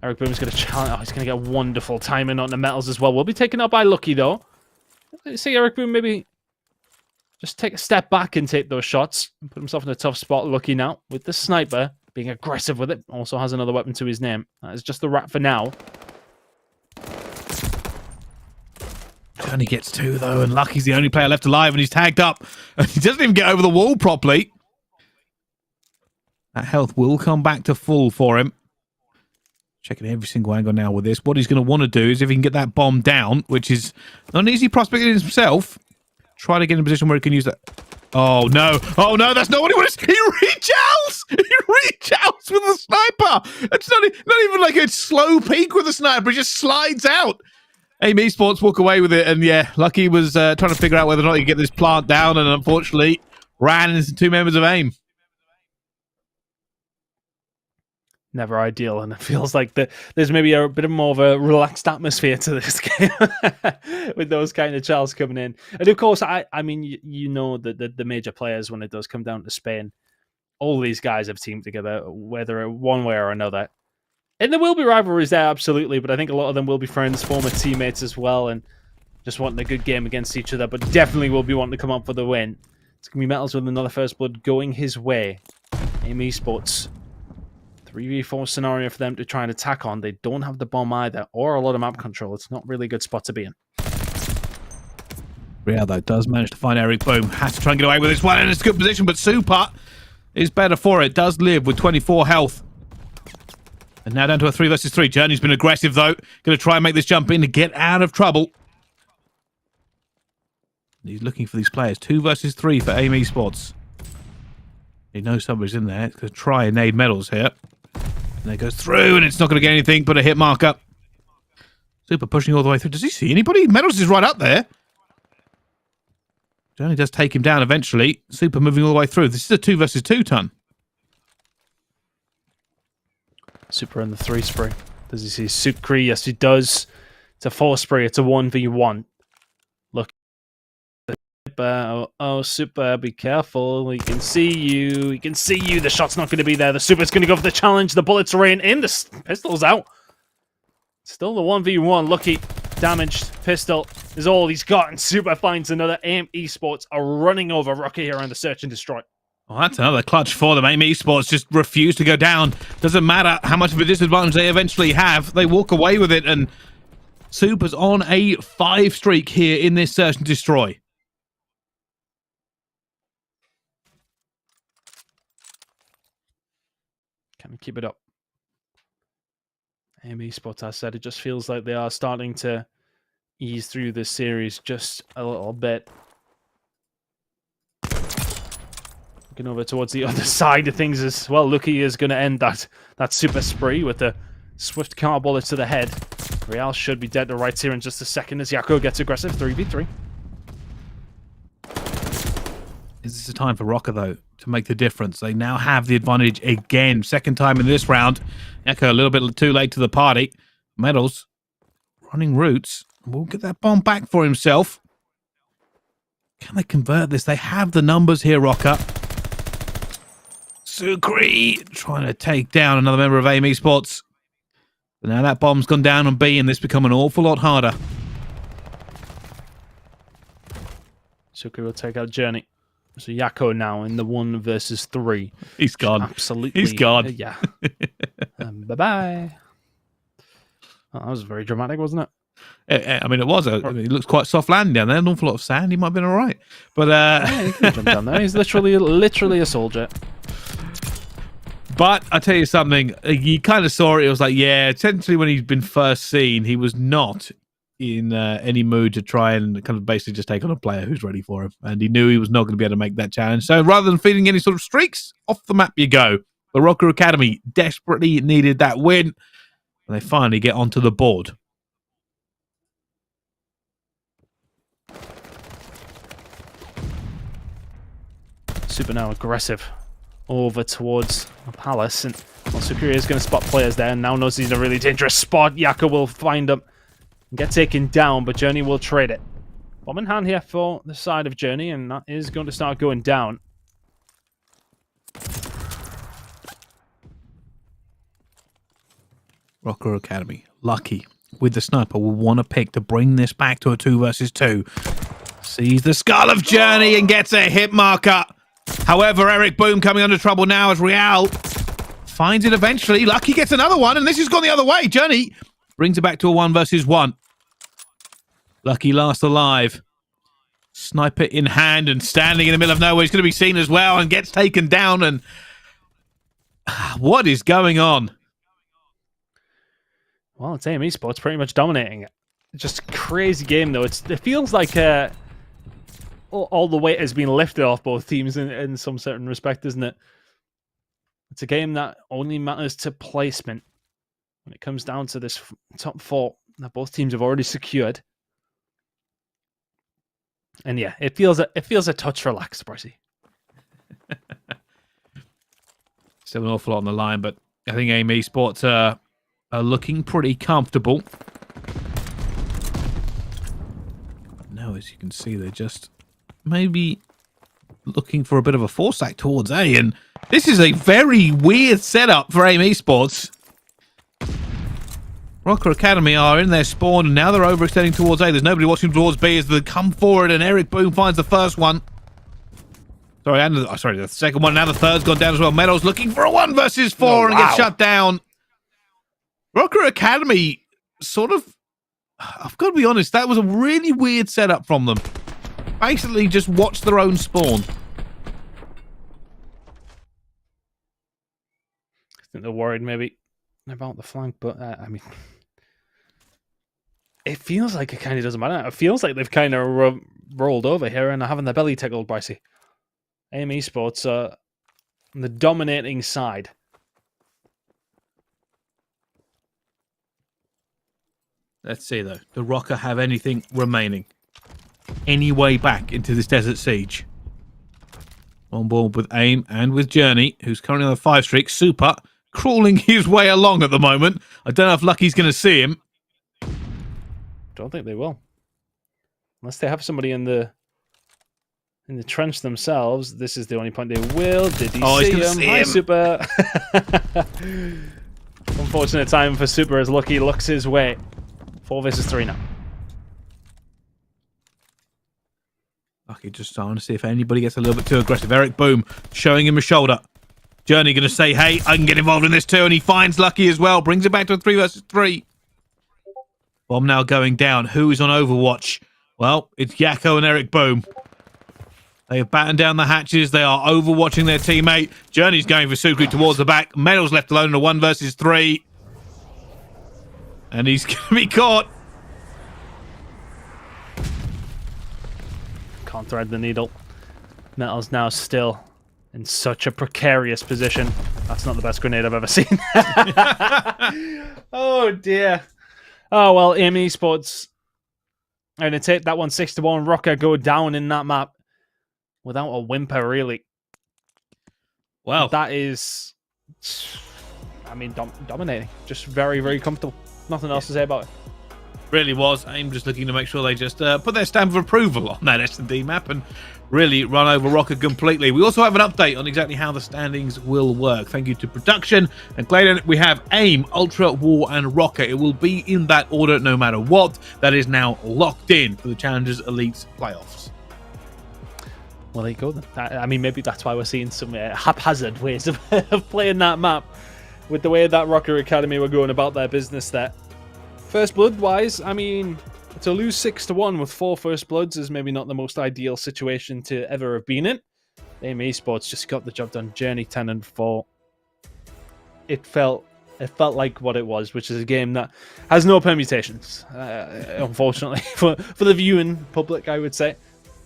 Speaker 2: Eric Boom's going to challenge. Oh, he's going to get wonderful timing on the metals as well. We'll be taken out by Lucky, though. Let's see Eric Boom maybe just take a step back and take those shots and put himself in a tough spot. Lucky now with the sniper being aggressive with it. Also has another weapon to his name. That is just the rat for now.
Speaker 1: Only gets 2 though, and Lucky's the only player left alive, and he's tagged up. And he doesn't even get over the wall properly. That health will come back to full for him. Checking every single angle now with this. What he's going to want to do is, if he can get that bomb down, which is not an easy prospect in himself, try to get in a position where he can use that. Oh no! Oh no! That's not what he wants. He reach outs. He reach outs with the sniper. It's not even like a slow peek with the sniper. He just slides out. AIM Esports walk away with it, and yeah, Lucky was trying to figure out whether or not he could get this plant down, and unfortunately ran into 2 members of AIM.
Speaker 2: Never ideal, and it feels like there's maybe a bit more of a relaxed atmosphere to this game with those kind of chals coming in. And of course, I mean, you know that the major players, when it does come down to Spain, all these guys have teamed together, whether one way or another. And there will be rivalries there, absolutely, but I think a lot of them will be friends, former teammates as well, and just wanting a good game against each other, but definitely will be wanting to come up for the win. It's going to be Metals with another First Blood going his way. AIM Esports. 3v4 scenario for them to try and attack on. They don't have the bomb either, or a lot of map control. It's not really a good spot to be in.
Speaker 1: Real, though, does manage to find Eric Boom. Has to try and get away with this one, and it's a good position, but Super is better for it. Does live with 24 health. And now down to a 3 versus 3. Journey's been aggressive, though. Going to try and make this jump in to get out of trouble. He's looking for these players. 2 versus 3 for AIM Esports. He knows somebody's in there. He's going to try and nade medals here. And it goes through, and it's not going to get anything but a hit marker. Super pushing all the way through. Does he see anybody? Medals is right up there. Journey does take him down eventually. Super moving all the way through. This is a 2 versus 2 ton.
Speaker 2: Super in the 3 spray. Does he see Sukri? Yes, he does. It's a 4 spray. It's a 1v1. Look. Oh, Super, be careful. He can see you. He can see you. The shot's not going to be there. The Super's going to go for the challenge. The bullets rain in. The pistol's out. Still the 1v1. Lucky. Damaged. Pistol is all he's got. And Super finds another. AIM Esports are running over Rocky here on the search and destroy.
Speaker 1: Well, that's another clutch for them. AIM Esports just refuse to go down. Doesn't matter how much of a disadvantage they eventually have. They walk away with it. And Super's on a 5 streak here in this search and destroy.
Speaker 2: Can we keep it up? AIM Esports, I said, it just feels like they are starting to ease through this series just a little bit. Looking over towards the other side of things as well. Lucky is going to end that super spree with a swift counter bullet to the head. Real should be dead to rights here in just a second as Yako gets aggressive. 3v3.
Speaker 1: Is this a time for Rocker, though, to make the difference? They now have the advantage again. Second time in this round. Echo a little bit too late to the party. Medals running routes. Will get that bomb back for himself. Can they convert this? They have the numbers here, Rocker. Sukri trying to take down another member of AIM Esports. But now that bomb's gone down on B, and this become an awful lot harder.
Speaker 2: Sukri will take out Journey. So Yakko now in the 1 versus 3.
Speaker 1: He's gone.
Speaker 2: Absolutely.
Speaker 1: He's gone.
Speaker 2: Yeah. Bye-bye. Oh, that was very dramatic, wasn't it?
Speaker 1: I mean, it was. It looks quite soft landing down there. An awful lot of sand. He might have been all right. But
Speaker 2: Yeah, he could jump down there. He's literally a soldier.
Speaker 1: But I tell you something, you kind of saw it. It was like, yeah, essentially when he'd been first seen, he was not in any mood to try and kind of basically just take on a player who's ready for him. And he knew he was not going to be able to make that challenge. So rather than feeding any sort of streaks, off the map you go. The Rocker Academy desperately needed that win. And they finally get onto the board.
Speaker 2: Super now aggressive over towards the palace, and Sukuri is going to spot players there and now knows he's in a really dangerous spot. Yakko will find him and get taken down, but Journey will trade it. Bomb in hand here for the side of Journey, and that is going to start going down.
Speaker 1: Rocker Academy, lucky with the sniper, will want to pick to bring this back to a 2 versus 2. Sees the skull of Journey and gets a hit marker. However, Eric Boom coming under trouble now as Real finds it eventually. Lucky gets another one, and this has gone the other way. Journey brings it back to a 1 versus 1. Lucky last alive. Sniper in hand and standing in the middle of nowhere. He's going to be seen as well and gets taken down. And what is going on?
Speaker 2: Well, it's AME Sports pretty much dominating it. Just a crazy game, though. It feels like all the weight has been lifted off both teams in some certain respect, isn't it? It's a game that only matters to placement when it comes down to this top 4 that both teams have already secured. And yeah, it feels a touch relaxed, Brycey.
Speaker 1: Still an awful lot on the line, but I think AIM Esports are looking pretty comfortable. No, as you can see, they're just maybe looking for a bit of a force act towards A, and this is a very weird setup for AIM Esports. Rocker Academy are in their spawn, and now they're overextending towards A. There's nobody watching towards B as they come forward, and Eric Boom finds the first one. Sorry, the second one. Now the third's gone down as well. Meadows looking for a 1 versus 4 and gets shut down. Rocker Academy sort of... I've got to be honest, that was a really weird setup from them. Basically just watch their own spawn.
Speaker 2: I think they're worried maybe about the flank, but I mean... It feels like it kind of doesn't matter. It feels like they've kind of rolled over here and are having their belly tickled, Brycey. AIM Esports are on the dominating side.
Speaker 1: Let's see, though. Do Rocker have anything remaining? Any way back into this Desert Siege? On board with AIM and with Journey, who's currently on a 5 streak. Super crawling his way along at the moment. I don't know if Lucky's going to see him.
Speaker 2: Don't think they will. Unless they have somebody in the trench themselves. This is the only point they will. Did he see him? Hi, Super. Unfortunate time for Super as Lucky looks his way. 4 versus 3 now.
Speaker 1: Lucky just starting to see if anybody gets a little bit too aggressive. Eric Boom showing him a shoulder. Journey going to say, hey, I can get involved in this too. And he finds Lucky as well. Brings it back to a 3 versus 3. Bomb now going down. Who is on Overwatch? Well, it's Yakko and Eric Boom. They have battened down the hatches. They are overwatching their teammate. Journey's going for Sukri towards the back. Medal's left alone in a 1 versus 3. And he's going to be caught.
Speaker 2: Can't thread the needle. Metal's now still in such a precarious position. That's not the best grenade I've ever seen. Oh, dear. Oh, well, AIM Esports are going to take that one 6-1. Rocker go down in that map without a whimper, really.
Speaker 1: Wow.
Speaker 2: That is, I mean, dominating. Just very, very comfortable. Nothing else to say about it.
Speaker 1: Really was. AIM just looking to make sure they just put their stamp of approval on that S&D map and really run over Rocker completely. We also have an update on exactly how the standings will work. Thank you to production. And Clayton, we have AIM, Ultra, War, and Rocker. It will be in that order no matter what. That is now locked in for the Challengers Elite playoffs.
Speaker 2: Well, there you go then. I mean, maybe that's why we're seeing some haphazard ways of, of playing that map with the way that Rocker Academy were going about their business there. First Blood wise, I mean, to lose 6-1 with 4 First Bloods is maybe not the most ideal situation to ever have been in. AIM Esports just got the job done. Journey 10-4. It felt like what it was, which is a game that has no permutations, unfortunately, for the viewing public, I would say.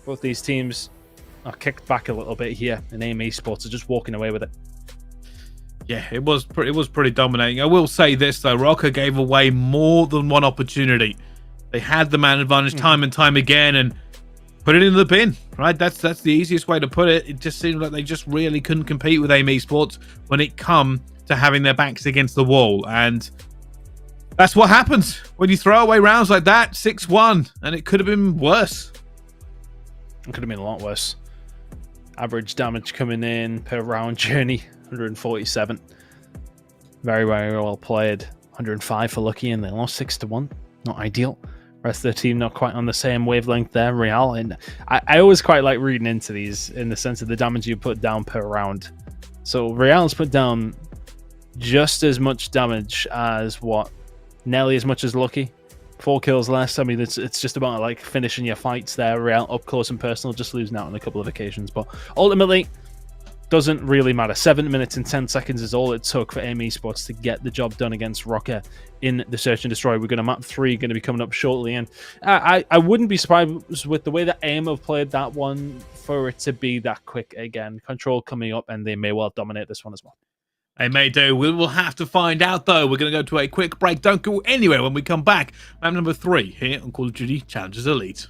Speaker 2: Both these teams are kicked back a little bit here, and AIM Esports are just walking away with it.
Speaker 1: Yeah, it was pretty dominating. I will say this, though. Rocker gave away more than one opportunity. They had the man advantage time and time again and put it in the bin, right? That's the easiest way to put it. It just seemed like they just really couldn't compete with AIM Esports when it come to having their backs against the wall. And that's what happens when you throw away rounds like that. 6-1, and it could have been worse.
Speaker 2: It could have been a lot worse. Average damage coming in per round. Journey 147. Very, very well played. 105 for Lucky, and they lost 6-1. Not ideal. Rest of the team not quite on the same wavelength there. Real, and I always quite like reading into these in the sense of the damage you put down per round. So Real's put down just as much damage as what? Nearly as much as Lucky. 4 kills less. I mean, it's just about like finishing your fights there. Real up close and personal, just losing out on a couple of occasions. But ultimately, doesn't really matter. 7 minutes and 10 seconds is all it took for AIM Esports to get the job done against Rocker in the Search and Destroy. We're going to map 3, going to be coming up shortly. And I wouldn't be surprised with the way that AIM have played that one for it to be that quick again. Control coming up, and they may well dominate this one as well.
Speaker 1: They may do. We will have to find out, though. We're going to go to a quick break. Don't go anywhere when we come back. Map number 3 here on Call of Duty Challengers Elite.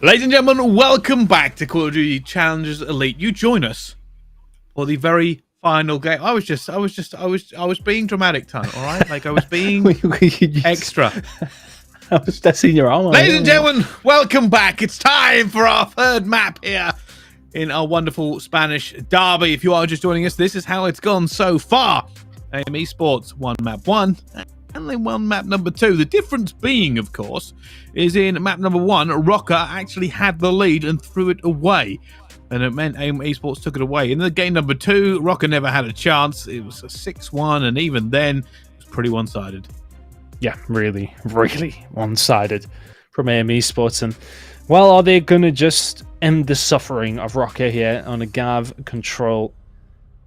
Speaker 1: Ladies and gentlemen, welcome back to Call of Duty Challengers Elite. You join us for the very final game. I was being dramatic, Ton, all right? Like I was being extra.
Speaker 2: I was testing your armor.
Speaker 1: Ladies and gentlemen, welcome back. It's time for our third map here in our wonderful Spanish derby. If you are just joining us, this is how it's gone so far. AIM Esports won map 1. And they won map number 2. The difference being, of course, is in map number 1, Rocker actually had the lead and threw it away. And it meant AIM Esports took it away. In the game number 2, Rocker never had a chance. It was a 6-1, and even then, it was pretty one-sided.
Speaker 2: Yeah, really, really one-sided from AIM Esports. And, well, are they going to just end the suffering of Rocker here on a Gav control?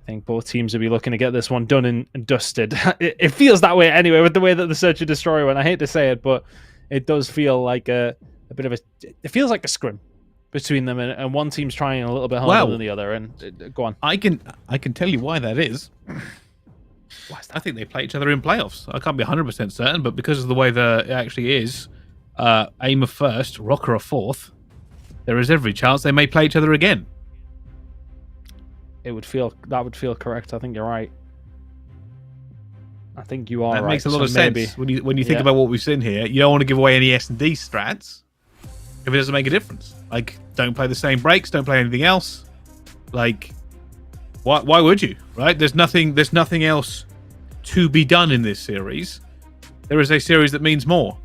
Speaker 2: think both teams will be looking to get this one done and dusted. It feels that way anyway, with the way that the Search and Destroy went. I hate to say it, but it does feel like a bit of a... It feels like a scrim between them, and one team's trying a little bit harder than the other. And go on.
Speaker 1: I can tell you why that is. I think they play each other in playoffs. I can't be 100% certain, but because of the way that it actually is, aim a first, Rocker a fourth, there is every chance they may play each other again.
Speaker 2: That would feel correct. I think you're right. I think you are right.
Speaker 1: That makes a lot of sense when you think about what we've seen here. You don't want to give away any S&D strats if it doesn't make a difference. Like, don't play the same breaks, don't play anything else. Like, why would you? Right? There's nothing else to be done in this series. There is a series that means more.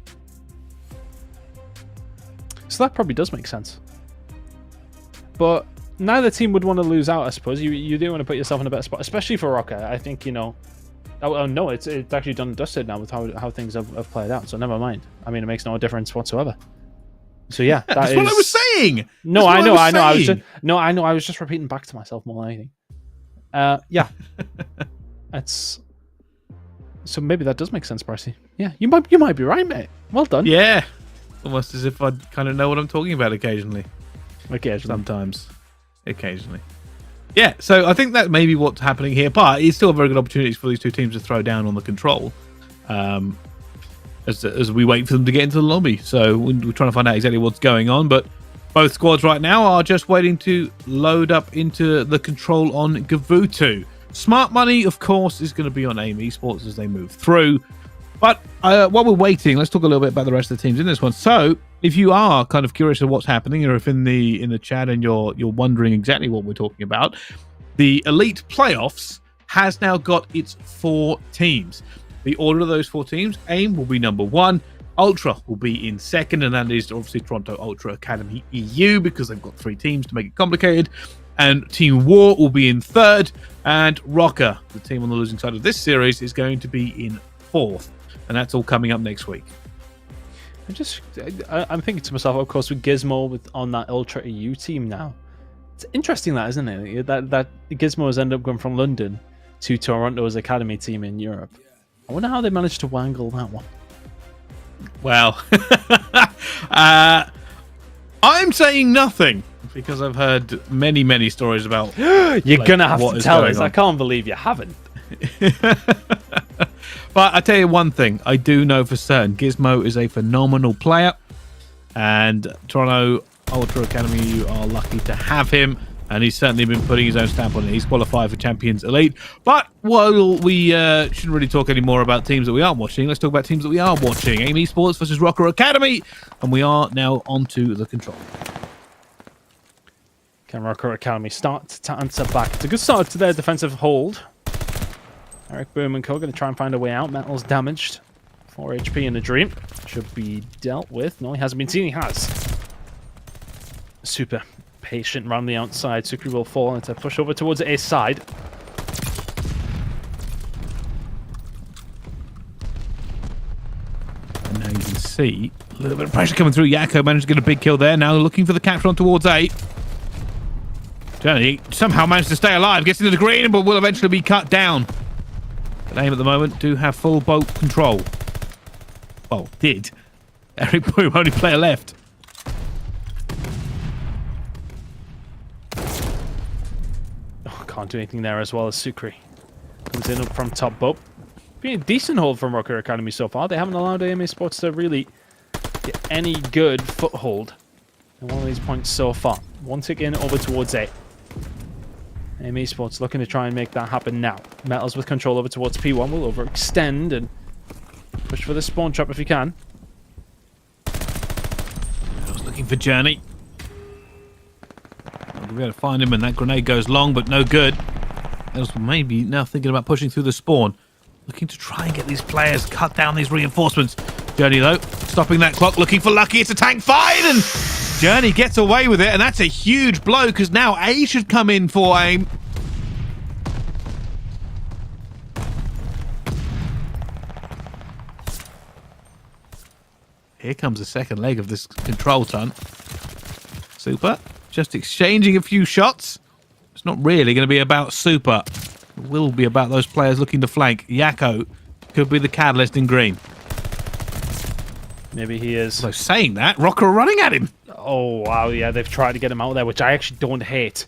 Speaker 2: So that probably does make sense. But neither team would want to lose out, I suppose. You do want to put yourself in a better spot, especially for Rocker. I think, Oh no, it's actually done and dusted now with how things have played out. So never mind. I mean, it makes no difference whatsoever. So yeah,
Speaker 1: that's what I was saying.
Speaker 2: No, I know. I was just repeating back to myself more than anything. Yeah, that's. So maybe that does make sense, Percy. Yeah, you might be right, mate. Well done.
Speaker 1: Yeah, almost as if I kind of know what I'm talking about occasionally.
Speaker 2: Sometimes.
Speaker 1: Occasionally. Yeah, so I think that may be what's happening here, but it's still a very good opportunity for these two teams to throw down on the control as we wait for them to get into the lobby. So we're trying to find out exactly what's going on, but both squads right now are just waiting to load up into the control on Gavutu. Smart money, of course, is going to be on AIM Esports as they move through. But while we're waiting, let's talk a little bit about the rest of the teams in this one. So if you are kind of curious of what's happening, or if in the chat and you're wondering exactly what we're talking about, the Elite Playoffs has now got its 4 teams. The order of those 4 teams: AIM will be number 1, Ultra will be in second, and that is obviously Toronto Ultra Academy EU, because they've got 3 teams to make it complicated. And Team War will be in third, and Rocker, the team on the losing side of this series, is going to be in 4th. And that's all coming up next week.
Speaker 2: I'm thinking to myself, of course, with Gizmo on that Ultra EU team now. It's interesting, that, isn't it? That Gizmo has ended up going from London to Toronto's academy team in Europe. I wonder how they managed to wangle that one.
Speaker 1: Well, I'm saying nothing, because I've heard many stories about...
Speaker 2: You're going to have to tell us. I can't believe you haven't.
Speaker 1: But I tell you one thing, I do know for certain, Gizmo is a phenomenal player, and Toronto Ultra Academy, you are lucky to have him, and he's certainly been putting his own stamp on it. He's qualified for Champions Elite. But while we shouldn't really talk anymore about teams that we aren't watching, let's talk about teams that we are watching. AIM Esports versus Rocker Academy, and we are now onto the control.
Speaker 2: Can Rocker Academy start to answer back? It's a good start to their defensive hold. Eric Boom and Co. going to try and find a way out. Metal's damaged. 4 HP in the dream. Should be dealt with. No, he hasn't been seen. He has. Super patient around the outside. Sukri will fall and to push over towards the A side.
Speaker 1: And now you can see a little bit of pressure coming through. Yakko managed to get a big kill there. Now looking for the capture on towards A. Journey somehow managed to stay alive. Gets into the green, but will eventually be cut down. But AIM at the moment do have full boat control. Well, did. Eric Boom, only player left.
Speaker 2: Oh, can't do anything there as well as Sukri. Comes in up from top boat. Been a decent hold from Rocker Academy so far. They haven't allowed AIM Esports to really get any good foothold in one of these points so far. One tick in over towards A. AIM Esports looking to try and make that happen now. Metals with control over towards P1 will overextend and push for the spawn trap if he can.
Speaker 1: I was looking for Journey. We'll be able to find him, and that grenade goes long, but no good. Metals maybe now thinking about pushing through the spawn. Looking to try and get these players, cut down these reinforcements. Journey, though, stopping that clock, looking for Lucky. It's a tank fight, and Journey gets away with it, and that's a huge blow, because now A should come in for AIM. Here comes the second leg of this control ton. Super. Just exchanging a few shots. It's not really going to be about Super. It will be about those players looking to flank. Yakko could be the catalyst in green.
Speaker 2: Maybe he is.
Speaker 1: So saying that, Rocker are running at him.
Speaker 2: Oh, wow, yeah, they've tried to get him out there, which I actually don't hate.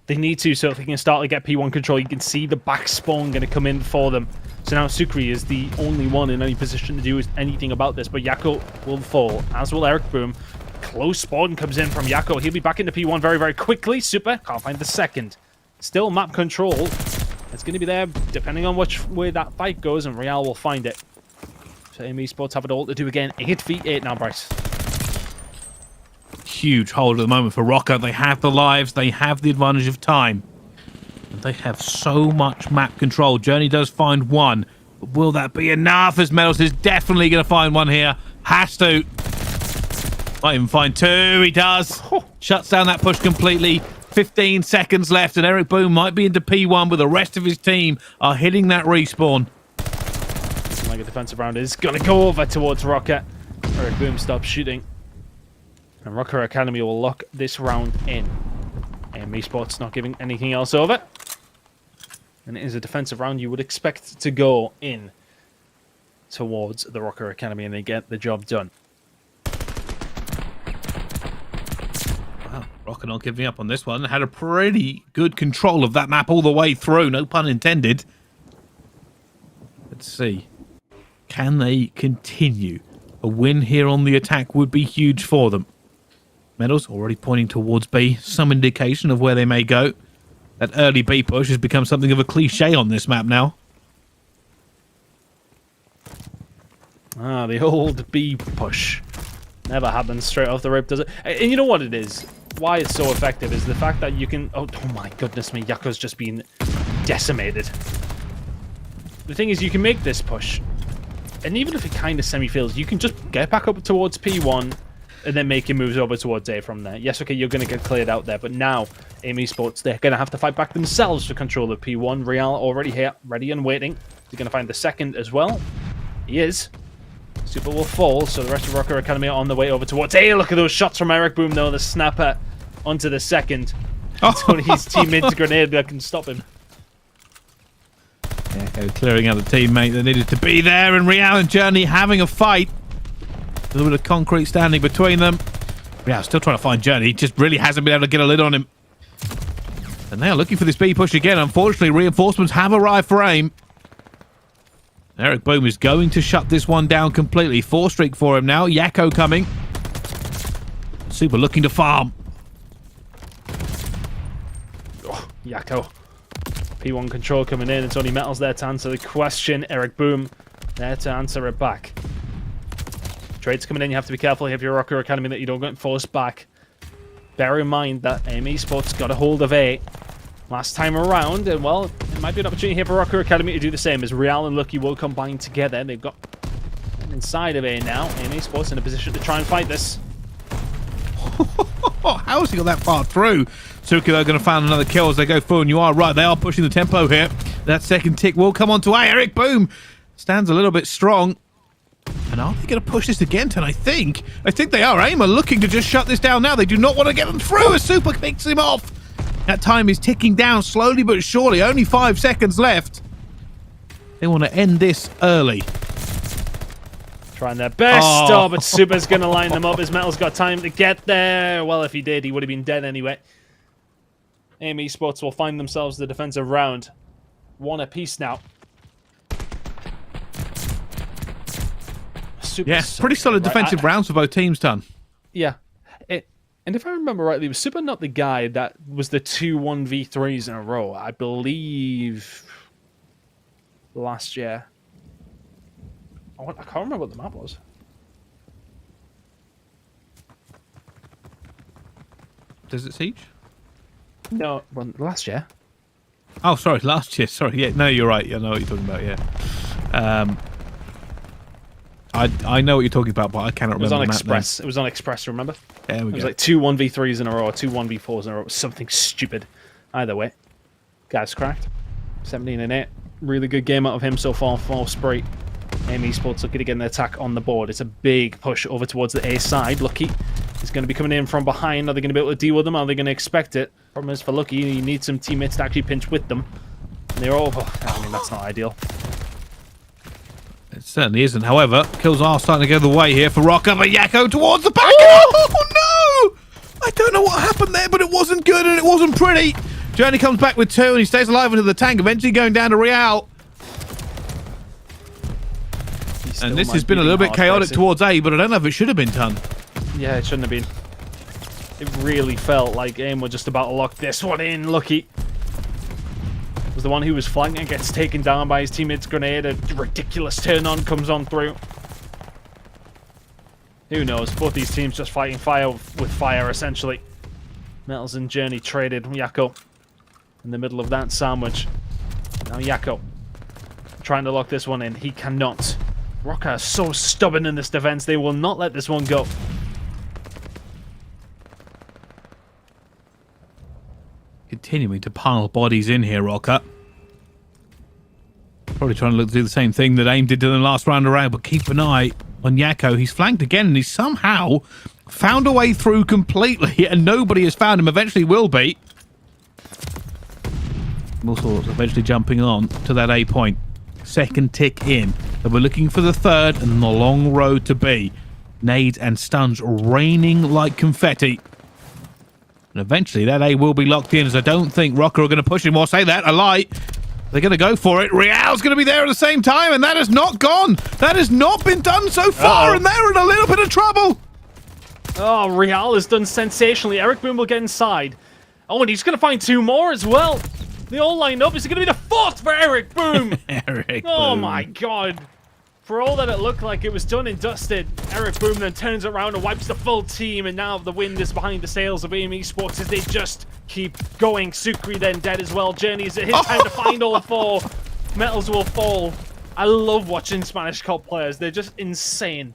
Speaker 2: They need to, so if they can start to get P1 control, you can see the back spawn going to come in for them. So now Sukri is the only one in any position to do anything about this, but Yakko will fall, as will Eric Boom. Close spawn comes in from Yakko. He'll be back into P1 very, very quickly. Super, can't find the second. Still map control. It's going to be there, depending on which way that fight goes, and Real will find it. So AIM Esports have it all to do again. 8v8 now, Bryce.
Speaker 1: Huge hold at the moment for Rocker. They have the lives, they have the advantage of time. And they have so much map control. Journey does find one, but will that be enough? As Metals is definitely going to find one here. Has to. Might even find two. He does. Shuts down that push completely. 15 seconds left, and Eric Boom might be into P1, but the rest of his team are hitting that respawn.
Speaker 2: Like a defensive round is going to go over towards Rocker. Eric Boom stops shooting. And Rocker Academy will lock this round in. And Esports not giving anything else over. And it is a defensive round you would expect to go in towards the Rocker Academy, and they get the job done.
Speaker 1: Wow, Rocker not giving up on this one. Had a pretty good control of that map all the way through, no pun intended. Let's see. Can they continue? A win here on the attack would be huge for them. Metals already pointing towards B. Some indication of where they may go. That early B push has become something of a cliche on this map now.
Speaker 2: Ah, the old B push. Never happens straight off the rip, does it? And you know what it is? Why it's so effective is the fact that you can... Oh my goodness me, Yakko's just been decimated. The thing is, you can make this push. And even if it kind of semi-fails, you can just get back up towards P1 and then make your moves over towards A from there. Yes, okay, you're going to get cleared out there, but now AIM Esports, they're going to have to fight back themselves for control of P1. Real already here, ready and waiting. They're going to find the second as well. He is. Super will fall, so the rest of Rocker Academy are on the way over towards A. Look at those shots from Eric Boom, though. The snapper onto the second. It's only his teammate's grenade that can stop him.
Speaker 1: Yeah, clearing out the teammate that needed to be there, and Real and Journey having a fight. A little bit of concrete standing between them. Real still trying to find Journey. He just really hasn't been able to get a lid on him. And they are looking for this B push again. Unfortunately, reinforcements have arrived for AIM. Eric Boom is going to shut this one down completely. 4 streak for him now. Yakko coming. Super looking to farm.
Speaker 2: Oh, Yakko. P1 control coming in. It's only Metals there to answer the question. Eric Boom there to answer it back. Trades coming in. You have to be careful if you're Rocker Academy that you don't get forced back. Bear in mind that AIM Esports got a hold of A last time around, and well, it might be an opportunity here for Rocker Academy to do the same, as Real and Lucky will combine together. They've got them inside of A now. AIM Esports in a position to try and fight this.
Speaker 1: How has he got that far through? Suki, they're going to find another kill as they go through, and you are right, they are pushing the tempo here. That second tick will come on to A. Eric Boom stands a little bit strong. And are they going to push this again, Ton? I think they are. AIM are looking to just shut this down now. They do not want to get them through as Super picks him off. That time is ticking down slowly but surely. Only 5 seconds left. They want to end this early.
Speaker 2: Trying their best. Oh, but Super's going to line them up. His Metal's got time to get there. Well, if he did, he would have been dead anyway. AIM Esports will find themselves the defensive round. 1 apiece now.
Speaker 1: Yeah, pretty solid defensive rounds for both teams, Ton.
Speaker 2: Yeah. And if I remember rightly, was Super not the guy that was the 2 1v3s in a row? I believe last year. I can't remember what the map was.
Speaker 1: Desert Siege?
Speaker 2: No, well, last year.
Speaker 1: Oh, sorry, last year. Sorry, yeah, no, you're right. I know what you're talking about, yeah. I know what you're talking about, but I cannot remember.
Speaker 2: It was on Express. It was on Express, remember?
Speaker 1: There we go.
Speaker 2: It was like 2 1v3s in a row, or 2 1v4s in a row. It was something stupid. Either way. Guy's cracked. 17 and 8. Really good game out of him so far for Spree. AIM Esports looking to get an attack on the board. It's a big push over towards the A side. Lucky is going to be coming in from behind. Are they going to be able to deal with them? Are they going to expect it? Problem is for Lucky, you need some teammates to actually pinch with them. And they're over. I mean, that's not ideal.
Speaker 1: It certainly isn't. However, kills are starting to go the way here for Rocker, but Yakko towards the back. Oh, no! I don't know what happened there, but it wasn't good and it wasn't pretty. Journey comes back with 2 and he stays alive into the tank, eventually going down to Real. And this has been a little bit chaotic towards A, but I don't know if it should have been done.
Speaker 2: Yeah, it shouldn't have been. It really felt like AIM were just about to lock this one in. Lucky was the one who was flanking, gets taken down by his teammate's grenade. A ridiculous turn on comes on through. Who knows? Both these teams just fighting fire with fire, essentially. Metals and Journey traded. Yakko in the middle of that sandwich. Now Yakko trying to lock this one in. He cannot. Rocker is so stubborn in this defense. They will not let this one go.
Speaker 1: Continuing to pile bodies in here, Rocker. Probably trying to do the same thing that AIM did to them last round around, but keep an eye on Yakko. He's flanked again, and he's somehow found a way through completely, and nobody has found him. Eventually will be. Also eventually jumping on to that A point. Second tick in. And we're looking for the third and the long road to B. Nades and stuns raining like confetti. And eventually that A will be locked in, as I don't think Rocker are going to push him. Or say that, a lie. They're going to go for it. Real's going to be there at the same time, and that has not gone. That has not been done so far, and they're in a little bit of trouble.
Speaker 2: Oh, Real has done sensationally. Eric Boom will get inside. Oh, and he's going to find 2 more as well. They all line up. Is it going to be the 4th for Eric Boom?
Speaker 1: Eric
Speaker 2: Oh,
Speaker 1: Boom.
Speaker 2: my God. For all that it looked like it was done and dusted, Eric Boom then turns around and wipes the full team, and now the wind is behind the sails of AIM Esports as they just keep going. Sukri then dead as well. Journey is his time to find all 4. Metals will fall. I love watching Spanish COD players. They're just insane.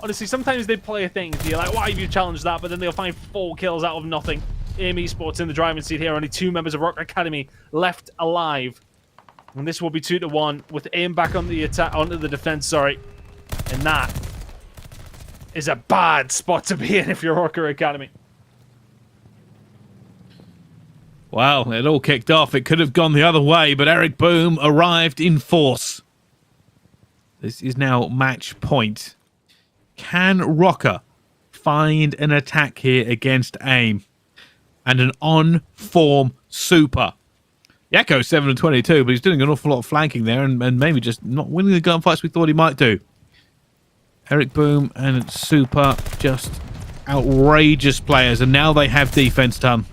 Speaker 2: Honestly, sometimes they play things. You're like, why have you challenged that? But then they'll find 4 kills out of nothing. AIM Esports in the driving seat here. Only 2 members of Rocker Academy left alive. And this will be 2-1 with AIM back on the attack, onto the defense, sorry. And that is a bad spot to be in if you're Rocker Academy.
Speaker 1: Well, it all kicked off. It could have gone the other way, but Eric Boom arrived in force. This is now match point. Can Rocker find an attack here against AIM? And an on-form super. Yakko's 7-22, but he's doing an awful lot of flanking there and maybe just not winning the gunfights we thought he might do. Eric Boom and Super, just outrageous players, and now they have defense done.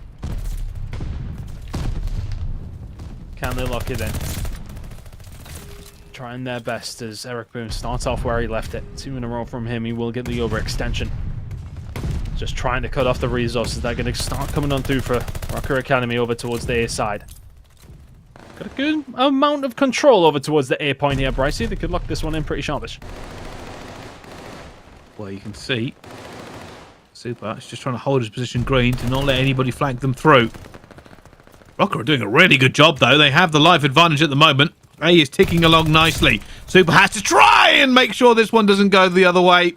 Speaker 2: Can they lock it in? Trying their best as Eric Boom starts off where he left it. 2 in a row from him. He will get the overextension. Just trying to cut off the resources. They're going to start coming on through for Rocker Academy over towards the A side. Got a good amount of control over towards the A point here, Brycey. They could lock this one in pretty sharpish.
Speaker 1: Well, you can see Super is just trying to hold his position green to not let anybody flank them through. Rocker are doing a really good job, though. They have the life advantage at the moment. A is ticking along nicely. Super has to try and make sure this one doesn't go the other way.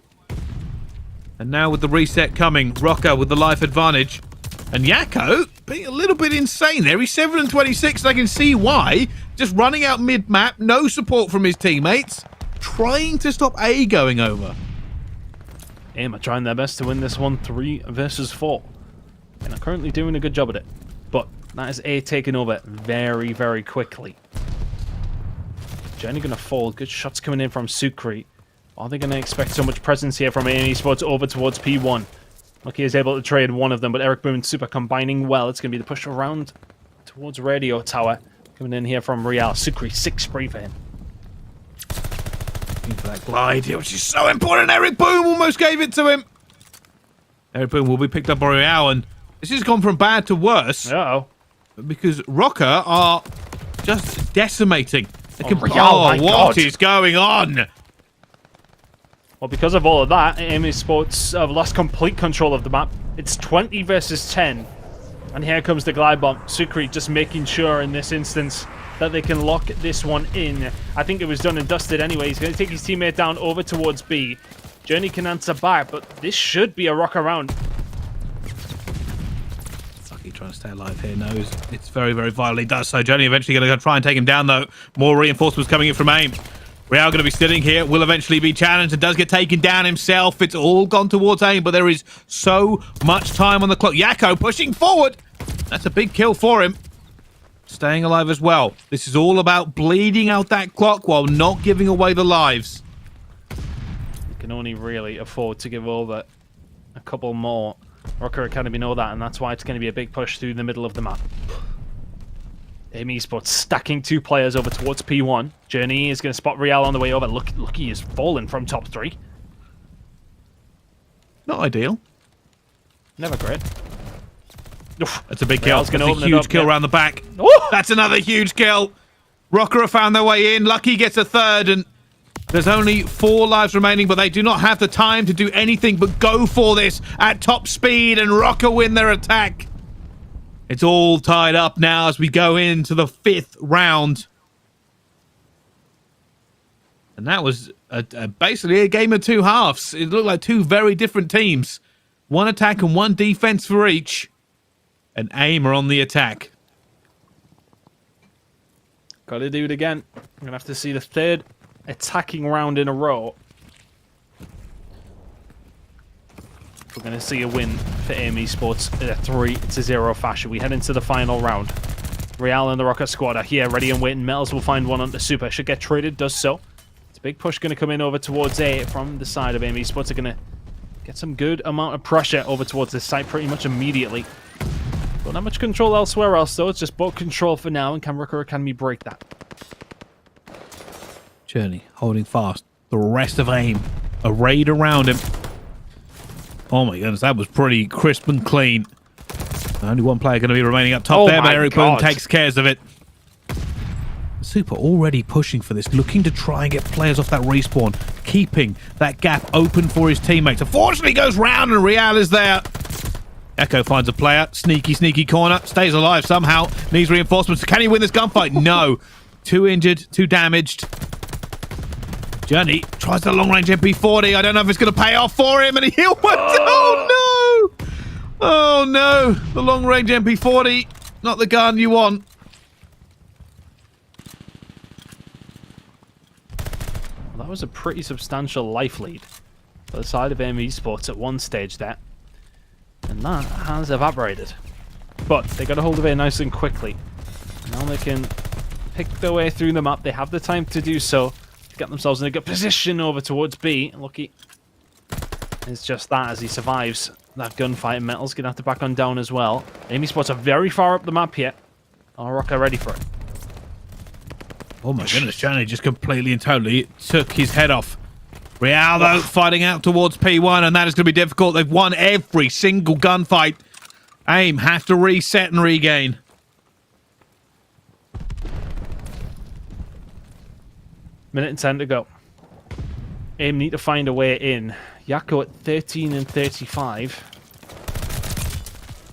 Speaker 1: And now with the reset coming, Rocker with the life advantage. And Yakko being a little bit insane there. He's 7-26, and I can see why. Just running out mid-map, no support from his teammates. Trying to stop A going over.
Speaker 2: AIM are trying their best to win this one 3 versus 4. And are currently doing a good job at it. But that is A taking over very, very quickly. Journey going to fall. Good shots coming in from Sukri. Are they going to expect so much presence here from AIM Esports over towards P1? Lucky is able to trade one of them, but Eric Boom and Super combining well. It's going to be the push around towards Radio Tower. Coming in here from Real. Sukri, 6 spray for him.
Speaker 1: Looking for that glide here, which is so important. Eric Boom almost gave it to him. Eric Boom will be picked up by Real, and this has gone from bad to worse.
Speaker 2: Uh-oh.
Speaker 1: Because Rocker are just decimating.
Speaker 2: Real,
Speaker 1: what is going on?
Speaker 2: Well, because of all of that, AIM Esports have lost complete control of the map. It's 20 versus 10. And here comes the glide bomb. Sukri just making sure in this instance that they can lock this one in. I think it was done and dusted anyway. He's going to take his teammate down over towards B. Journey can answer back, but this should be a Rocker round.
Speaker 1: trying to stay alive here. Knows it's very, very vital. He does so. Journey eventually going to try and take him down, though. More reinforcements coming in from AIM. Real going to be sitting here. Will eventually be challenged and does get taken down himself. It's all gone towards AIM, but there is so much time on the clock. Yakko pushing forward. That's a big kill for him. Staying alive as well. This is all about bleeding out that clock while not giving away the lives.
Speaker 2: You can only really afford to give over a couple more. Rocker Academy know that, and that's why it's going to be a big push through the middle of the map. AIM Esports stacking 2 players over towards P1. Journey is going to spot Real on the way over. Look, he is fallen from top 3.
Speaker 1: Not ideal.
Speaker 2: Never great. Oof.
Speaker 1: That's a big kill.
Speaker 2: Real's
Speaker 1: That's
Speaker 2: gonna
Speaker 1: a huge kill around the back.
Speaker 2: Oh!
Speaker 1: That's another huge kill. Rocker have found their way in. Lucky gets a third, and there's only 4 lives remaining, but they do not have the time to do anything but go for this at top speed, and Rocker win their attack. It's all tied up now as we go into the 5th round. And that was basically a game of 2 halves. It looked like 2 very different teams. 1 attack and 1 defense for each. And AIM are on the attack.
Speaker 2: Gotta do it again. I'm gonna have to see the 3rd attacking round in a row. We're going to see a win for AIM Esports in a 3-0 fashion. We head into the final round. Real and the Rocket squad are here, ready and waiting. Metals will find one onto Super. Should get traded, does so. It's a big push going to come in over towards A from the side of AIM Esports. Are going to get some good amount of pressure over towards this site pretty much immediately. Don't have much control elsewhere else, though. It's just boat control for now, and can Rocker Academy break that?
Speaker 1: Journey holding fast. The rest of AIM arrayed around him. Oh my goodness, that was pretty crisp and clean. Only 1 player going to be remaining up top there, but Eric Boone takes cares of it. Super already pushing for this, looking to try and get players off that respawn, keeping that gap open for his teammates. Unfortunately, goes round and Real is there. Echo finds a player, sneaky corner, stays alive somehow, needs reinforcements. Can he win this gunfight? No. 2 injured, 2 damaged. Journey tries the long-range MP40. I don't know if it's going to pay off for him, and he went. Oh, no! Oh, no. The long-range MP40. Not the gun you want.
Speaker 2: Well, that was a pretty substantial life lead for the side of AIM Esports at one stage there. And that has evaporated. But they got a hold of it nice and quickly. Now they can pick their way through the map. They have the time to do so. Get themselves in a good position over towards B. Lucky. It's just that as he survives that gunfight. Metal's going to have to back on down as well. AIM Esports are very far up the map here. Are Rocker ready for it?
Speaker 1: Oh my goodness, Journey just completely and totally took his head off. Real, though, fighting out towards P1, and that is going to be difficult. They've won every single gunfight. AIM have to reset and regain.
Speaker 2: Minute and 10 to go. AIM need to find a way in. Yakko at 13 and 35.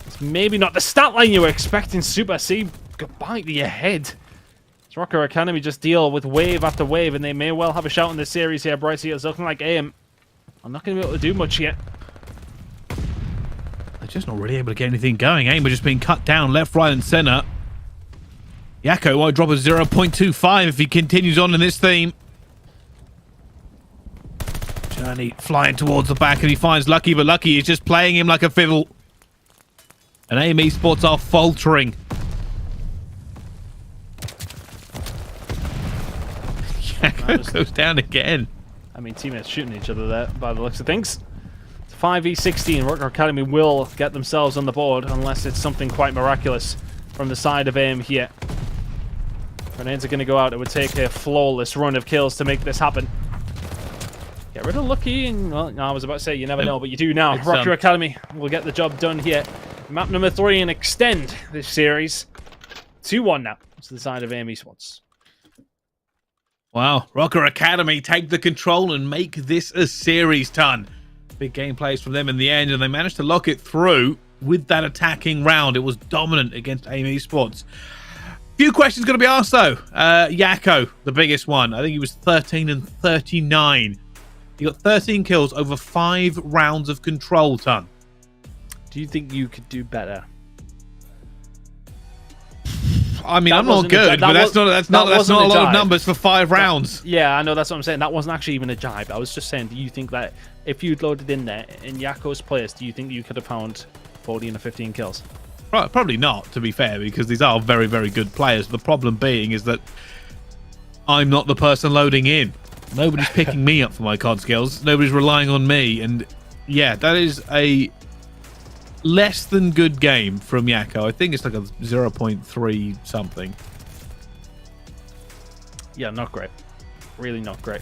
Speaker 2: It's maybe not the stat line you were expecting, Super C. Goodbye to your head. It's Rocker Academy just deal with wave after wave, and they may well have a shout in this series here, Brycey. It's looking like AIM. I'm not going to be able to do much yet.
Speaker 1: They're just not really able to get anything going. AIM are just being cut down left, right, and center. Yakko might drop a 0.25 if he continues on in this theme. Journey flying towards the back, and he finds Lucky, but Lucky is just playing him like a fiddle. And AIM Esports are faltering. Yakko goes down again.
Speaker 2: I mean, teammates shooting each other there by the looks of things. It's 5v16. Rocker Academy will get themselves on the board unless it's something quite miraculous from the side of AIM here. Grenades are going to go out. It would take a flawless run of kills to make this happen. Get rid of Lucky, and well, no, I was about to say you never know, but you do now. Rocker Academy will get the job done here. Map number 3 and extend this series 2-1 now to the side of AIM Esports.
Speaker 1: Wow, Rocker Academy take the control and make this a series ton. Big game plays from them in the end, and they managed to lock it through with that attacking round. It was dominant against AIM Esports. Few questions going to be asked though. Yakko, the biggest one. I think he was 13 and 39. He got 13 kills over 5 rounds of control ton.
Speaker 2: Do you think you could do better?
Speaker 1: I mean,
Speaker 2: That
Speaker 1: I'm not
Speaker 2: wasn't a
Speaker 1: good,
Speaker 2: jibe.
Speaker 1: but that's not a
Speaker 2: wasn't
Speaker 1: lot of
Speaker 2: jibe.
Speaker 1: numbers for 5 rounds.
Speaker 2: Yeah, I know, that's what I'm saying. That wasn't actually even a jibe. I was just saying, do you think that if you'd loaded in there in Yako's place, do you think you could have found 14 or 15 kills?
Speaker 1: Probably not, to be fair, because these are very, very good players. The problem being is that I'm not the person loading in. Nobody's picking me up for my COD skills. Nobody's relying on me. And yeah, that is a less than good game from Yako. I think it's like a 0.3 something.
Speaker 2: Yeah, not great. Really not great.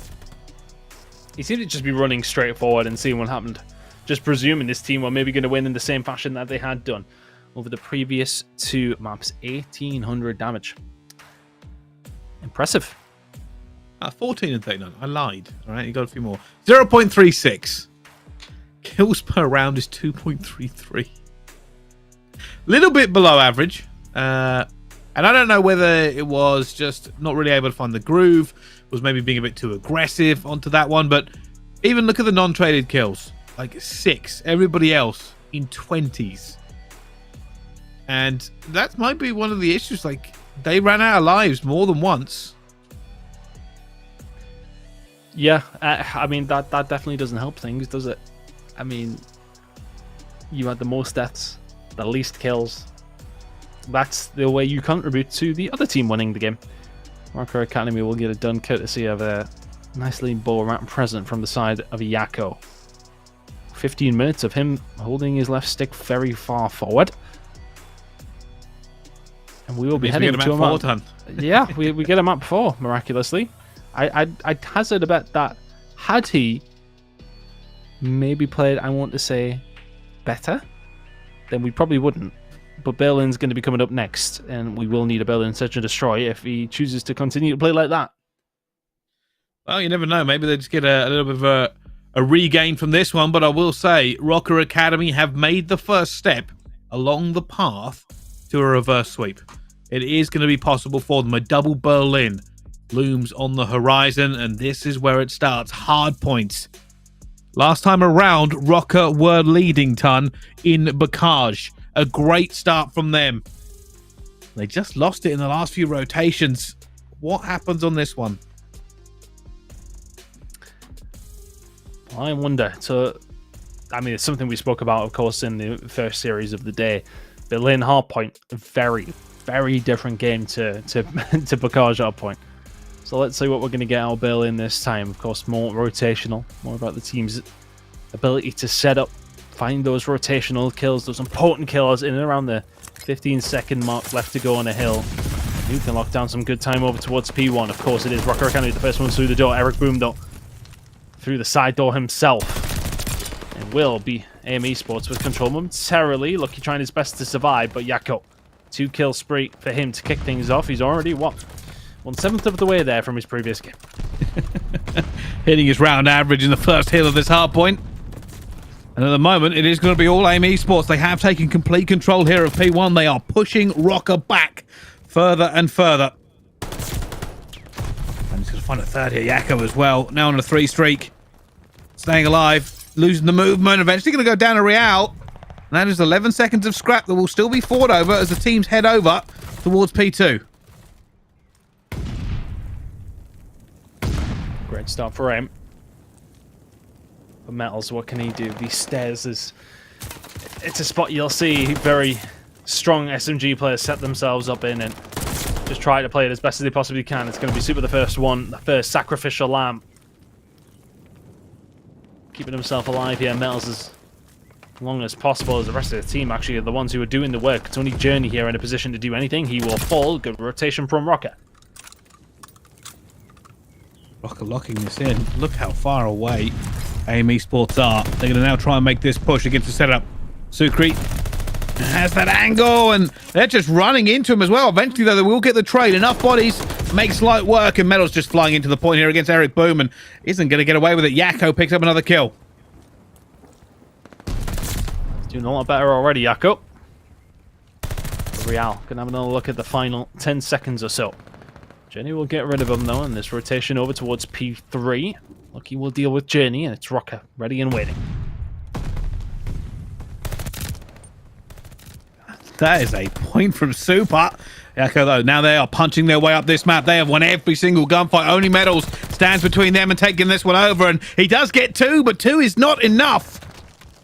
Speaker 2: He seemed to just be running straight forward and seeing what happened. Just presuming this team were maybe going to win in the same fashion that they had done over the previous 2 maps. 1,800 damage. Impressive.
Speaker 1: 14 and 39. I lied. All right, you got a few more. 0.36. Kills per round is 2.33. Little bit below average. And I don't know whether it was just not really able to find the groove, was maybe being a bit too aggressive onto that one. But even look at the non-traded kills. Like 6. Everybody else in 20s. And that might be one of the issues. Like, they ran out of lives more than once.
Speaker 2: Yeah, I mean, that definitely doesn't help things, does it? I mean, you had the most deaths, the least kills. That's the way you contribute to the other team winning the game. Rocker Academy will get it done courtesy of a nicely bow wrap present from the side of Yako. 15 minutes of him holding his left stick very far forward. And we will be heading to a map. Yeah, we get a map 4, miraculously. I'd hazard a bet that had he maybe played, I want to say, better, then we probably wouldn't. But Berlin's going to be coming up next, and we will need a Berlin Search and Destroy if he chooses to continue to play like that.
Speaker 1: Well, you never know. Maybe they just get a little bit of a regain from this one. But I will say, Rocker Academy have made the first step along the path to a reverse sweep. It is going to be possible for them. A double Berlin looms on the horizon, and this is where it starts. Hard points. Last time around, Rocker were leading ton in Bacage. A great start from them. They just lost it in the last few rotations. What happens on this one?
Speaker 2: I wonder. So, I mean, it's something we spoke about, of course, in the first series of the day. Berlin Hardpoint, a very, very different game to Bacage Hardpoint. So let's see what we're going to get out of Berlin this time. Of course, more rotational, more about the team's ability to set up, find those rotational kills, those important kills in and around the 15-second mark left to go on a hill. You can lock down some good time over towards P1. Of course, it is Rocker Academy, the first one through the door. Eric Boom, though, through the side door himself. And will be AME Sports with control momentarily. Lucky trying his best to survive, but Yako, 2-kill spree for him to kick things off. He's already, what, 1/7 of the way there from his previous game.
Speaker 1: Hitting his round average in the first hill of this hard point. And at the moment, it is going to be all AIM Esports. They have taken complete control here of P1. They are pushing Rocker back further and further. And he's going to find a third here. Yako as well. Now on a 3 streak. Staying alive. Losing the movement. Eventually going to go down a Real. And that is 11 seconds of scrap that will still be fought over as the teams head over towards P2.
Speaker 2: Great start for him. But Metals, what can he do? These stairs it's a spot you'll see very strong SMG players set themselves up in and just try to play it as best as they possibly can. It's going to be Super the first one, the first sacrificial lamb. Keeping himself alive here. Metals as long as possible, as the rest of the team actually are the ones who are doing the work. It's only Journey here in a position to do anything. He will fall. Good rotation from Rocker.
Speaker 1: Rocker locking this in. Look how far away AIM Esports are. They're going to now try and make this push against the setup. Sukri has that angle, and they're just running into him as well. Eventually, though, they will get the trade. Enough bodies makes light work, and Metal's just flying into the point here against Eric Boom, and isn't going to get away with it. Yako picks up another kill.
Speaker 2: He's doing a lot better already, Yako. Real can have another look at the final 10 seconds or so. Jenny will get rid of him, though, in this rotation over towards P3. Lucky will deal with Journey, and it's Rocker, ready and waiting.
Speaker 1: That is a point from Super. Yakko, though, now they are punching their way up this map. They have won every single gunfight. Only Medals stands between them and taking this one over. And he does get 2, but 2 is not enough.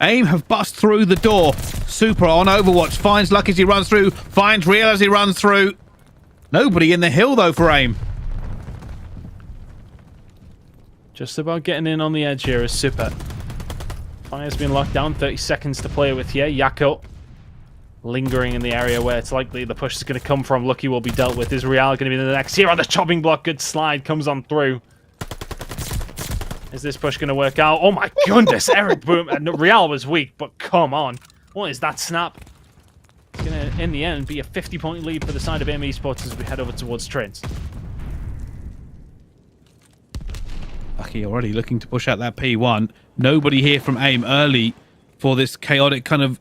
Speaker 1: AIM have bust through the door. Super on Overwatch. Finds Lucky as he runs through. Finds Real as he runs through. Nobody in the hill, though, for AIM.
Speaker 2: Just about getting in on the edge here is Super. Fire's been locked down. 30 seconds to play with here. Yakko lingering in the area where it's likely the push is going to come from. Lucky will be dealt with. Is Real going to be the next here on the chopping block? Good slide. Comes on through. Is this push going to work out? Oh my goodness. Eric Boom. Real was weak, but come on. What is that snap? It's going to, in the end, be a 50-point lead for the side of AIM Esports as we head over towards Trent.
Speaker 1: Lucky already looking to push out that P1. Nobody here from AIM early for this chaotic kind of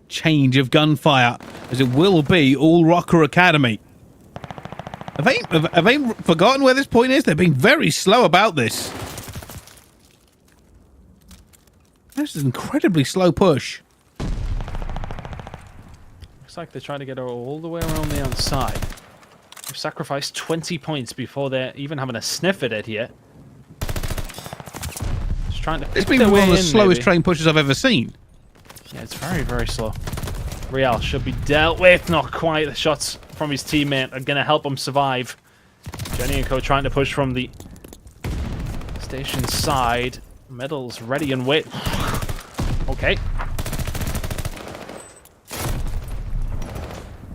Speaker 1: change of gunfire, as it will be all Rocker Academy. Have AIM forgotten where this point is? They've been very slow about this. This is an incredibly slow push.
Speaker 2: Looks like they're trying to get her all the way around the outside. They've sacrificed 20 points before they're even having a sniff at it yet. Just trying to
Speaker 1: It's been one of the slowest train pushes I've ever seen.
Speaker 2: Yeah, it's very, very slow. Real should be dealt with. Not quite. The shots from his teammate are going to help him survive. Jenny and Co trying to push from the station side. Medals ready and wait. Okay.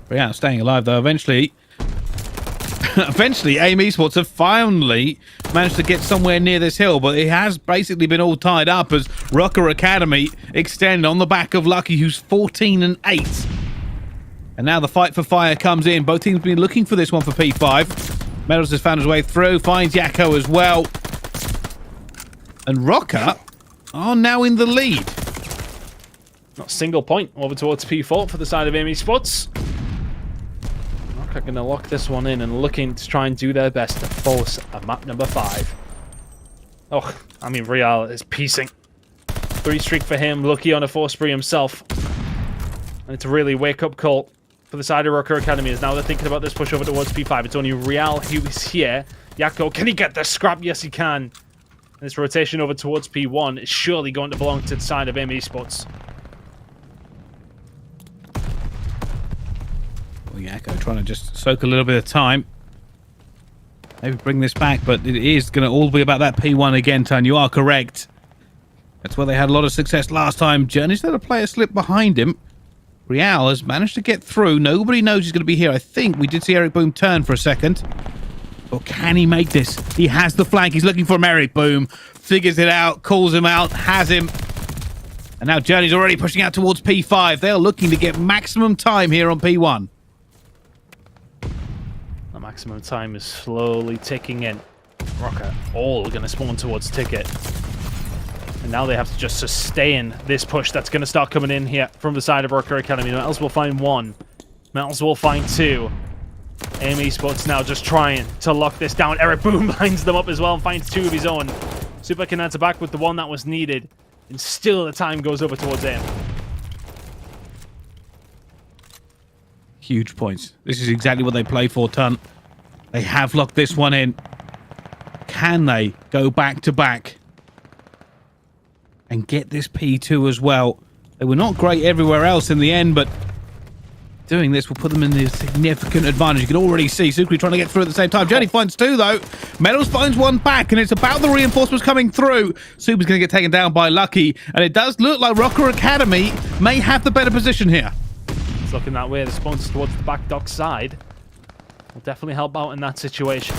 Speaker 1: Real staying alive, though. Eventually, AIM Esports have finally managed to get somewhere near this hill, but it has basically been all tied up as Rocker Academy extend on the back of Lucky, who's 14-8. And now the fight for fire comes in. Both teams have been looking for this one for P5. Medals has found his way through, finds Yakko as well. And Rocker are now in the lead.
Speaker 2: Not a single point over towards P4 for the side of AIM Esports. Rocker going to lock this one in and looking to try and do their best to force a map number 5. Oh, I mean, Real is piecing. 3 streak for him, Lucky on a 4 spree himself. And it's a really wake-up call for the side of Rocker Academy as now they're thinking about this push over towards P5. It's only Real who is here. Yakko, can he get the scrap? Yes, he can. And this rotation over towards P1 is surely going to belong to the side of AIM Esports.
Speaker 1: Well, Yakko trying to just soak a little bit of time. Maybe bring this back, but it is going to all be about that P1 again, Tan. You are correct. That's where they had a lot of success last time. Journey's let a player slip behind him. Real has managed to get through. Nobody knows he's going to be here. I think we did see Eric Boom turn for a second. Or can he make this? He has the flank. He's looking for him. Eric Boom figures it out, calls him out, has him. And now Journey's already pushing out towards P5. They are looking to get maximum time here on P1.
Speaker 2: The maximum time is slowly ticking in. Rocker all going to spawn towards Ticket. And now they have to just sustain this push that's going to start coming in here from the side of Rocker Academy. Metals will find 1. Metals will find 2. AIM Esports now just trying to lock this down. Eric Boom lines them up as well and finds 2 of his own. Super can answer back with the 1 that was needed. And still the time goes over towards AIM.
Speaker 1: Huge points. This is exactly what they play for, Tun. They have locked this one in. Can they go back to back and get this P2 as well? They were not great everywhere else in the end, but doing this will put them in a significant advantage. You can already see Sukri trying to get through at the same time. Journey finds 2, though. Medals finds 1 back, and it's about the reinforcements coming through. Super's going to get taken down by Lucky, and it does look like Rocker Academy may have the better position here.
Speaker 2: It's looking that way. The spawns towards the back dock side will definitely help out in that situation.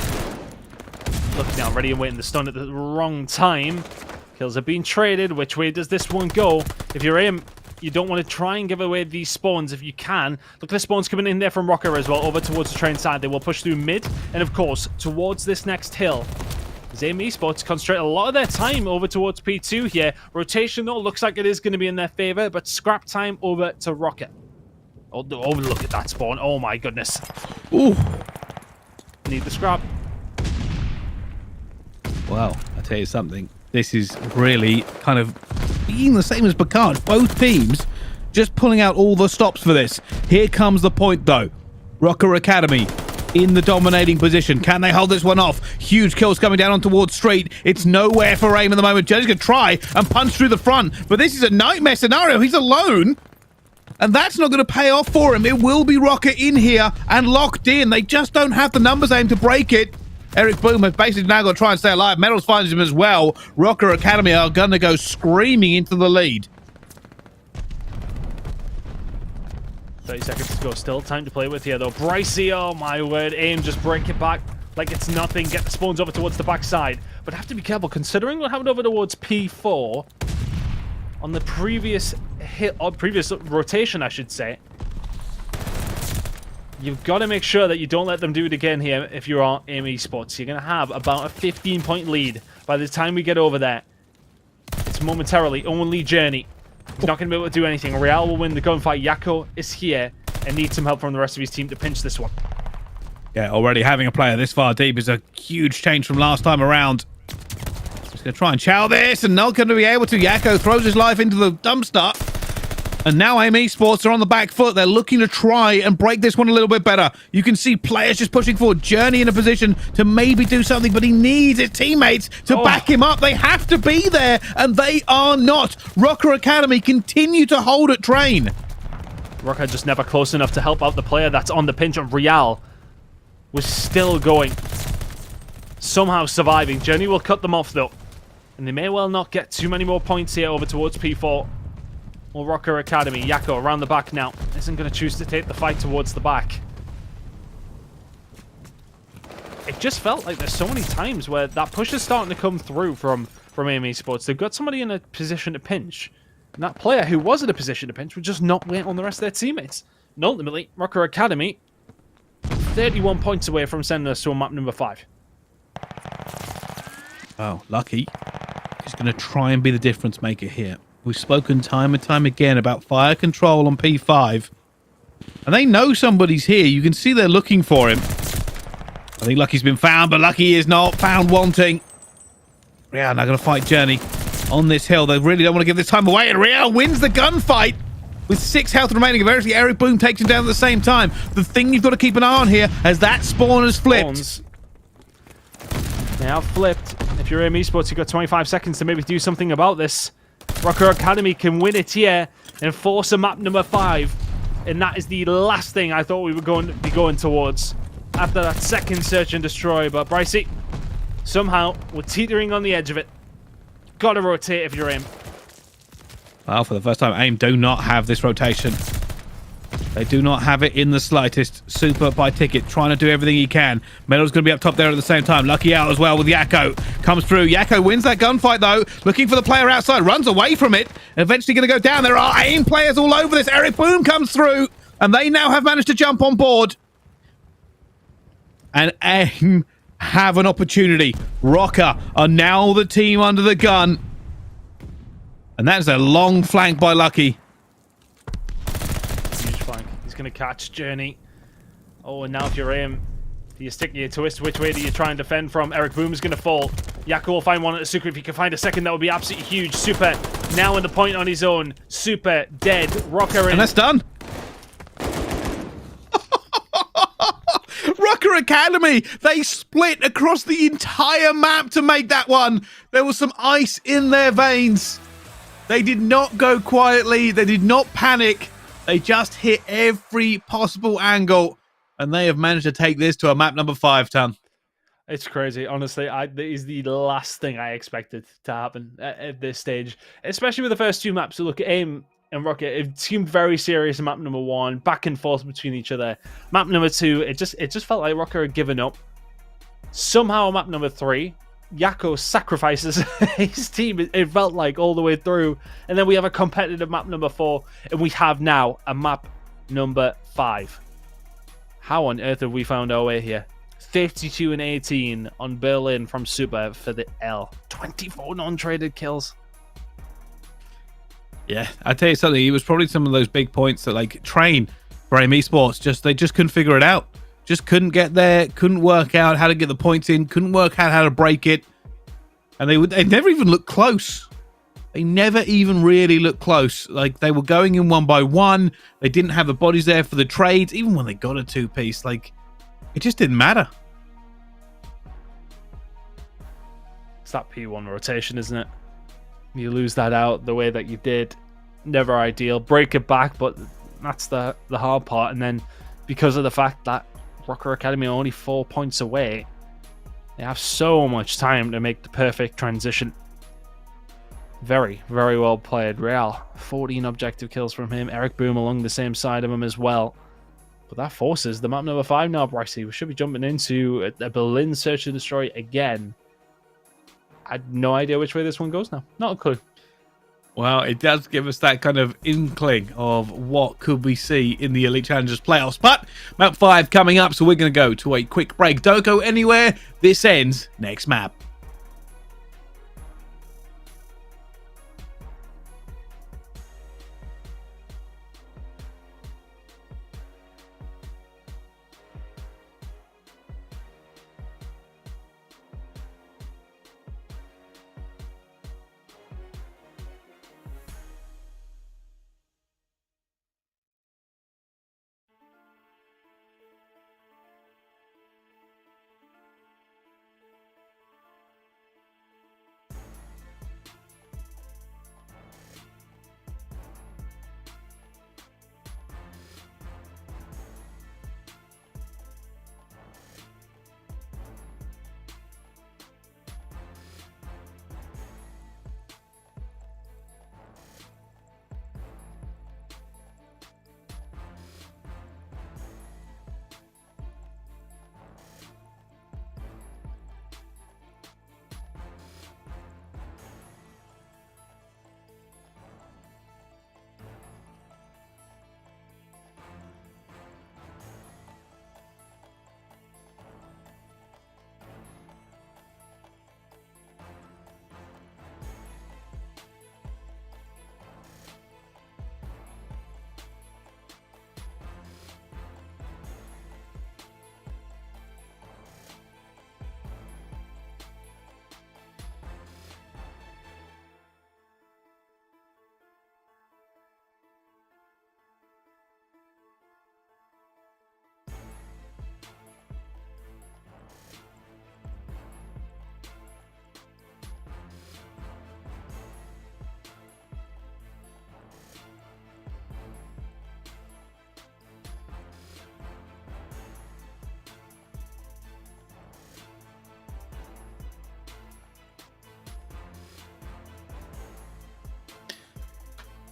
Speaker 2: Lucky now ready and waiting. The stun at the wrong time. Kills are being traded. Which way does this one go? If you're AIM, you don't want to try and give away these spawns if you can. Look, the spawns coming in there from Rocker as well, over towards the train side. They will push through mid, and of course, towards this next hill. AIM Esports concentrate a lot of their time over towards P2 here. Rotation, though, looks like it is going to be in their favor, but scrap time over to Rocker. Oh, look at that spawn. Oh, my goodness.
Speaker 1: Ooh.
Speaker 2: Need the scrap.
Speaker 1: Well, I tell you something. This is really kind of being the same as Picard. Both teams just pulling out all the stops for this. Here comes the point, though. Rocker Academy in the dominating position. Can they hold this one off? Huge kills coming down on towards Street. It's nowhere for aim at the moment. Journey's going to try and punch through the front, but this is a nightmare scenario. He's alone, and that's not going to pay off for him. It will be Rocker in here and locked in. They just don't have the numbers aim to break it. Eric Boom has basically now got to try and stay alive. Metals finds him as well. Rocker Academy are going to go screaming into the lead.
Speaker 2: 30 seconds to go. Still time to play with here, though. Brycey, oh my word. Aim, just break it back like it's nothing. Get the spawns over towards the backside. But have to be careful, considering what happened over towards P4 on the previous hit, or previous rotation, I should say. You've got to make sure that you don't let them do it again here if you're on AIM Esports. You're going to have about a 15-point lead by the time we get over there. It's momentarily only Journey. He's not going to be able to do anything. Real will win the gunfight. Yako is here and needs some help from the rest of his team to pinch this one.
Speaker 1: Yeah, already having a player this far deep is a huge change from last time around. He's going to try and chow this and not going to be able to. Yako throws his life into the dumpster. And now AIM Esports are on the back foot. They're looking to try and break this one a little bit better. You can see players just pushing forward. Journey in a position to maybe do something, but he needs his teammates to back him up. They have to be there, and they are not. Rocker Academy continue to hold at train.
Speaker 2: Rocker just never close enough to help out the player that's on the pinch. And Real was still going. Somehow surviving. Journey will cut them off, though. And they may well not get too many more points here over towards P4. Well, Rocker Academy, Yako around the back now. Isn't going to choose to take the fight towards the back. It just felt like there's so many times where that push is starting to come through from AIM Esports. They've got somebody in a position to pinch. And that player who was in a position to pinch would just not wait on the rest of their teammates. And ultimately, Rocker Academy, 31 points away from sending us to map number 5.
Speaker 1: Oh, Lucky. He's going to try and be the difference maker here. We've spoken time and time again about fire control on P5. And they know somebody's here. You can see they're looking for him. I think Lucky's been found, but Lucky is not found wanting. Real now going to fight Journey on this hill. They really don't want to give this time away. And Real wins the gunfight with 6 health remaining. Eventually, Eric Boom takes him down at the same time. The thing you've got to keep an eye on here as that spawn has flipped.
Speaker 2: Now flipped. If you're AIM Esports, you've got 25 seconds to maybe do something about this. Rocker Academy can win it here and force a map number 5. And that is the last thing I thought we were going to be going towards after that second search and destroy. But Brycey, somehow, we're teetering on the edge of it. Gotta rotate if you're AIM.
Speaker 1: Well, for the first time, AIM do not have this rotation. They do not have it in the slightest. Super by Ticket, trying to do everything he can. Metal's going to be up top there at the same time. Lucky out as well with Yako. Comes through. Yako wins that gunfight, though. Looking for the player outside. Runs away from it. Eventually going to go down. There are AIM players all over this. Eric Boom comes through. And they now have managed to jump on board. And AIM have an opportunity. Rocker are now the team under the gun. And that's a long flank by Lucky.
Speaker 2: Going to catch Journey. Oh, and now if you're AIM, do you stick your twist? Which way do you try and defend from? Eric Boom is going to fall. Yako will find one at the Super. If he can find a second, that would be absolutely huge. Super now in the point on his own. Super dead. Rocker in.
Speaker 1: And that's done. Rocker Academy, they split across the entire map to make that one. There was some ice in their veins. They did not go quietly. They did not panic. They just hit every possible angle, and they have managed to take this to a map number 5, Ton.
Speaker 2: It's crazy. Honestly, that is the last thing I expected to happen at this stage, especially with the first 2 maps. So look, AIM and Rocket, it seemed very serious in map number 1, back and forth between each other. Map number 2, it just felt like Rocket had given up. Somehow, map number 3, Yako sacrifices his team, it felt like, all the way through. And then we have a competitive map number 4, and we have now a map number 5. How on earth have we found our way here? 52 and 18 on Berlin from Super for the L. 24 non-traded kills. Yeah, I tell you something, it was probably some of those big points that, like, train for AIM Esports, they just couldn't figure it out. Just couldn't get there, couldn't work out how to get the points in, couldn't work out how to break it. And they never even looked close.
Speaker 1: They never even really looked close. Like, they were going in one by one. They didn't have the bodies there for the trades. Even when they got a two-piece, like, it just didn't matter.
Speaker 2: It's that P1 rotation, isn't it? You lose that out the way that you did. Never ideal. Break it back, but that's the hard part. And then because of the fact that Rocker Academy are only 4 points away, they have so much time to make the perfect transition. Very, very well played. Real, 14 objective kills from him. Eric Boom along the same side of him as well. But that forces the map number 5 now, Brycey. We should be jumping into a Berlin Search and Destroy again. I had no idea which way this one goes now. Not a clue.
Speaker 1: Well, it does give us that kind of inkling of what could we see in the Elite Challengers playoffs. But map 5 coming up, so we're going to go to a quick break. Don't go anywhere. This ends next map.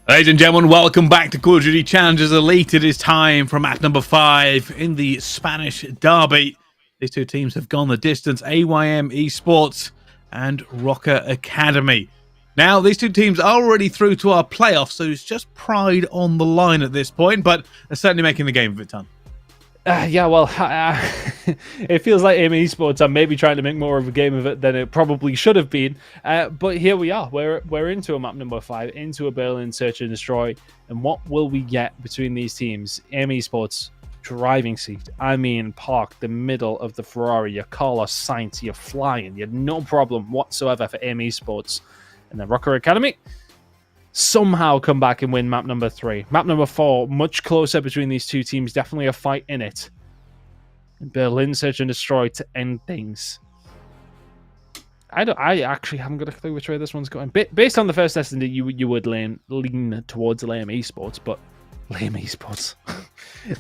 Speaker 1: Ladies and gentlemen, welcome back to Call of Duty Challengers Elite. It is time for map number 5 in the Spanish derby. These two teams have gone the distance, AYM Esports and Rocker Academy. Now, these two teams are already through to our playoffs, so it's just pride on the line at this point, but they're certainly making the game of it, Ton.
Speaker 2: Yeah, well, it feels like AIM Esports are maybe trying to make more of a game of it than it probably should have been. But here we are. We're into a map number 5, into a Berlin Search and Destroy. And what will we get between these teams? AIM Esports, driving seat. I mean, park the middle of the Ferrari. Your Carlos Sainz, you're flying. You're no problem whatsoever for AIM Esports. And then Rocker Academy somehow come back and win map number 3. Map number 4, much closer between these two teams. Definitely a fight in it. And Berlin Search and Destroy to end things. I actually haven't got a clue which way this one's going. Based on the first S&D, you would lean towards lame esports, but lame esports.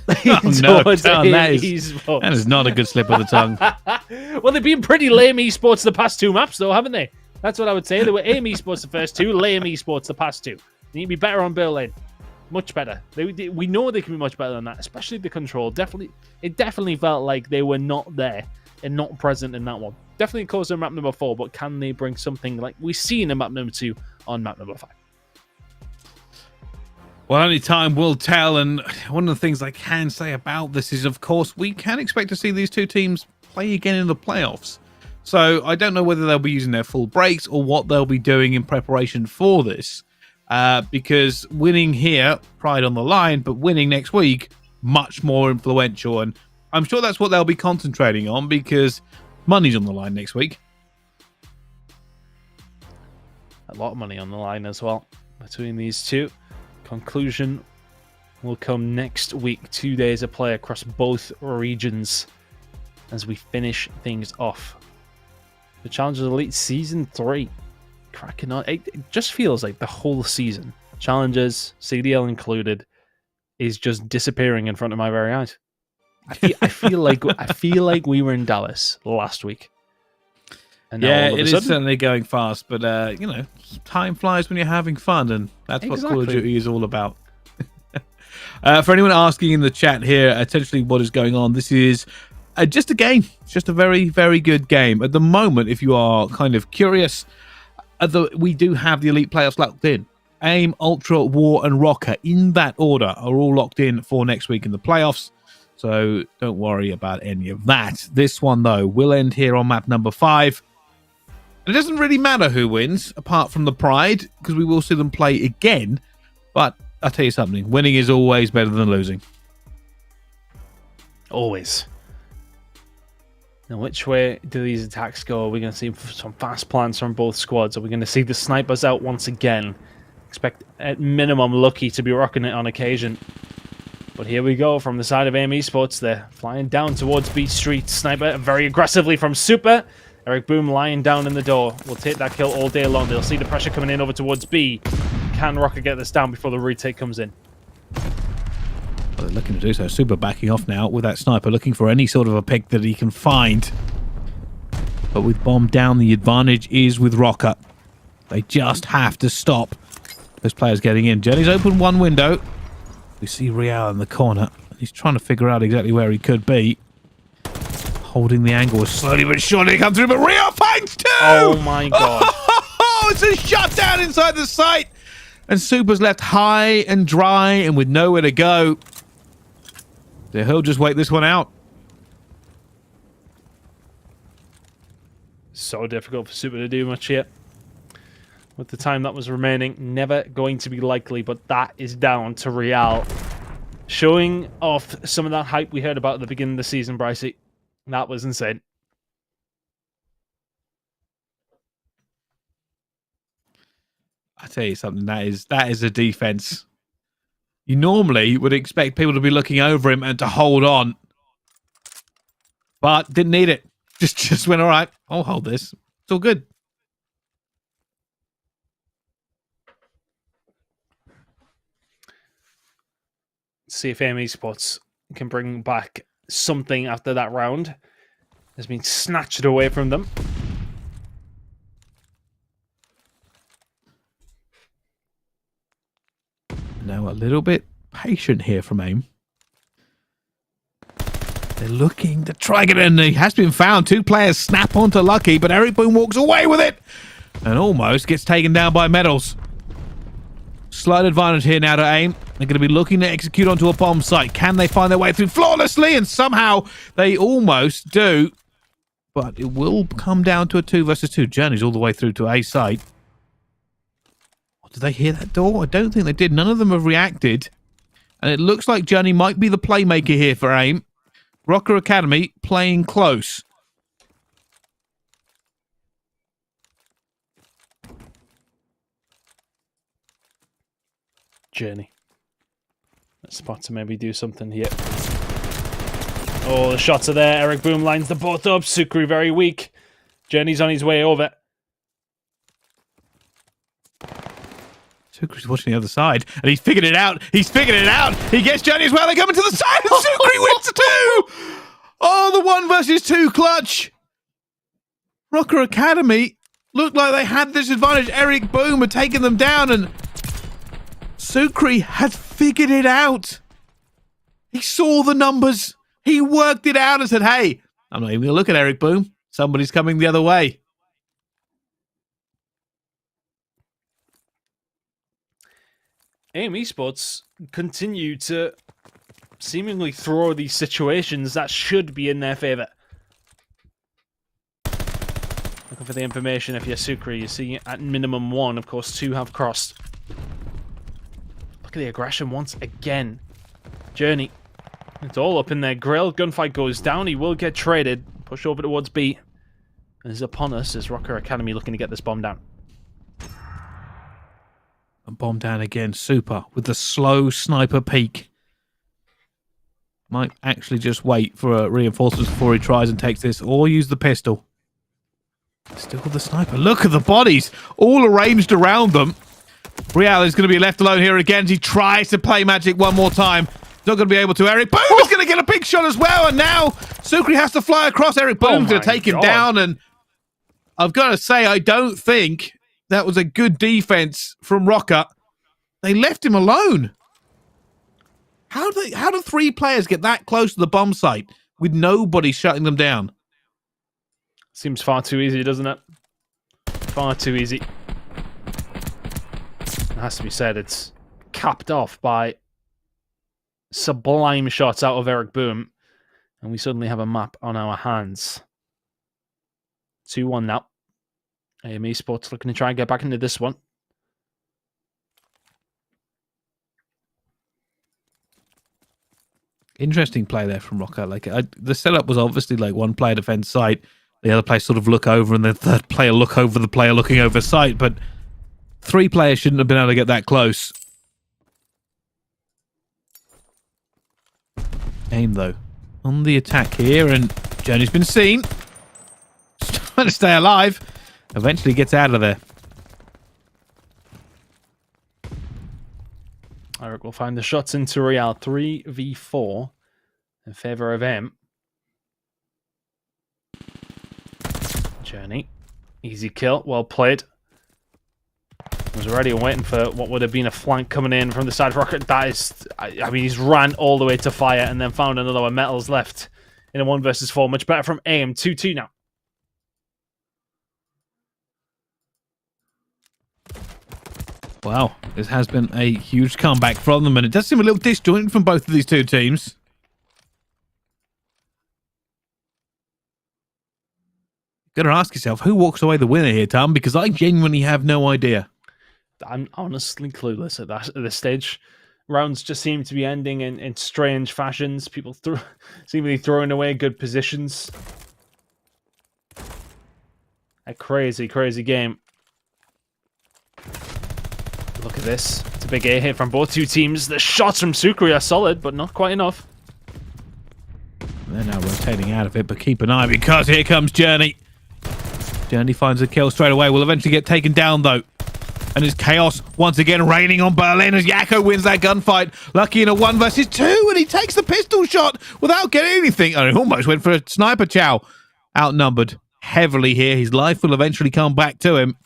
Speaker 1: That is not a good slip of the tongue.
Speaker 2: Well, they've been pretty lame esports the past 2 maps, though, haven't they? That's what I would say. They were AIM Esports the first 2, lame esports the past 2. They need to be better on Berlin. Much better. We know they can be much better than that, especially the control. It definitely felt like they were not there and not present in that one. Definitely closer to map number 4, but can they bring something like we've seen in map number 2 on map number 5?
Speaker 1: Well, only time will tell, and one of the things I can say about this is, of course, we can expect to see these two teams play again in the playoffs. So I don't know whether they'll be using their full breaks or what they'll be doing in preparation for this. Because winning here, pride on the line, but winning next week, much more influential. And I'm sure that's what they'll be concentrating on because money's on the line next week.
Speaker 2: A lot of money on the line as well between these two. Conclusion will come next week. 2 days of play across both regions as we finish things off. The Challengers Elite Season 3. Cracking on. It just feels like the whole season, Challengers, CDL included, is just disappearing in front of my very eyes. I feel like we were in Dallas last week. And
Speaker 1: yeah, it is certainly going fast, but time flies when you're having fun, and that's what Call of Duty is all about. For anyone asking in the chat here, essentially what is going on, this is just a game. It's just a very, very good game. At the moment, if you are kind of curious, we do have the Elite Playoffs locked in. AIM, Ultra, War, and Rocker, in that order, are all locked in for next week in the playoffs. So don't worry about any of that. This one, though, will end here on map number 5. And it doesn't really matter who wins, apart from the pride, because we will see them play again. But I'll tell you something, winning is always better than losing.
Speaker 2: Always. Now, which way do these attacks go? Are we going to see some fast plans from both squads? Are we going to see the snipers out once again? Expect, at minimum, Lucky to be rocking it on occasion. But here we go from the side of AIM Esports. They're flying down towards Beach Street. Sniper very aggressively from Super. Eric Boom lying down in the door. Will take that kill all day long. They'll see the pressure coming in over towards B. Can Rocker get this down before the retake comes in?
Speaker 1: Well, they're looking to do so. Super backing off now with that sniper, looking for any sort of a pick that he can find. But with Bomb down, the advantage is with Rocker. They just have to stop those players getting in. Jenny's opened one window. We see Real in the corner. He's trying to figure out exactly where he could be. Holding the angle slowly but surely to come through, but Real finds 2!
Speaker 2: Oh my god.
Speaker 1: Oh, it's a shutdown inside the site! And Super's left high and dry and with nowhere to go. So he'll just wait this one out.
Speaker 2: So difficult for Super to do much here. With the time that was remaining, never going to be likely, but that is down to Real. Showing off some of that hype we heard about at the beginning of the season, Brycey. That was insane.
Speaker 1: I tell you something, that is a defense. You normally would expect people to be looking over him and to hold on. But didn't need it. Just went, all right, I'll hold this. It's all good.
Speaker 2: See if AIM Esports can bring back something after that round. Has been snatched away from them.
Speaker 1: Now a little bit patient here from AIM. They're looking to try and get in. He has been found. 2 players snap onto Lucky, but Eric Boom walks away with it and almost gets taken down by Metals. Slight advantage here now to AIM. They're going to be looking to execute onto a bomb site. Can they find their way through flawlessly? And somehow they almost do. But it will come down to a 2 versus 2. Journeys all the way through to A site. Oh, did they hear that door? I don't think they did. None of them have reacted. And it looks like Journey might be the playmaker here for AIM. Rocker Academy playing close.
Speaker 2: Journey. Let's spot to maybe do something here. Oh, the shots are there. Eric Boom lines them both up. Sukri very weak. Journey's on his way over.
Speaker 1: Sukri's watching the other side, and he's figured it out. He's figured it out. He gets Journey as well. They come into the side, and Sukri wins the 2. Oh, the 1 versus 2 clutch. Rocker Academy looked like they had this advantage. Eric Boom had taken them down, and Sukri had figured it out. He saw the numbers. He worked it out and said, hey, I'm not even going to look at Eric Boom. Somebody's coming the other way.
Speaker 2: AIM Esports continue to seemingly throw these situations that should be in their favour. Looking for the information if you're Sukri. You see at minimum 1, of course 2 have crossed. Look at the aggression once again. Journey. It's all up in their grill. Gunfight goes down. He will get traded. Push over towards B. And is upon us as Rocker Academy looking to get this bomb down.
Speaker 1: And bomb down again. Super. With the slow sniper peek. Might actually just wait for reinforcements before he tries and takes this. Or use the pistol. Still the sniper. Look at the bodies. All arranged around them. Real is going to be left alone here again. He tries to play magic one more time. Not going to be able to. Eric Boom is going to get a big shot as well. And now Sukri has to fly across. Eric Boom's going to take him down. And I've got to say, I don't think that was a good defense from Rocker. They left him alone. How do 3 players get that close to the bomb site with nobody shutting them down?
Speaker 2: Seems far too easy, doesn't it? Far too easy. It has to be said, it's capped off by sublime shots out of Eric Boom. And we suddenly have a map on our hands. 2-1 now. AME Sports looking to try and get back into this one.
Speaker 1: Interesting play there from Rocker. Like the setup was obviously like one player defends site, the other player sort of look over, and the third player look over the player looking over site. But 3 players shouldn't have been able to get that close. Aim though on the attack here, and Journey's been seen. Just trying to stay alive. Eventually gets out of there.
Speaker 2: Eric will find the shots into Real 3v4 in favour of him. Journey. Easy kill. Well played. Was already waiting for what would have been a flank coming in from the side of Rocket. That is... I mean, he's ran all the way to fire and then found another one. Metals left in a 1 versus 4. Much better from AIM. 2-2 now.
Speaker 1: Wow, this has been a huge comeback from them, and it does seem a little disjointed from both of these 2 teams. You've got to ask yourself, who walks away the winner here, Tom? Because I genuinely have no idea.
Speaker 2: I'm honestly clueless at this stage. Rounds just seem to be ending in strange fashions. People seemingly throwing away good positions. A crazy, crazy game. Look at this. It's a big A hit from both 2 teams. The shots from Sukri are solid, but not quite enough.
Speaker 1: They're now rotating out of it, but keep an eye because here comes Journey. Journey finds a kill straight away. Will eventually get taken down, though. And it's chaos once again raining on Berlin as Yakko wins that gunfight. Lucky in a 1 versus 2, and he takes the pistol shot without getting anything. And he almost went for a sniper chow. Outnumbered heavily here. His life will eventually come back to him.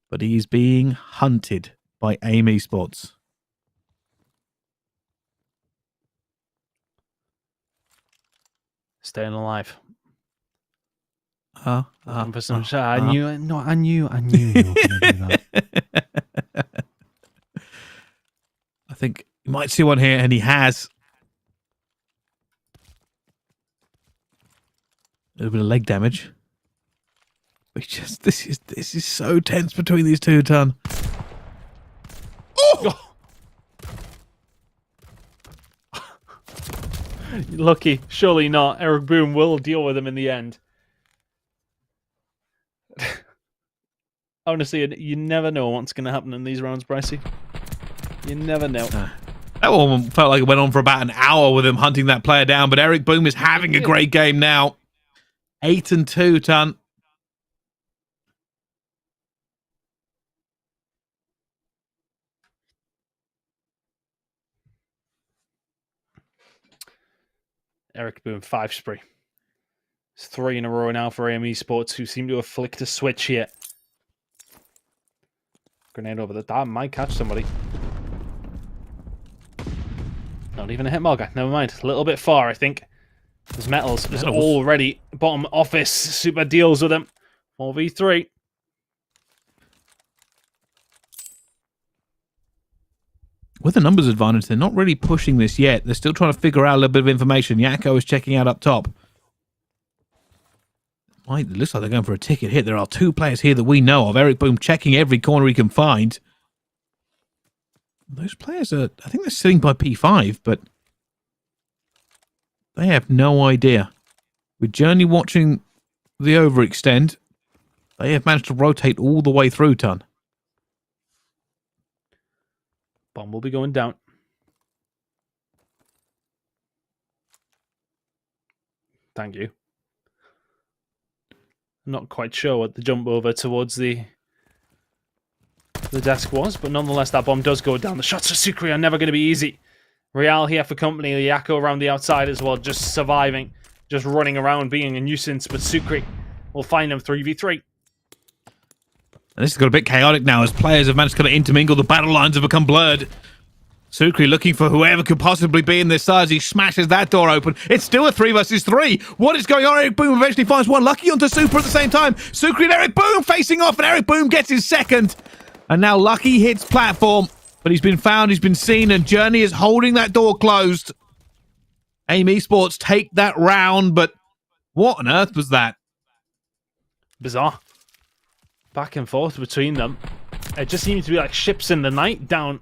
Speaker 1: But he's being hunted by AIM Esports.
Speaker 2: Staying alive.
Speaker 1: I
Speaker 2: knew you were going to do that.
Speaker 1: I think you might see one here, and he has. A little bit of leg damage. This is so tense between these 2, Ton.
Speaker 2: Oh! Lucky, surely not. Eric Boom will deal with him in the end. Honestly, you never know what's going to happen in these rounds, Brycey. You never know.
Speaker 1: That one felt like it went on for about an hour with him hunting that player down, but Eric Boom is having a great game now. 8-2, Ton.
Speaker 2: Eric Boom, 5 spree. It's 3 in a row now for AME Sports, who seem to have flicked a switch here. Grenade over the top. Might catch somebody. Not even a hit marker. Never mind. A little bit far, I think. There's Metals is already bottom office. Super deals with him. 4v3.
Speaker 1: With the numbers advantage, they're not really pushing this yet. They're still trying to figure out a little bit of information. Yakko is checking out up top. It looks like they're going for a ticket hit. There are 2 players here that we know of. Eric Boom checking every corner he can find. Those players are, I think they're sitting by P5, but they have no idea. With Journey watching the overextend, they have managed to rotate all the way through, Ton.
Speaker 2: Bomb will be going down. Thank you. I'm not quite sure what the jump over towards the desk was, but nonetheless, that bomb does go down. The shots for Sucre are never going to be easy. Real here for company. Yako around the outside as well, just surviving, just running around, being a nuisance, but Sucre will find him 3v3.
Speaker 1: And this has got a bit chaotic now as players have managed to kind of intermingle. The battle lines have become blurred. Sucre looking for whoever could possibly be in this side as he smashes that door open. It's still a 3 versus 3. What is going on? Eric Boom eventually finds one. Lucky onto Super at the same time. Sucre and Eric Boom facing off, and Eric Boom gets his second. And now Lucky hits platform, but he's been found, he's been seen, and Journey is holding that door closed. AIM Esports take that round, but what on earth was that?
Speaker 2: Bizarre. Back and forth between them. It just seems to be like ships in the night down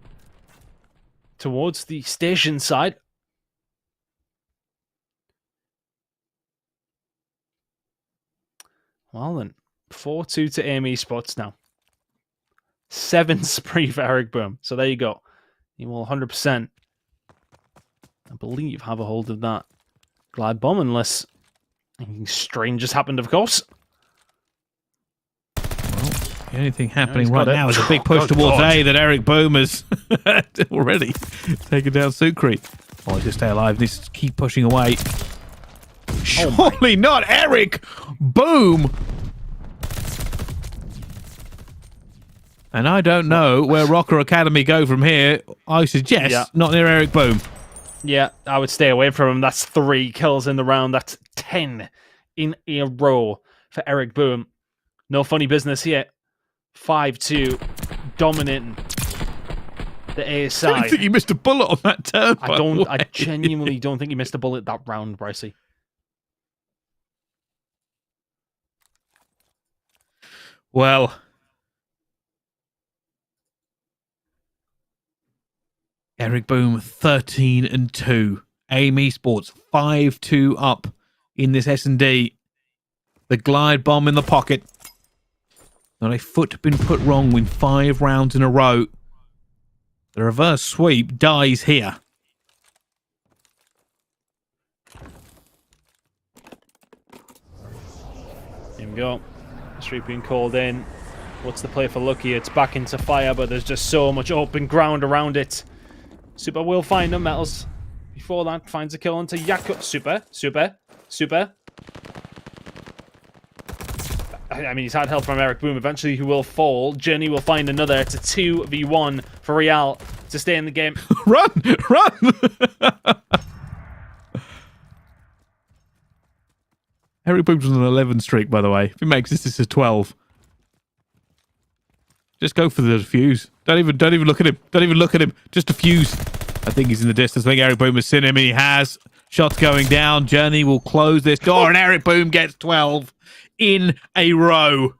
Speaker 2: towards the station side. Well then, 4-2 to AIM Esports now. 7 spree for Eric Boom. So there you go. He will 100%, I believe, have a hold of that glide bomb, unless anything strange has happened, of course.
Speaker 1: The only thing happening right now is a big push towards A that Eric Boom has already taken down Sucre. Oh, he's going to stay alive. Needs to keep pushing away. Surely not Eric Boom! And I don't know where Rocker Academy go from here. I suggest not near Eric Boom.
Speaker 2: Yeah, I would stay away from him. That's 3 kills in the round. That's 10 in a row for Eric Boom. No funny business here. 5-2, dominating the A side.
Speaker 1: I don't think he missed a bullet on that turn.
Speaker 2: I genuinely don't think he missed a bullet that round, Brycey.
Speaker 1: Well, Eric Boom 13-2. AIM Esports 5-2 up in this S&D. The glide bomb in the pocket. Not a foot been put wrong in 5 rounds in a row. The reverse sweep dies here.
Speaker 2: Here we go. Sweep being called in. What's the play for Lucky? It's back into fire, but there's just so much open ground around it. Super will find them, Metals. Before that, finds a kill onto Yako. Super. I mean, he's had help from Eric Boom. Eventually, he will fall. Journey will find another. It's a 2v1 for Real to stay in the game.
Speaker 1: Run! Eric Boom's on an 11 streak, by the way. If he makes this a 12. Just go for the defuse. Don't even look at him. Don't even look at him. Just defuse. I think he's in the distance. I think Eric Boom has seen him, and he has. Shots going down. Journey will close this door, and Eric Boom gets 12 in a row.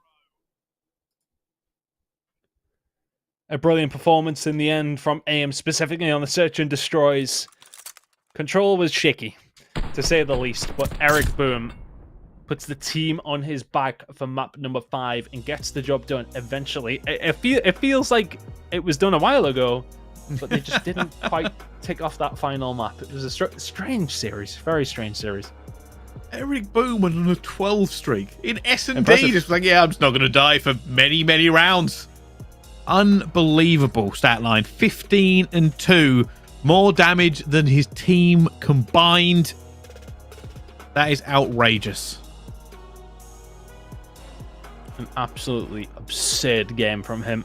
Speaker 2: A brilliant performance in the end from AIM, specifically on the search and destroys. Control was shaky, to say the least, but Eric Boom puts the team on his back for map number 5 and gets the job done eventually. It feels like it was done a while ago, but they just didn't quite tick off that final map. It was a strange series, very strange series.
Speaker 1: Eric Boom went on a 12 streak in S&D. Just like, I'm just not going to die for many, many rounds. Unbelievable stat line. 15-2. More damage than his team combined. That is outrageous.
Speaker 2: An absolutely absurd game from him.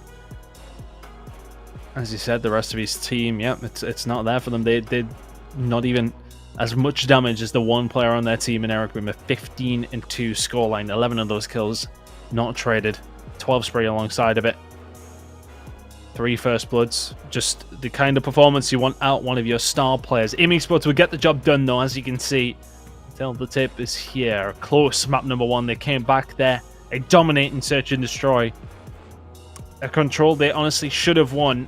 Speaker 2: As you said, the rest of his team, it's not there for them. They did not even as much damage as the one player on their team in Eric Boom. A 15-2 scoreline. 11 of those kills not traded. 12 spray alongside of it. 3 first bloods. Just the kind of performance you want out one of your star players. AIM Esports would get the job done though, as you can see. Tell the tip is here. Close map number 1. They came back there. A dominating search and destroy. A control they honestly should have won.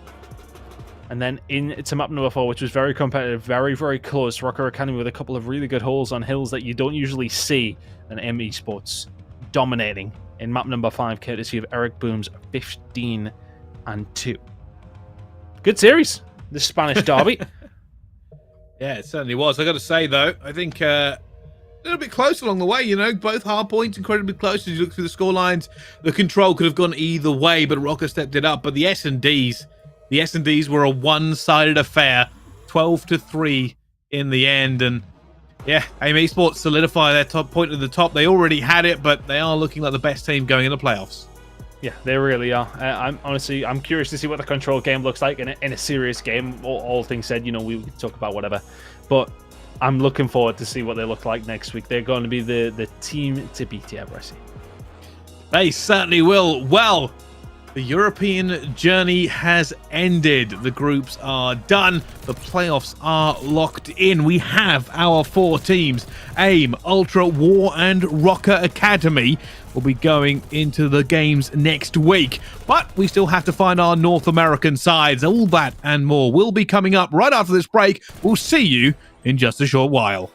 Speaker 2: And then into map number 4, which was very competitive, very, very close. Rocker Academy with a couple of really good holes on hills that you don't usually see. And AIM Esports dominating in map number 5, courtesy of Eric Boom's 15-2. Good series. the Spanish derby.
Speaker 1: Yeah, it certainly was. I got to say, though, I think a little bit close along the way, you know, both hard points incredibly close. As you look through the score lines, the control could have gone either way, but Rocker stepped it up. But the S&Ds were a one-sided affair, 12-3 in the end. And yeah, AIM Esports solidify their top point at the top. They already had it, but they are looking like the best team going in the playoffs.
Speaker 2: Yeah, they really are. I'm curious to see what the control game looks like in a serious game. All things said, you know, we can talk about whatever, but I'm looking forward to see what they look like next week. They're going to be the team to beat, yeah, Bressie.
Speaker 1: They certainly will. Well, the European journey has ended. The groups are done. The playoffs are locked in. We have our 4 teams. AIM, Ultra, War, and Rocker Academy will be going into the games next week. But we still have to find our North American sides. All that and more will be coming up right after this break. We'll see you in just a short while.